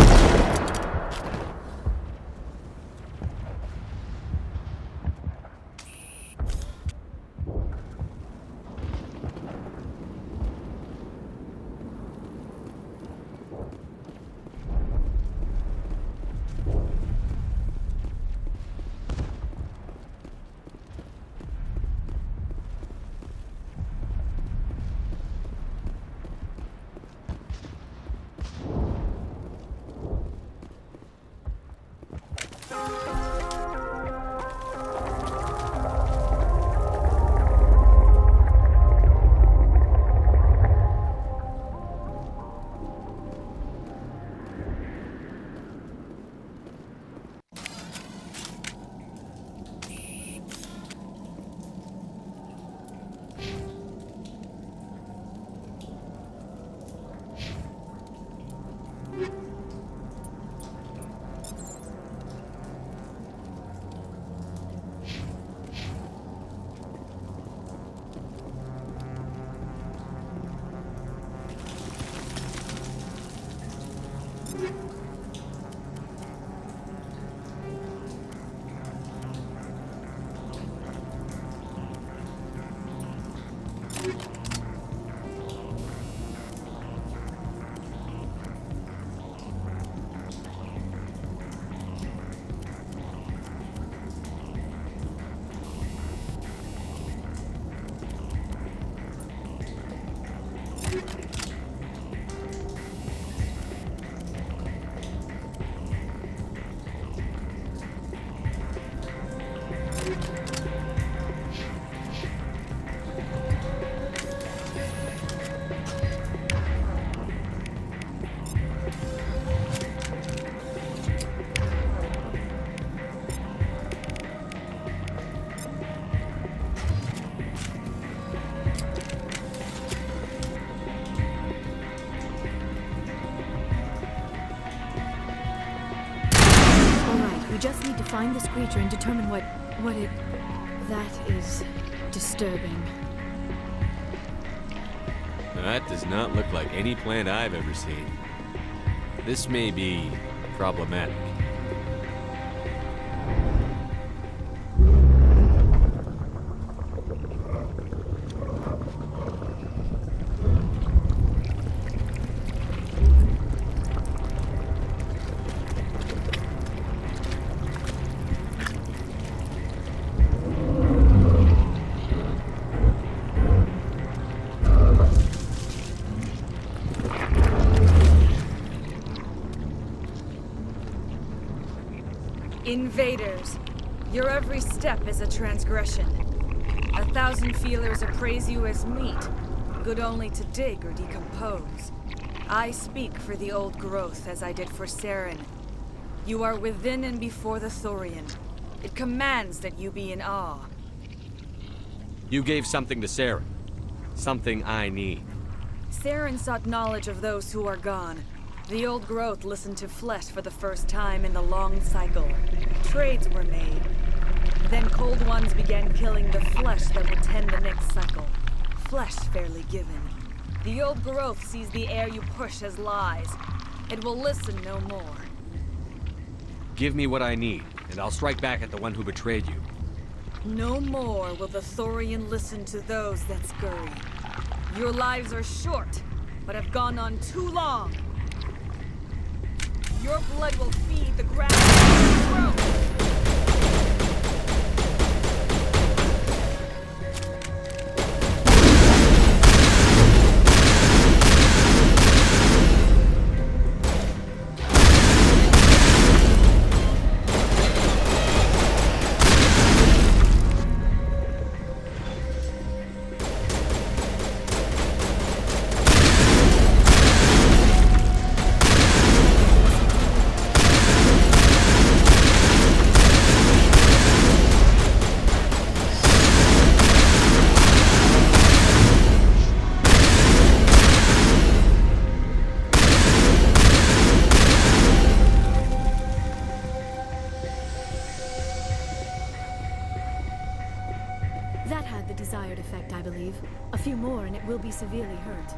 We just need to find this creature and determine what it... That is disturbing. That does not look like any plant I've ever seen. This may be problematic. Invaders, your every step is a transgression. 1,000 feelers appraise you as meat, good only to dig or decompose. I speak for the old growth as I did for Saren. You are within and before the Thorian. It commands that you be in awe. You gave something to Saren. Something I need. Saren sought knowledge of those who are gone. The old growth listened to flesh for the first time in the long cycle. Trades were made. Then cold ones began killing the flesh that would tend the next cycle. Flesh fairly given. The old growth sees the air you push as lies. It will listen no more. Give me what I need, and I'll strike back at the one who betrayed you. No more will the Thorian listen to those that scurry. Your lives are short, but have gone on too long. Your blood will feed the ground. That had the desired effect, I believe. A few more and it will be severely hurt.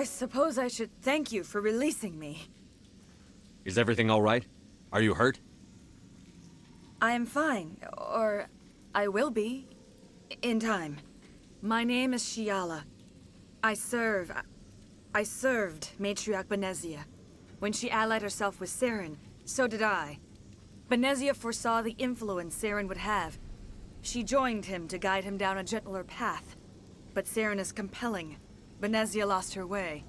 I suppose I should thank you for releasing me. Is everything all right? Are you hurt? I am fine, or I will be, in time. My name is Shiala. I served Matriarch Benezia. When she allied herself with Saren, so did I. Benezia foresaw the influence Saren would have. She joined him to guide him down a gentler path. But Saren is compelling. Benezia lost her way.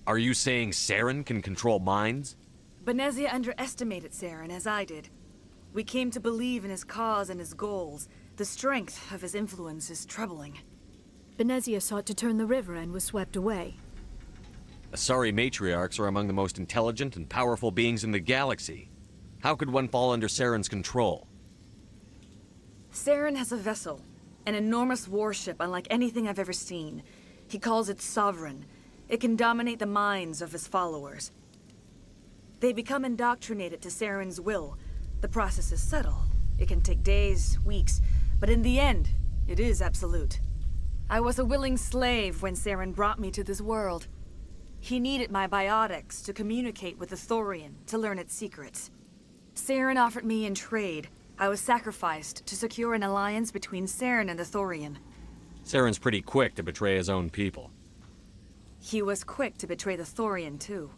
Are you saying Saren can control minds? Benezia underestimated Saren, as I did. We came to believe in his cause and his goals. The strength of his influence is troubling. Benezia sought to turn the river and was swept away. Asari matriarchs are among the most intelligent and powerful beings in the galaxy. How could one fall under Saren's control? Saren has a vessel, an enormous warship unlike anything I've ever seen. He calls it Sovereign. It can dominate the minds of his followers. They become indoctrinated to Saren's will. The process is subtle. It can take days, weeks, but in the end, it is absolute. I was a willing slave when Saren brought me to this world. He needed my biotics to communicate with the Thorian, to learn its secrets. Saren offered me in trade. I was sacrificed to secure an alliance between Saren and the Thorian. Saren's pretty quick to betray his own people. He was quick to betray the Thorian, too.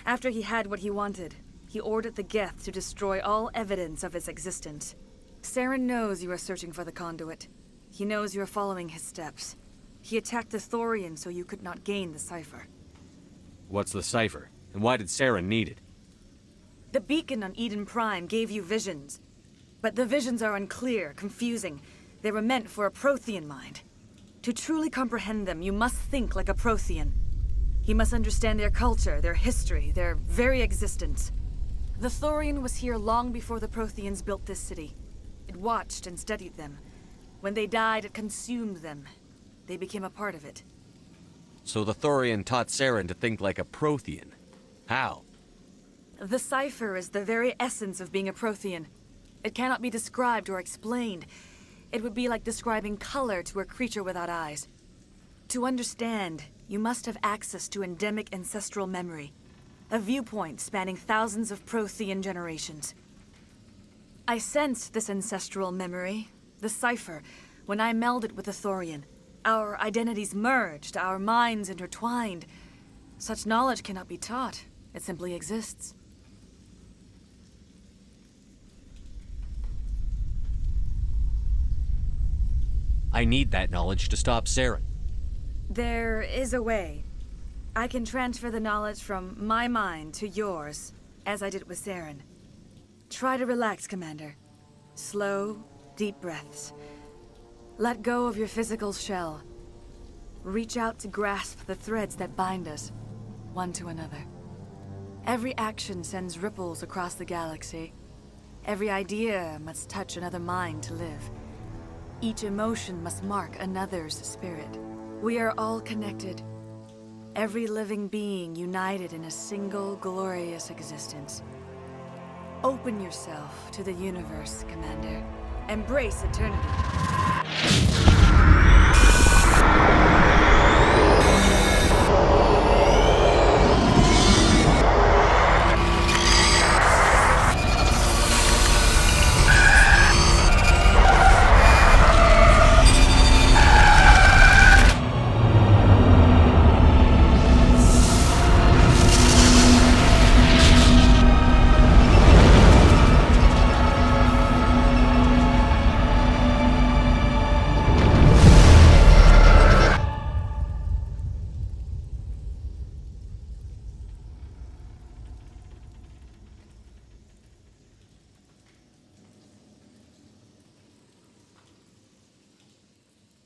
After he had what he wanted, he ordered the Geth to destroy all evidence of its existence. Saren knows you are searching for the conduit. He knows you are following his steps. He attacked the Thorian so you could not gain the cipher. What's the cipher? And why did Saren need it? The beacon on Eden Prime gave you visions. But the visions are unclear, confusing. They were meant for a Prothean mind. To truly comprehend them, you must think like a Prothean. You must understand their culture, their history, their very existence. The Thorian was here long before the Protheans built this city. It watched and studied them. When they died, it consumed them. They became a part of it. So the Thorian taught Saren to think like a Prothean. How? The cipher is the very essence of being a Prothean. It cannot be described or explained. It would be like describing color to a creature without eyes. To understand, you must have access to endemic ancestral memory, a viewpoint spanning thousands of Prothean generations. I sensed this ancestral memory, the cipher, when I melded with the Thorian. Our identities merged, our minds intertwined. Such knowledge cannot be taught. It simply exists. I need that knowledge to stop Saren. There is a way. I can transfer the knowledge from my mind to yours, as I did with Saren. Try to relax, Commander. Slow, deep breaths. Let go of your physical shell. Reach out to grasp the threads that bind us, one to another. Every action sends ripples across the galaxy. Every idea must touch another mind to live. Each emotion must mark another's spirit. We are all connected. Every living being united in a single glorious existence. Open yourself to the universe, Commander. Embrace eternity.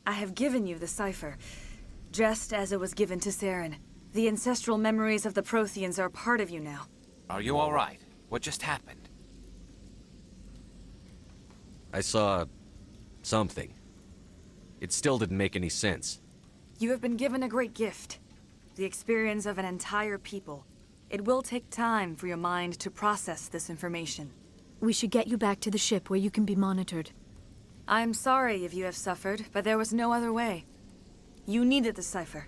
I have given you the cipher. Just as it was given to Saren. The ancestral memories of the Protheans are part of you now. Are you all right? What just happened? I saw something. It still didn't make any sense. You have been given a great gift. The experience of an entire people. It will take time for your mind to process this information. We should get you back to the ship where you can be monitored. I'm sorry if you have suffered, but there was no other way. You needed the cipher.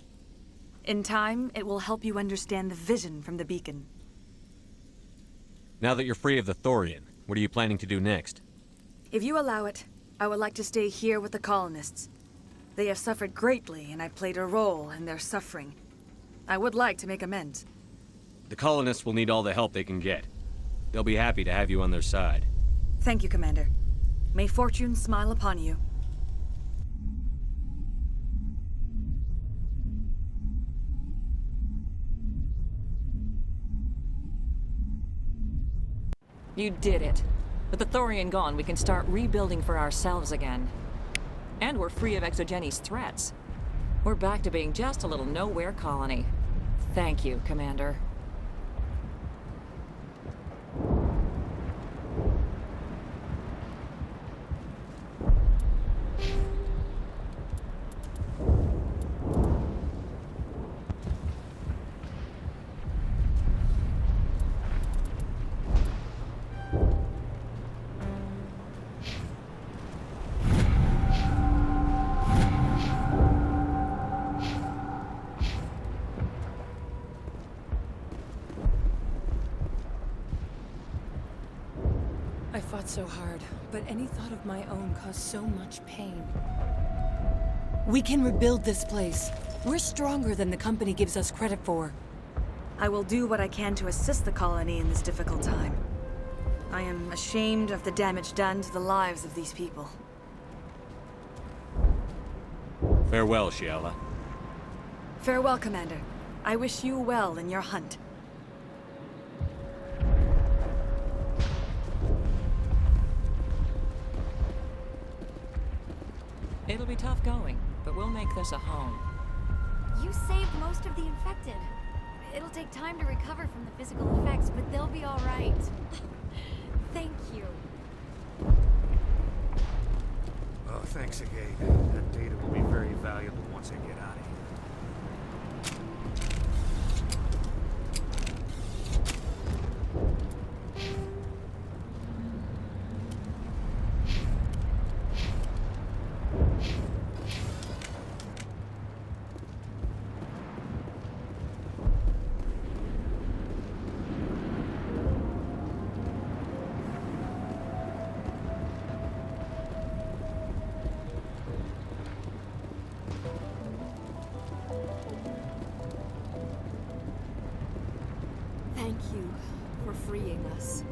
In time, it will help you understand the vision from the beacon. Now that you're free of the Thorian, what are you planning to do next? If you allow it, I would like to stay here with the colonists. They have suffered greatly, and I played a role in their suffering. I would like to make amends. The colonists will need all the help they can get. They'll be happy to have you on their side. Thank you, Commander. May fortune smile upon you. You did it. With the Thorian gone, we can start rebuilding for ourselves again. And we're free of Exogeni's threats. We're back to being just a little nowhere colony. Thank you, Commander. I fought so hard, but any thought of my own caused so much pain. We can rebuild this place. We're stronger than the company gives us credit for. I will do what I can to assist the colony in this difficult time. I am ashamed of the damage done to the lives of these people. Farewell, Shiala. Farewell, Commander. I wish you well in your hunt. It'll be tough going, but we'll make this a home. You saved most of the infected. It'll take time to recover from the physical effects, but they'll be all right. Thank you. Oh, thanks again. That data will be very valuable once I get out of here. Thank you for freeing us.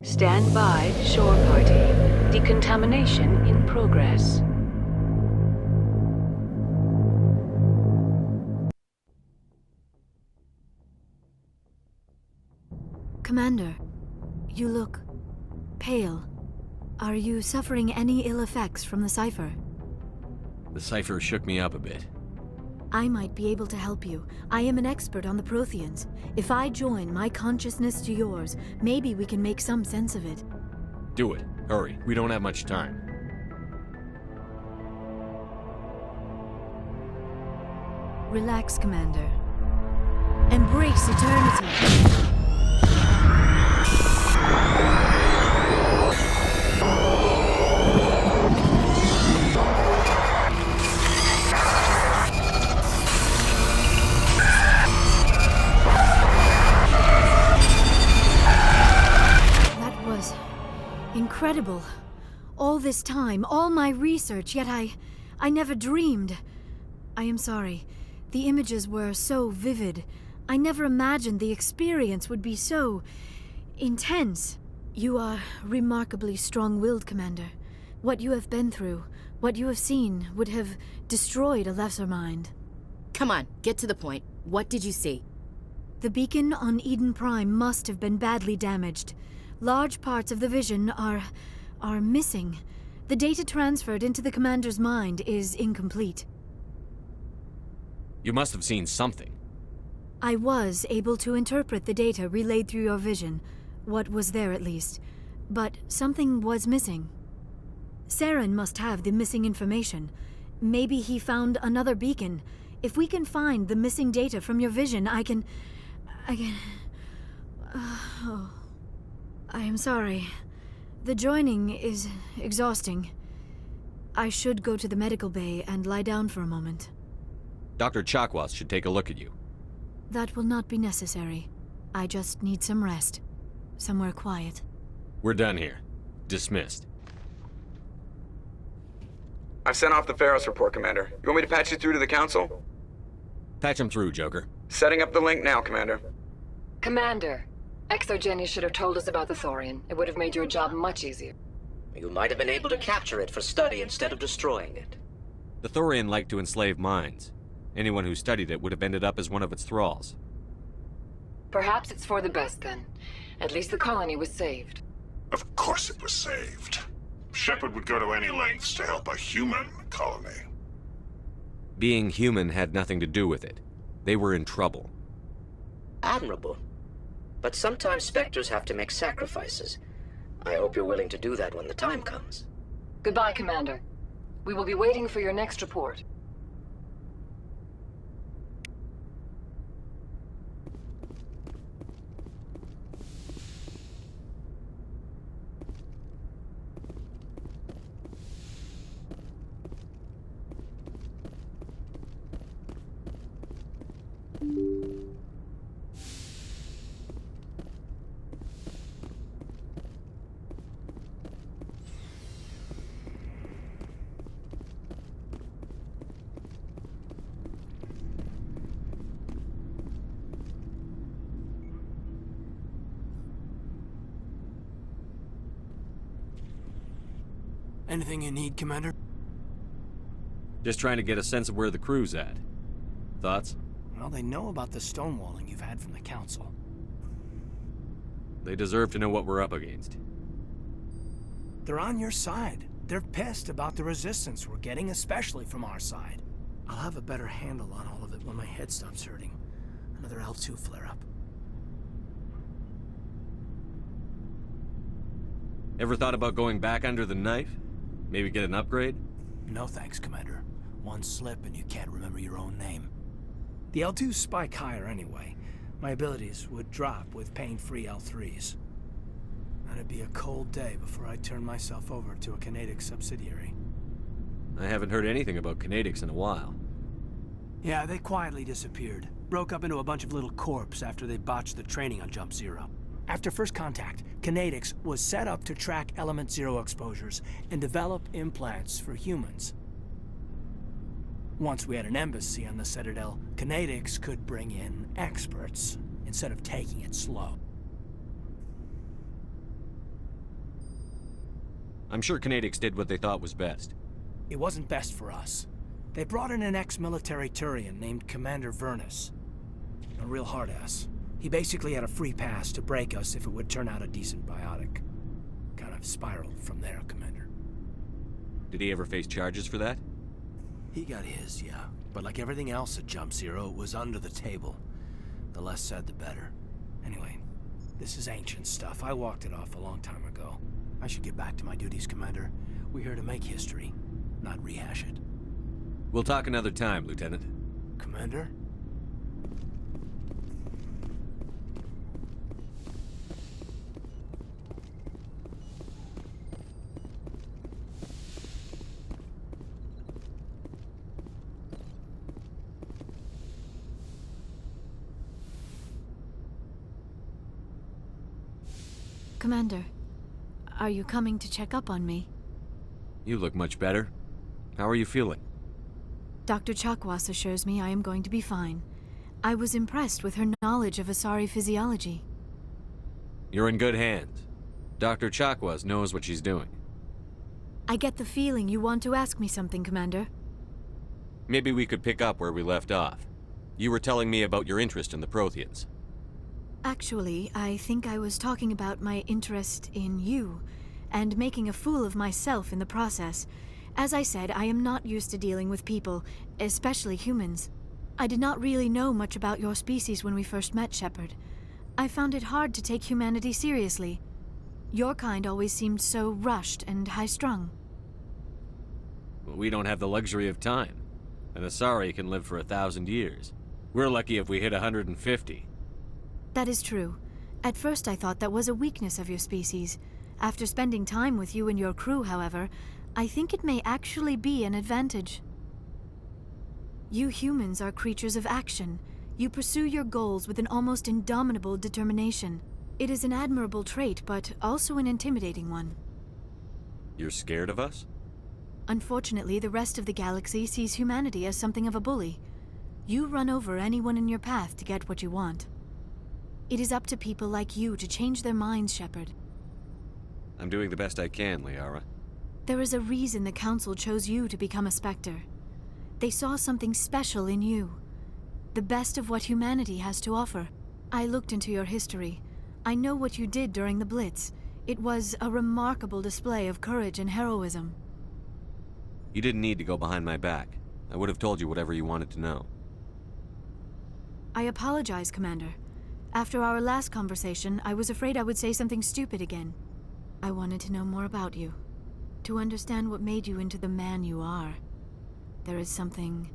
Stand by, shore party. Decontamination in progress. Commander, you look pale. Are you suffering any ill effects from the cipher? The cipher shook me up a bit. I might be able to help you. I am an expert on the Protheans. If I join my consciousness to yours, maybe we can make some sense of it. Do it. Hurry. We don't have much time. Relax, Commander. Embrace eternity. That was incredible. All this time, all my research, yet I never dreamed. I am sorry. The images were so vivid. I never imagined the experience would be so intense. You are remarkably strong-willed, Commander. What you have been through, what you have seen, would have destroyed a lesser mind. Come on, get to the point. What did you see? The beacon on Eden Prime must have been badly damaged. Large parts of the vision are missing. The data transferred into the Commander's mind is incomplete. You must have seen something. I was able to interpret the data relayed through your vision. What was there, at least. But something was missing. Saren must have the missing information. Maybe he found another beacon. If we can find the missing data from your vision, I can... Oh. I am sorry. The joining is exhausting. I should go to the medical bay and lie down for a moment. Dr. Chakwas should take a look at you. That will not be necessary. I just need some rest. Somewhere quiet. We're done here. Dismissed. I've sent off the Pharos report, Commander. You want me to patch you through to the Council? Patch him through, Joker. Setting up the link now, Commander. Commander, ExoGeni should have told us about the Thorian. It would have made your job much easier. You might have been able to capture it for study instead of destroying it. The Thorian liked to enslave minds. Anyone who studied it would have ended up as one of its thralls. Perhaps it's for the best, then. At least the colony was saved. Of course it was saved. Shepard would go to any lengths to help a human colony. Being human had nothing to do with it. They were in trouble. Admirable. But sometimes Spectres have to make sacrifices. I hope you're willing to do that when the time comes. Goodbye, Commander. We will be waiting for your next report. Anything you need, Commander? Just trying to get a sense of where the crew's at. Thoughts? Well, they know about the stonewalling you've had from the Council. They deserve to know what we're up against. They're on your side. They're pissed about the resistance we're getting, especially from our side. I'll have a better handle on all of it when my head stops hurting. Another L2 flare-up. Ever thought about going back under the knife? Maybe get an upgrade? No thanks, Commander. One slip and you can't remember your own name. The L2s spike higher anyway. My abilities would drop with pain-free L3s. And it'd be a cold day before I turn myself over to a Canadic subsidiary. I haven't heard anything about Canadics in a while. Yeah, they quietly disappeared. Broke up into a bunch of little corps after they botched the training on Jump Zero. After first contact, Canadics was set up to track Element Zero exposures and develop implants for humans. Once we had an embassy on the Citadel, Canadics could bring in experts instead of taking it slow. I'm sure Canadics did what they thought was best. It wasn't best for us. They brought in an ex-military Turian named Commander Vernus. A real hard-ass. He basically had a free pass to break us if it would turn out a decent biotic. Kind of spiraled from there, Commander. Did he ever face charges for that? He got his, yeah. But like everything else at Jump Zero, it was under the table. The less said, the better. Anyway, this is ancient stuff. I walked it off a long time ago. I should get back to my duties, Commander. We're here to make history, not rehash it. We'll talk another time, Lieutenant. Commander? Commander, are you coming to check up on me? You look much better. How are you feeling? Dr. Chakwas assures me I am going to be fine. I was impressed with her knowledge of Asari physiology. You're in good hands. Dr. Chakwas knows what she's doing. I get the feeling you want to ask me something, Commander. Maybe we could pick up where we left off. You were telling me about your interest in the Protheans. Actually, I think I was talking about my interest in you, and making a fool of myself in the process. As I said, I am not used to dealing with people, especially humans. I did not really know much about your species when we first met, Shepard. I found it hard to take humanity seriously. Your kind always seemed so rushed and high-strung. Well, we don't have the luxury of time. An Asari can live for 1,000 years. We're lucky if we hit 150. That is true. At first I thought that was a weakness of your species. After spending time with you and your crew, however, I think it may actually be an advantage. You humans are creatures of action. You pursue your goals with an almost indomitable determination. It is an admirable trait, but also an intimidating one. You're scared of us? Unfortunately, the rest of the galaxy sees humanity as something of a bully. You run over anyone in your path to get what you want. It is up to people like you to change their minds, Shepard. I'm doing the best I can, Liara. There is a reason the Council chose you to become a Spectre. They saw something special in you. The best of what humanity has to offer. I looked into your history. I know what you did during the Blitz. It was a remarkable display of courage and heroism. You didn't need to go behind my back. I would have told you whatever you wanted to know. I apologize, Commander. After our last conversation, I was afraid I would say something stupid again. I wanted to know more about you. To understand what made you into the man you are. There is something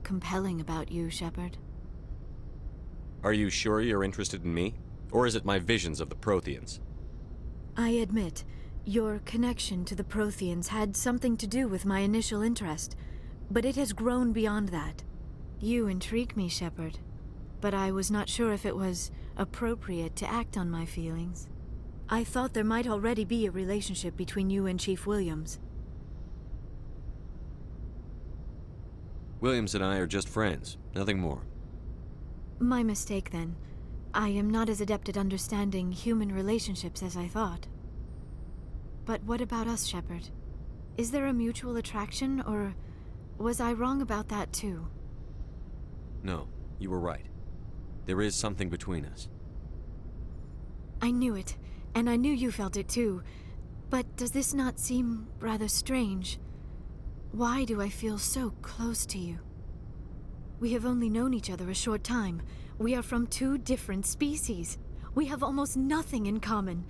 compelling about you, Shepard. Are you sure you're interested in me? Or is it my visions of the Protheans? I admit, your connection to the Protheans had something to do with my initial interest, but it has grown beyond that. You intrigue me, Shepard, but I was not sure if it was appropriate to act on my feelings. I thought there might already be a relationship between you and Chief Williams. Williams and I are just friends, nothing more. My mistake, then. I am not as adept at understanding human relationships as I thought. But what about us, Shepard? Is there a mutual attraction, or was I wrong about that too? No, you were right. There is something between us. I knew it, and I knew you felt it too. But does this not seem rather strange? Why do I feel so close to you? We have only known each other a short time. We are from two different species. We have almost nothing in common.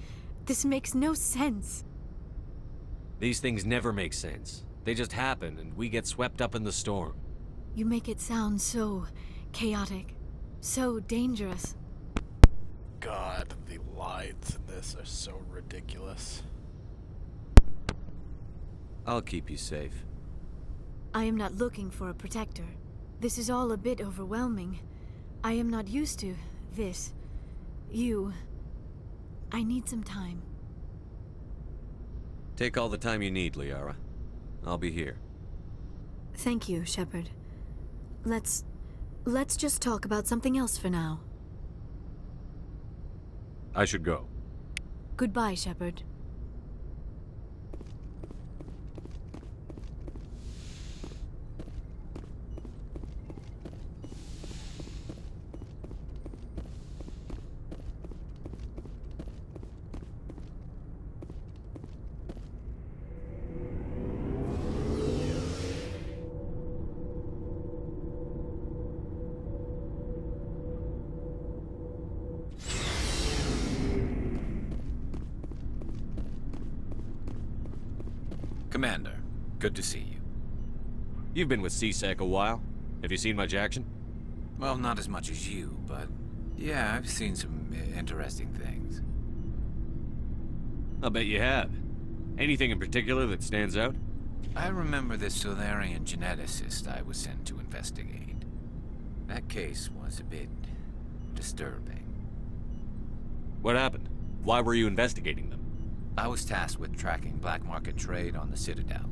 This makes no sense. These things never make sense. They just happen, and we get swept up in the storm. You make it sound so chaotic, so dangerous. God, the lines in this are so ridiculous. I'll keep you safe. I am not looking for a protector. This is all a bit overwhelming. I am not used to this. You. I need some time. Take all the time you need, Liara. I'll be here. Thank you, Shepard. Let's just talk about something else for now. I should go. Goodbye, Shepard. Commander, good to see you. You've been with C-Sec a while. Have you seen much action? Well, not as much as you, but yeah, I've seen some interesting things. I'll bet you have. Anything in particular that stands out? I remember this Solarian geneticist I was sent to investigate. That case was a bit disturbing. What happened? Why were you investigating them? I was tasked with tracking black market trade on the Citadel.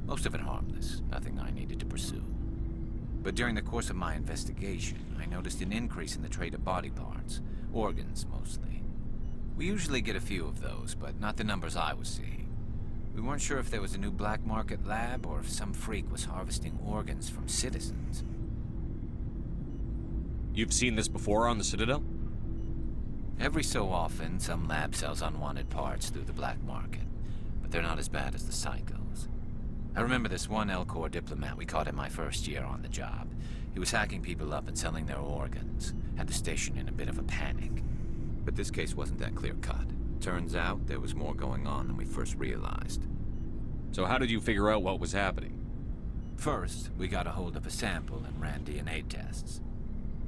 Most of it harmless, nothing I needed to pursue. But during the course of my investigation, I noticed an increase in the trade of body parts, organs mostly. We usually get a few of those, but not the numbers I was seeing. We weren't sure if there was a new black market lab or if some freak was harvesting organs from citizens. You've seen this before on the Citadel? Every so often, some lab sells unwanted parts through the black market, but they're not as bad as the psychos. I remember this one Elcor diplomat we caught in my first year on the job. He was hacking people up and selling their organs, had the station in a bit of a panic. But this case wasn't that clear-cut. Turns out there was more going on than we first realized. So how did you figure out what was happening? First, we got a hold of a sample and ran DNA tests.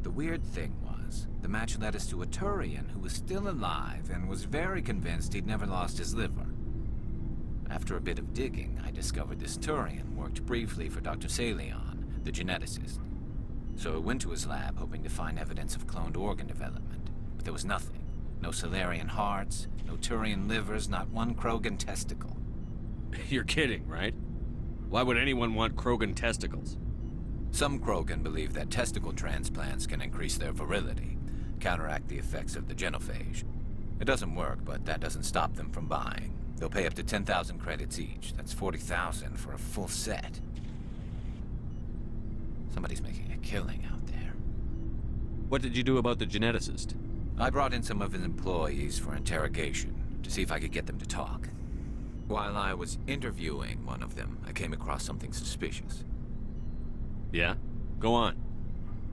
The weird thing was, the match led us to a Turian who was still alive and was very convinced he'd never lost his liver. After a bit of digging, I discovered this Turian worked briefly for Dr. Salion, the geneticist. So I went to his lab hoping to find evidence of cloned organ development, but there was nothing. No Salarian hearts, no Turian livers, not one Krogan testicle. You're kidding, right? Why would anyone want Krogan testicles? Some Krogan believe that testicle transplants can increase their virility, counteract the effects of the genophage. It doesn't work, but that doesn't stop them from buying. They'll pay up to 10,000 credits each. That's 40,000 for a full set. Somebody's making a killing out there. What did you do about the geneticist? I brought in some of his employees for interrogation, to see if I could get them to talk. While I was interviewing one of them, I came across something suspicious. Yeah? Go on.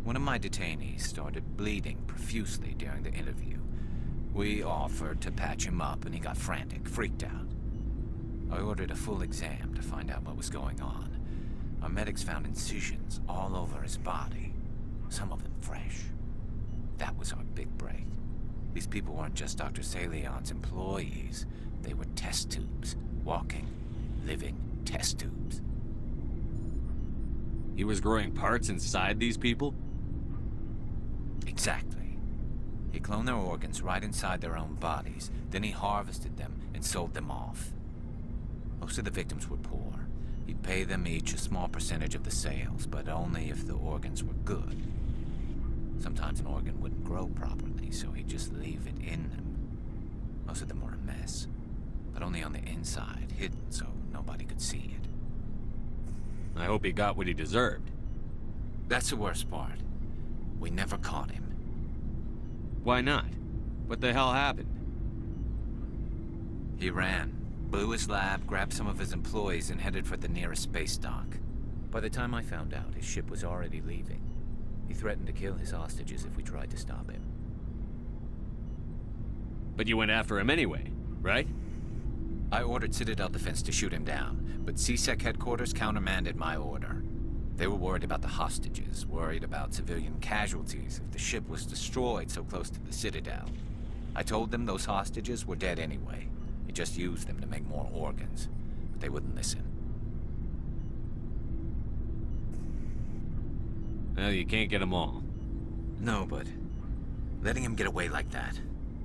One of my detainees started bleeding profusely during the interview. We offered to patch him up, and he got frantic, freaked out. I ordered a full exam to find out what was going on. Our medics found incisions all over his body, some of them fresh. That was our big break. These people weren't just Dr. Salion's employees. They were test tubes. Walking, living test tubes. He was growing parts inside these people? Exactly. He cloned their organs right inside their own bodies. Then he harvested them and sold them off. Most of the victims were poor. He'd pay them each a small percentage of the sales, but only if the organs were good. Sometimes an organ wouldn't grow properly, so he'd just leave it in them. Most of them were a mess, but only on the inside, hidden so nobody could see it. I hope he got what he deserved. That's the worst part. We never caught him. Why not? What the hell happened? He ran, blew his lab, grabbed some of his employees, and headed for the nearest space dock. By the time I found out, his ship was already leaving. He threatened to kill his hostages if we tried to stop him. But you went after him anyway, right? I ordered Citadel Defense to shoot him down, but CSEC headquarters countermanded my order. They were worried about the hostages, worried about civilian casualties if the ship was destroyed so close to the Citadel. I told them those hostages were dead anyway. He just used them to make more organs, but they wouldn't listen. Well, you can't get them all. No, but letting him get away like that.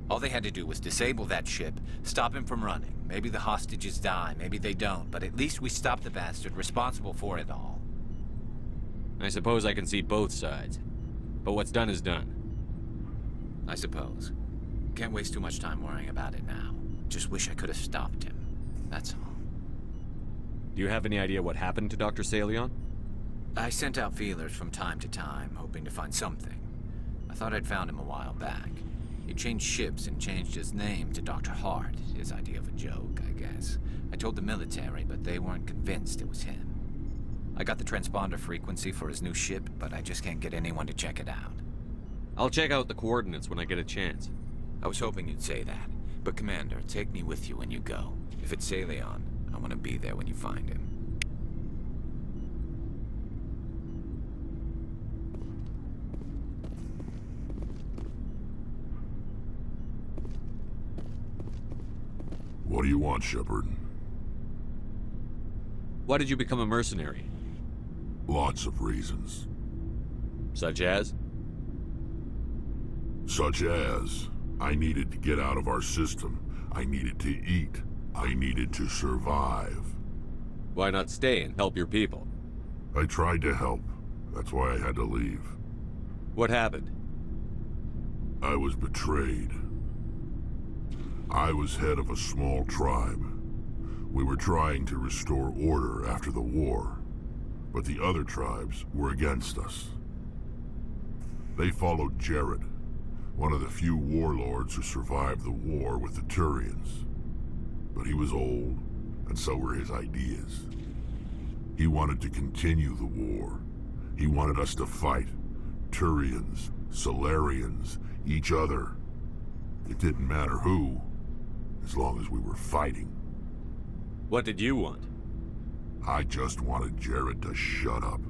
All they had to do was disable that ship, stop him from running. Maybe the hostages die, maybe they don't, but at least we stopped the bastard responsible for it all. I suppose I can see both sides. But what's done is done. I suppose. Can't waste too much time worrying about it now. Just wish I could have stopped him. That's all. Do you have any idea what happened to Dr. Salion? I sent out feelers from time to time, hoping to find something. I thought I'd found him a while back. He changed ships and changed his name to Dr. Hart, his idea of a joke, I guess. I told the military, but they weren't convinced it was him. I got the transponder frequency for his new ship, but I just can't get anyone to check it out. I'll check out the coordinates when I get a chance. I was hoping you'd say that. But Commander, take me with you when you go. If it's Salion, I want to be there when you find him. What do you want, Shepard? Why did you become a mercenary? Lots of reasons. Such as? Such as, I needed to get out of our system. I needed to eat. I needed to survive. Why not stay and help your people? I tried to help. That's why I had to leave. What happened? I was betrayed. I was head of a small tribe. We were trying to restore order after the war, but the other tribes were against us. They followed Jared, one of the few warlords who survived the war with the Turians. But he was old, and so were his ideas. He wanted to continue the war. He wanted us to fight. Turians, Solarians, each other. It didn't matter who, as long as we were fighting. What did you want? I just wanted Jared to shut up,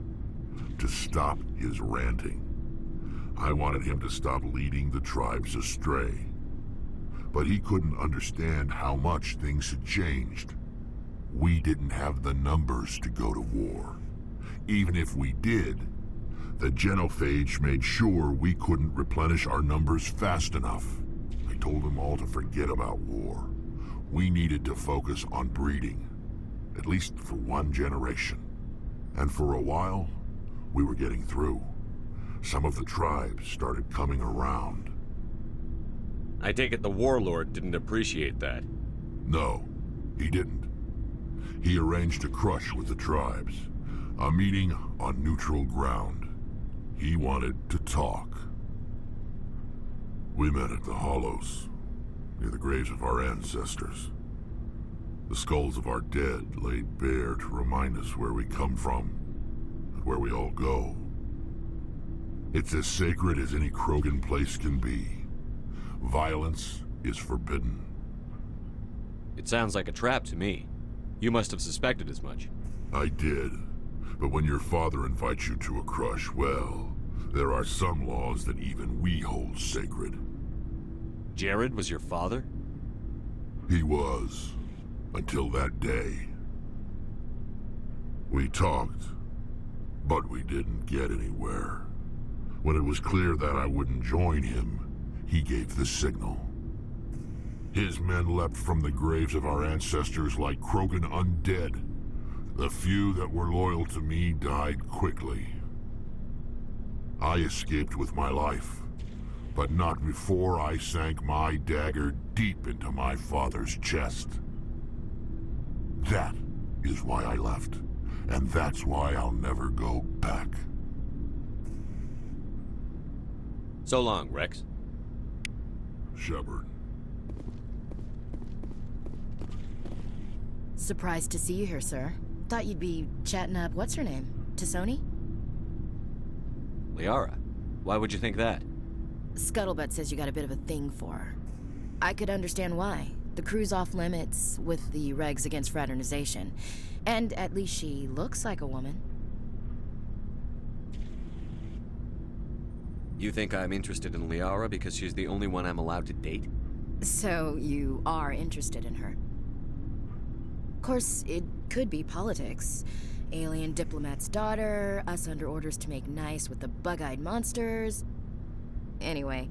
to stop his ranting. I wanted him to stop leading the tribes astray. But he couldn't understand how much things had changed. We didn't have the numbers to go to war. Even if we did, the genophage made sure we couldn't replenish our numbers fast enough. I told them all to forget about war. We needed to focus on breeding, at least for one generation. And for a while, we were getting through. Some of the tribes started coming around. I take it the warlord didn't appreciate that. No, he didn't. He arranged a crush with the tribes, a meeting on neutral ground. He wanted to talk. We met at the Hollows, near the graves of our ancestors. The skulls of our dead laid bare to remind us where we come from and where we all go. It's as sacred as any Krogan place can be. Violence is forbidden. It sounds like a trap to me. You must have suspected as much. I did. But when your father invites you to a crush, well, there are some laws that even we hold sacred. Jared was your father? He was. Until that day. We talked, but we didn't get anywhere. When it was clear that I wouldn't join him, he gave the signal. His men leapt from the graves of our ancestors like Krogan undead. The few that were loyal to me died quickly. I escaped with my life, but not before I sank my dagger deep into my father's chest. That is why I left, and that's why I'll never go back. So long, Rex. Shepard. Surprised to see you here, sir. Thought you'd be chatting up what's-her-name? T'Soni? Liara. Why would you think that? Scuttlebutt says you got a bit of a thing for her. I could understand why. The crew's off limits with the regs against fraternization. And at least she looks like a woman. You think I'm interested in Liara because she's the only one I'm allowed to date? So you are interested in her. Of course, it could be politics. Alien diplomat's daughter, us under orders to make nice with the bug-eyed monsters. Anyway,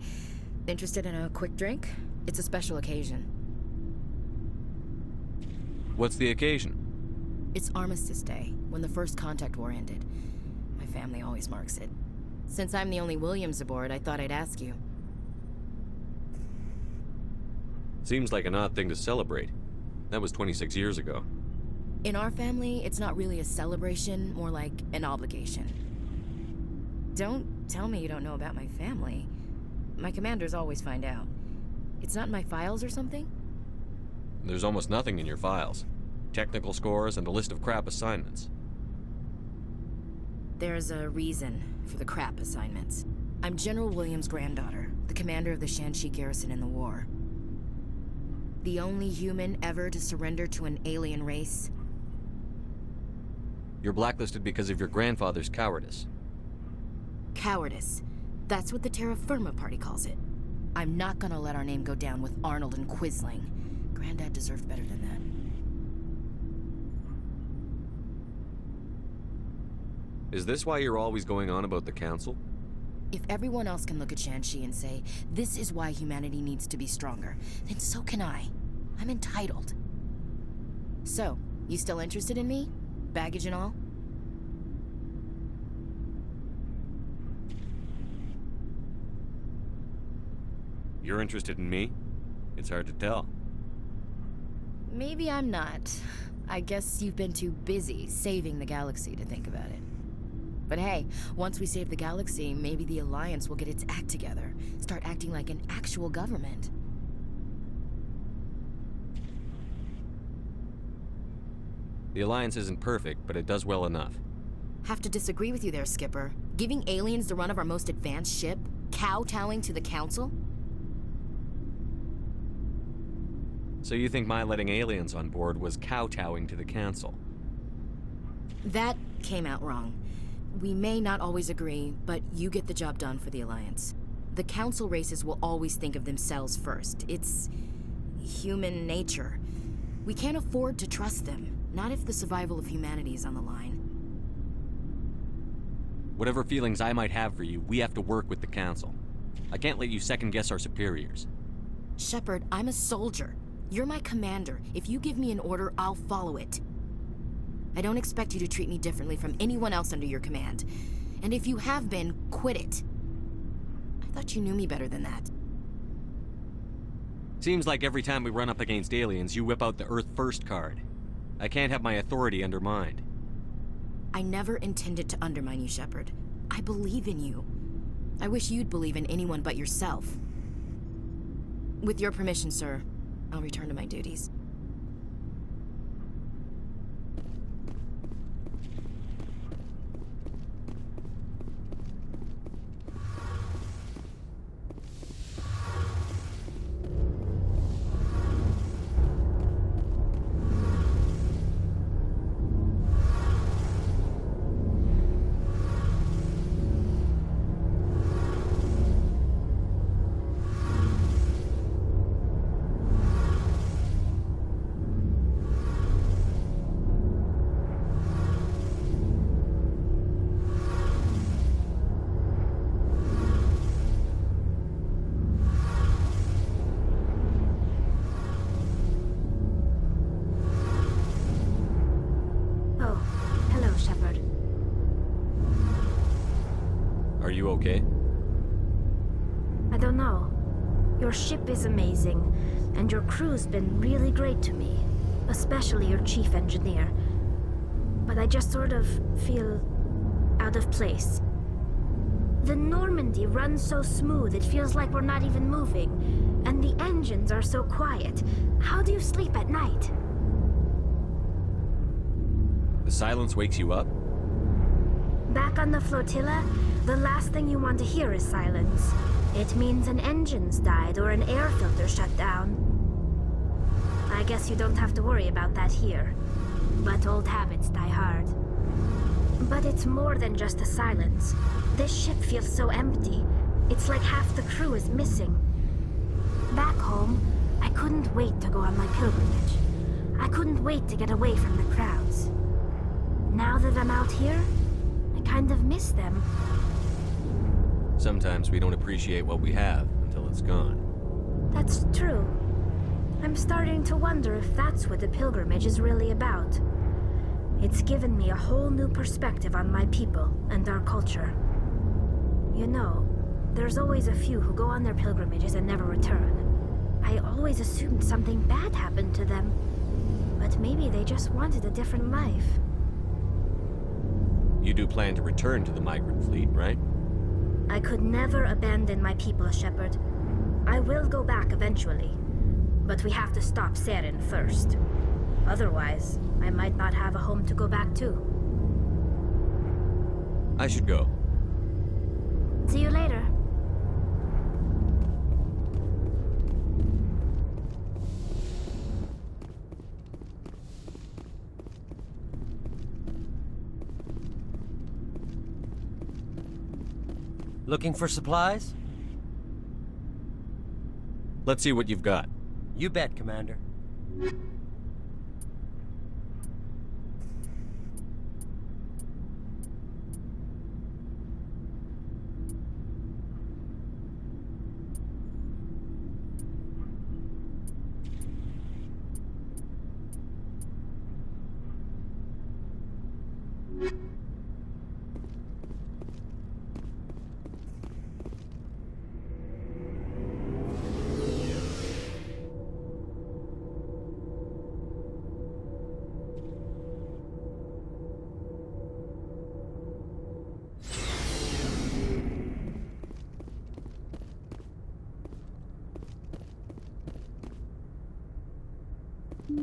interested in a quick drink? It's a special occasion. What's the occasion? It's Armistice Day, when the First Contact War ended. My family always marks it. Since I'm the only Williams aboard, I thought I'd ask you. Seems like an odd thing to celebrate. That was 26 years ago. In our family, it's not really a celebration, more like an obligation. Don't tell me you don't know about my family. My commanders always find out. It's not in my files or something? There's almost nothing in your files. Technical scores and a list of crap assignments. There's a reason for the crap assignments. I'm General Williams' granddaughter, the commander of the Shanxi garrison in the war. The only human ever to surrender to an alien race. You're blacklisted because of your grandfather's cowardice. Cowardice. That's what the Terra Firma Party calls it. I'm not gonna let our name go down with Arnold and Quisling. Granddad deserved better than that. Is this why you're always going on about the Council? If everyone else can look at Shanxi and say, this is why humanity needs to be stronger, then so can I. I'm entitled. So, you still interested in me? Baggage and all? You're interested in me? It's hard to tell. Maybe I'm not. I guess you've been too busy saving the galaxy to think about it. But hey, once we save the galaxy, maybe the Alliance will get its act together. Start acting like an actual government. The Alliance isn't perfect, but it does well enough. Have to disagree with you there, Skipper. Giving aliens the run of our most advanced ship? Kowtowing to the Council? So you think my letting aliens on board was kowtowing to the Council? That came out wrong. We may not always agree, but you get the job done for the Alliance. The Council races will always think of themselves first. It's human nature. We can't afford to trust them, not if the survival of humanity is on the line. Whatever feelings I might have for you, we have to work with the Council. I can't let you second-guess our superiors. Shepard, I'm a soldier. You're my commander. If you give me an order, I'll follow it. I don't expect you to treat me differently from anyone else under your command. And if you have been, quit it. I thought you knew me better than that. Seems like every time we run up against aliens, you whip out the Earth First card. I can't have my authority undermined. I never intended to undermine you, Shepard. I believe in you. I wish you'd believe in anyone but yourself. With your permission, sir, I'll return to my duties. Are you okay? I don't know. Your ship is amazing, and your crew's been really great to me. Especially your chief engineer. But I just sort of feel out of place. The Normandy runs so smooth it feels like we're not even moving. And the engines are so quiet. How do you sleep at night? The silence wakes you up? Back on the flotilla, the last thing you want to hear is silence. It means an engine's died or an air filter shut down. I guess you don't have to worry about that here. But old habits die hard. But it's more than just the silence. This ship feels so empty. It's like half the crew is missing. Back home, I couldn't wait to go on my pilgrimage. I couldn't wait to get away from the crowds. Now that I'm out here, I kind of miss them. Sometimes we don't appreciate what we have until it's gone. That's true. I'm starting to wonder if that's what the pilgrimage is really about. It's given me a whole new perspective on my people and our culture. You know, there's always a few who go on their pilgrimages and never return. I always assumed something bad happened to them. But maybe they just wanted a different life. You do plan to return to the migrant fleet, right? I could never abandon my people, Shepard. I will go back eventually. But we have to stop Saren first. Otherwise, I might not have a home to go back to. I should go. See you later. Looking for supplies? Let's see what you've got. You bet, Commander. Good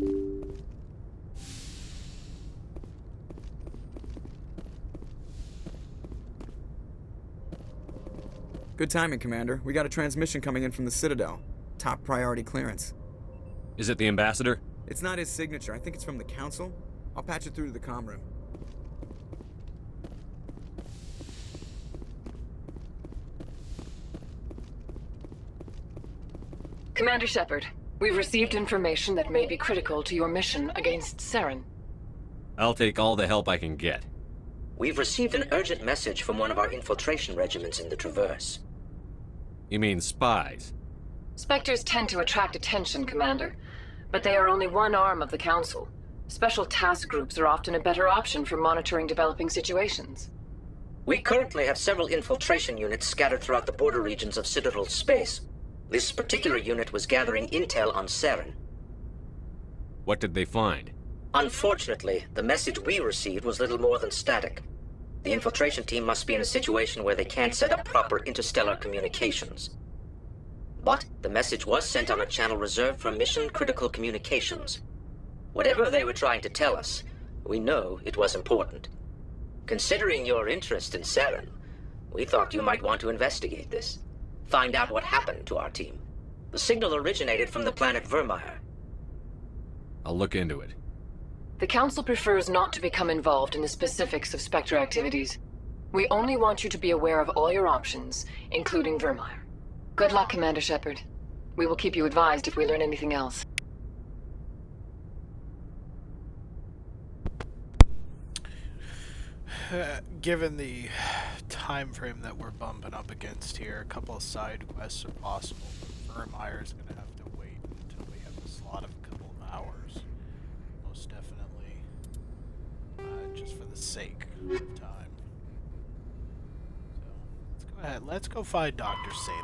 timing, Commander. We got a transmission coming in from the Citadel. Top priority clearance. Is it the ambassador? It's not his signature. I think it's from the Council. I'll patch it through to the comm room. Commander Shepard, we've received information that may be critical to your mission against Saren. I'll take all the help I can get. We've received an urgent message from one of our infiltration regiments in the Traverse. You mean spies? Spectres tend to attract attention, Commander, but they are only one arm of the Council. Special task groups are often a better option for monitoring developing situations. We currently have several infiltration units scattered throughout the border regions of Citadel space. This particular unit was gathering intel on Saren. What did they find? Unfortunately, the message we received was little more than static. The infiltration team must be in a situation where they can't set up proper interstellar communications. But the message was sent on a channel reserved for mission-critical communications. Whatever they were trying to tell us, we know it was important. Considering your interest in Saren, we thought you might want to investigate this. Find out what happened to our team. The signal originated from the planet Vermeer. I'll look into it. The Council prefers not to become involved in the specifics of Spectre activities. We only want you to be aware of all your options, including Vermeer. Good luck, Commander Shepard. We will keep you advised if we learn anything else. Given the time frame that we're bumping up against here, a couple of side quests are possible, but Vermeer's going to have to wait until we have a slot of a couple of hours. Most definitely. Just for the sake of time. So, let's go ahead. Let's go find Dr. Saleon.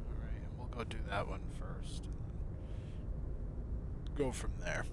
Alright, and we'll go do that one first. Go from there.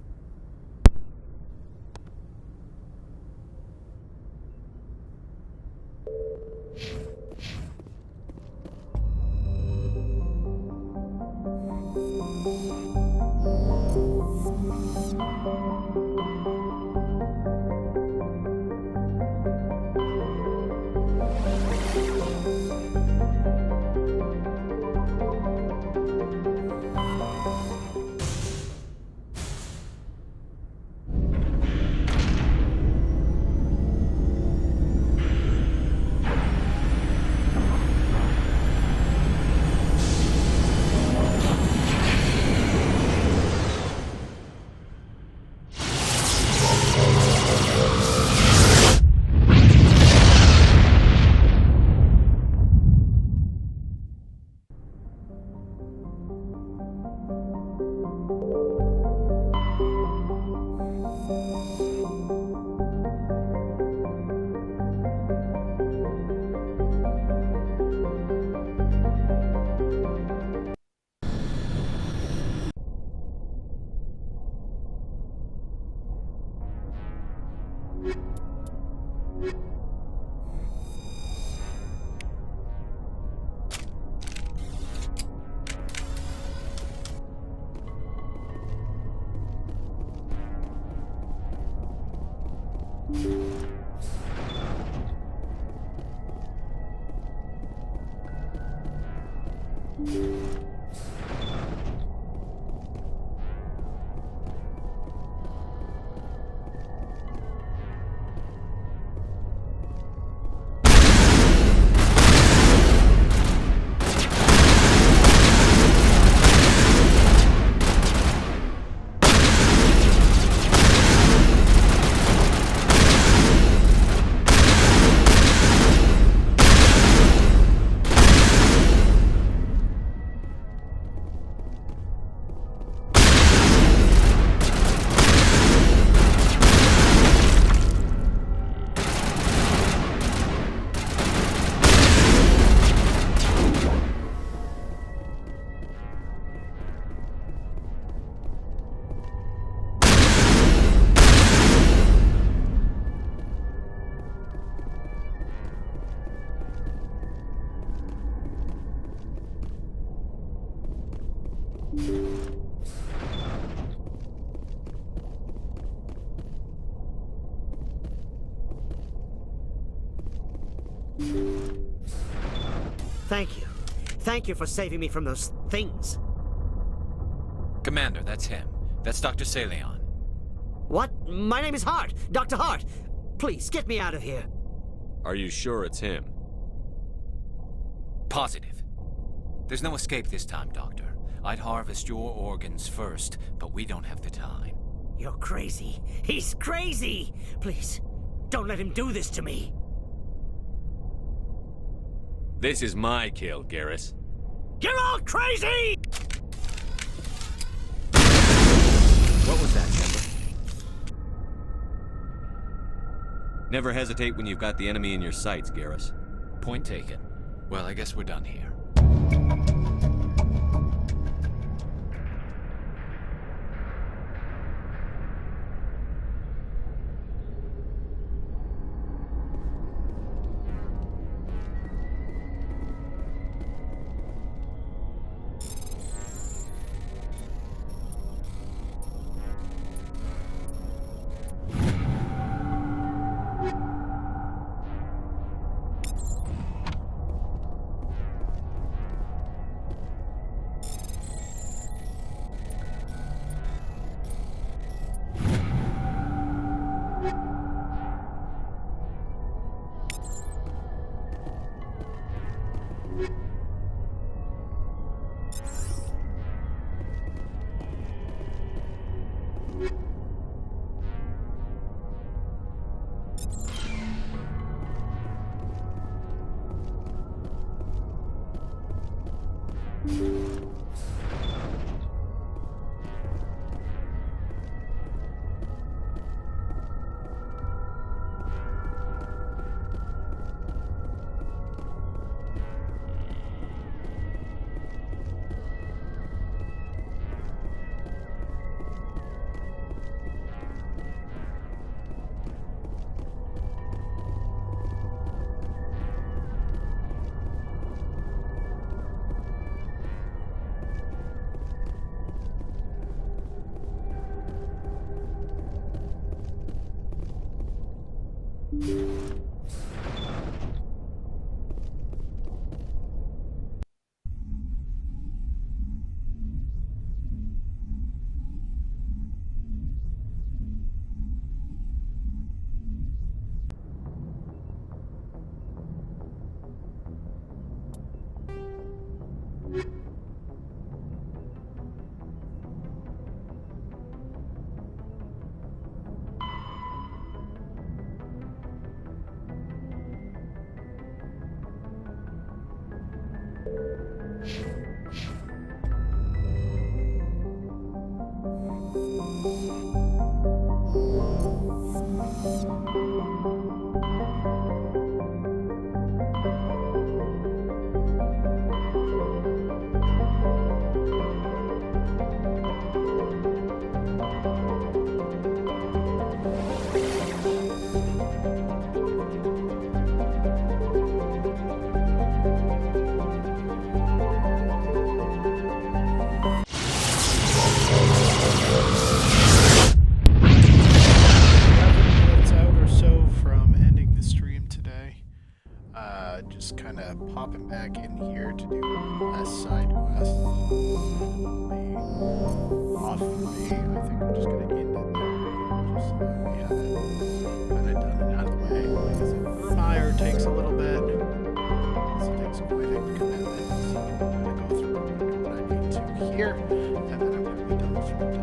Thank you. Thank you for saving me from those things. Commander, that's him. That's Dr. Saleon. What? My name is Hart. Dr. Hart. Please, get me out of here. Are you sure it's him? Positive. There's no escape this time, Doctor. I'd harvest your organs first, but we don't have the time. You're crazy. He's crazy! Please, don't let him do this to me. This is my kill, Garrus. You're all crazy! What was that, Shepard? Never hesitate when you've got the enemy in your sights, Garrus. Point taken. Well, I guess we're done here. Just kind of popping back in here to do one last side quest. Off me. I think we're just going to end it there. Just so that we have it kind of done and out of the way. Like I said, Vermeer takes a little bit. It takes quite a commitment. So I'm going to go through and do what I need to here. And then I'm going to be done for the day.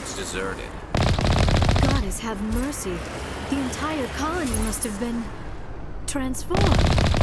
looks deserted. Goddess have mercy. The entire colony must have been transformed.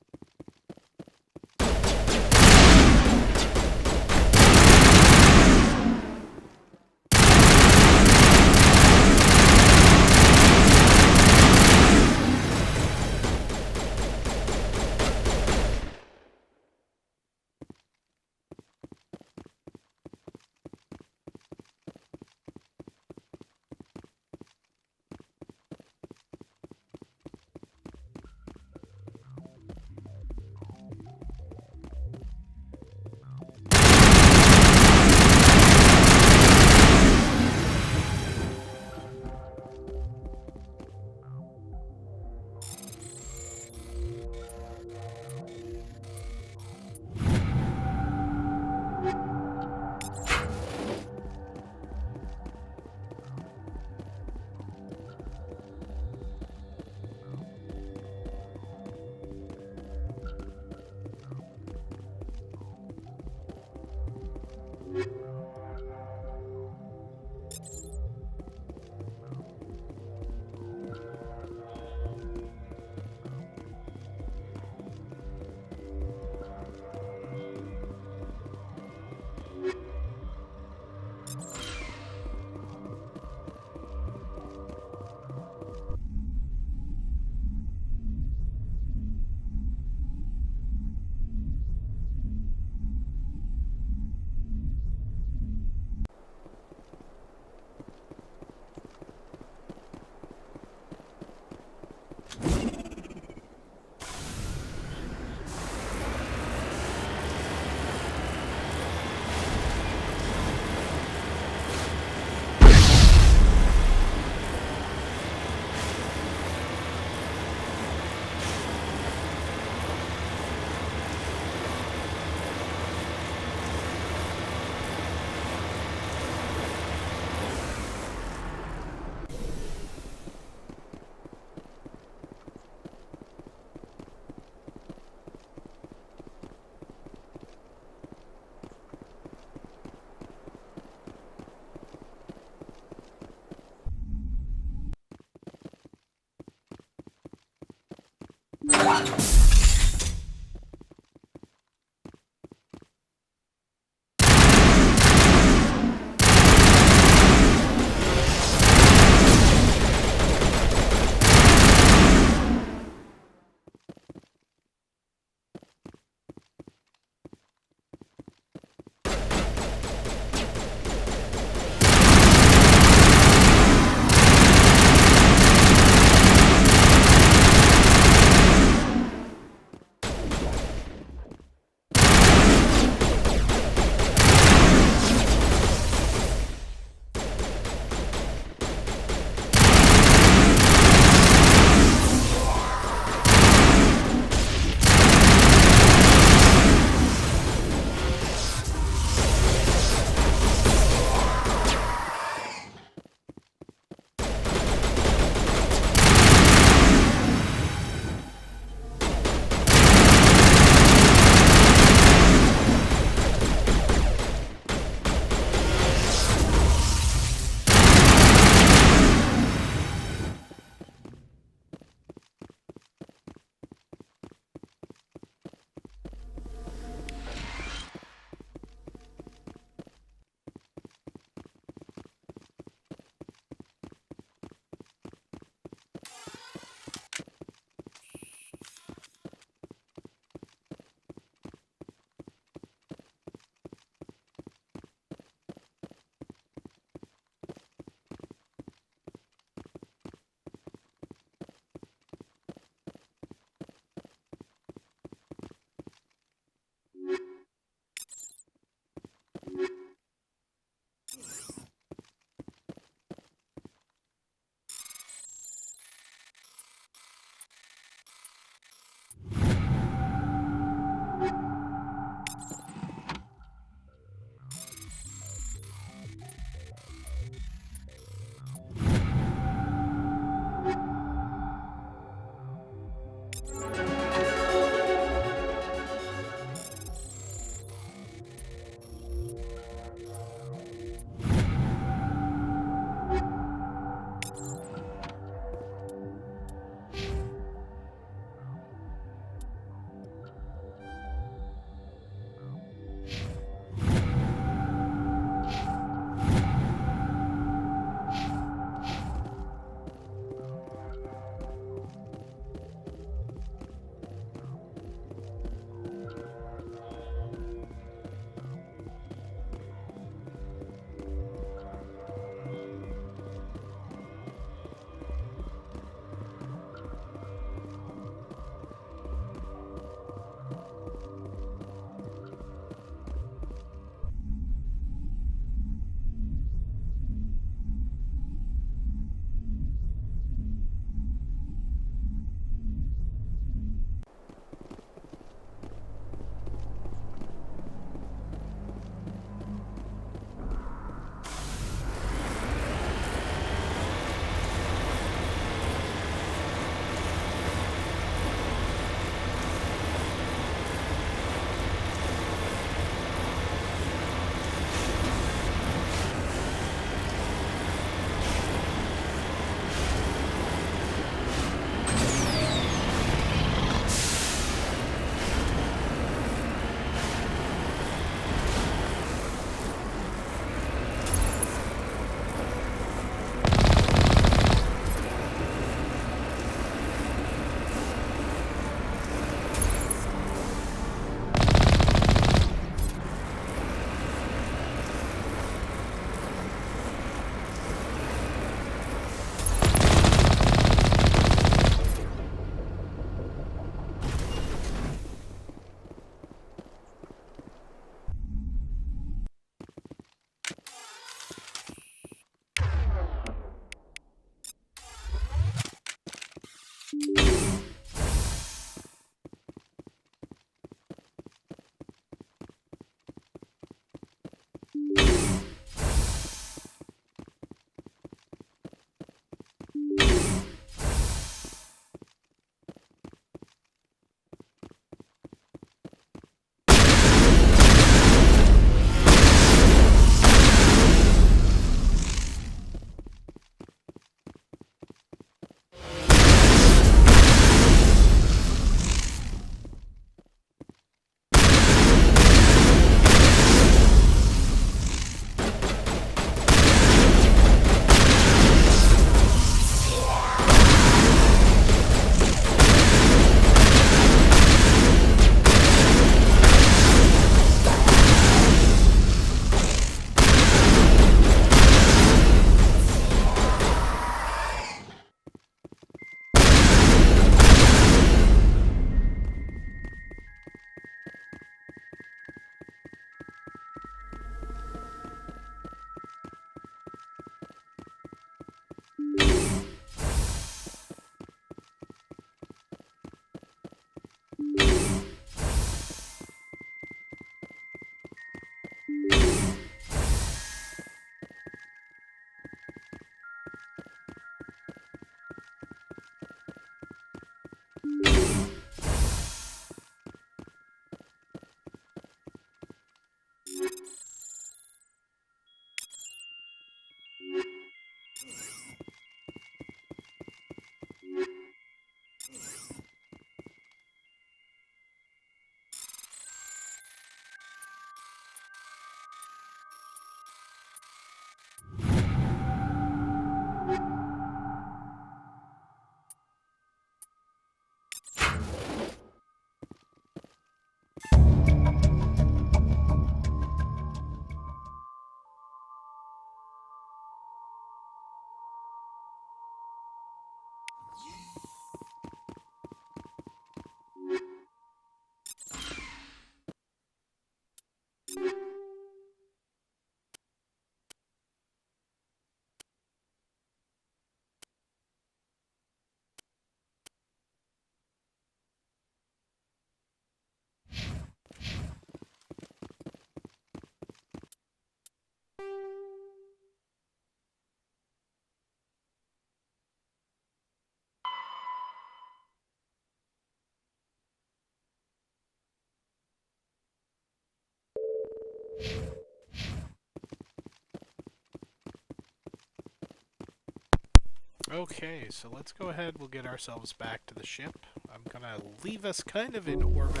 Okay, so let's go ahead. We'll get ourselves back to the ship. I'm gonna leave us kind of in orbit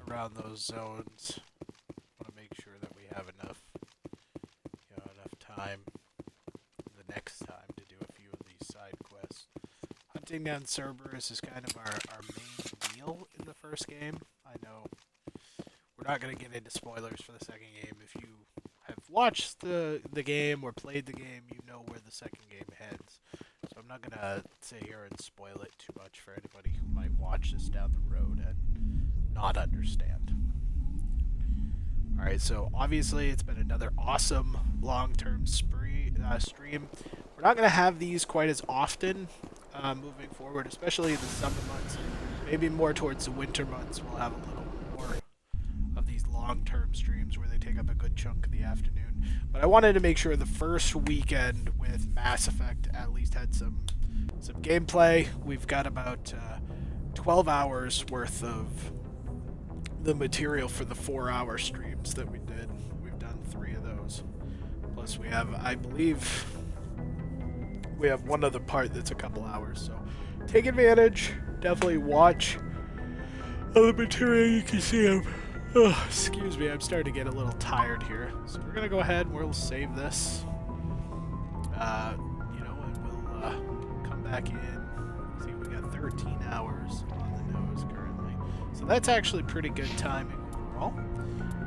around those zones. Want to make sure that we have enough, enough time the next time to do a few of these side quests. Hunting down Cerberus is kind of our main deal in the first game. I know we're not gonna get into spoilers for the second game. If you have watched the game or played the game, you know where the second game heads. So I'm not gonna sit here and spoil it too much for anybody who might watch this down the road and not understand. Alright, so obviously it's been another awesome long-term stream. We're not gonna have these quite as often moving forward, especially in the summer months. Maybe more towards the winter months we'll have a little more of these long-term streams where they take up a good chunk of the afternoon. But I wanted to make sure the first weekend with Mass Effect at least had some gameplay. We've got about 12 hours worth of the material for the 4-hour streams that we did. We've done 3 of those. Plus we have, I believe, we have one other part that's a couple hours. So take advantage. Definitely watch all the material. You can see them. Oh, excuse me, I'm starting to get a little tired here. So we're gonna go ahead and we'll save this. And we'll come back in. See, we got 13 hours on the nose currently. So that's actually pretty good timing overall.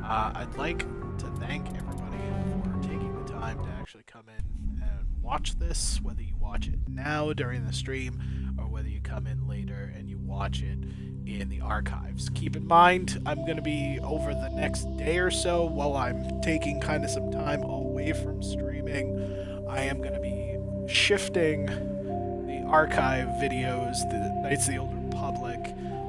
I'd like to thank everybody for taking the time to actually come in and watch this, whether you watch it now during the stream or whether you come in later and you watch it in the archives. Keep in mind, I'm going to be over the next day or so while I'm taking kind of some time away from streaming. I am going to be shifting the archive videos, the Knights of the Old Republic,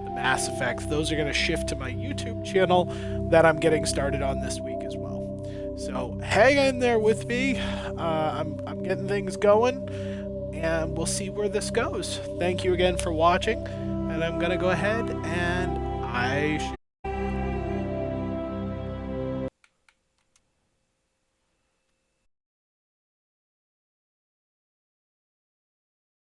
the Mass Effect. Those are going to shift to my YouTube channel that I'm getting started on this week as well. So hang in there with me. I'm getting things going, and we'll see where this goes. Thank you again for watching. And I'm going to go ahead and I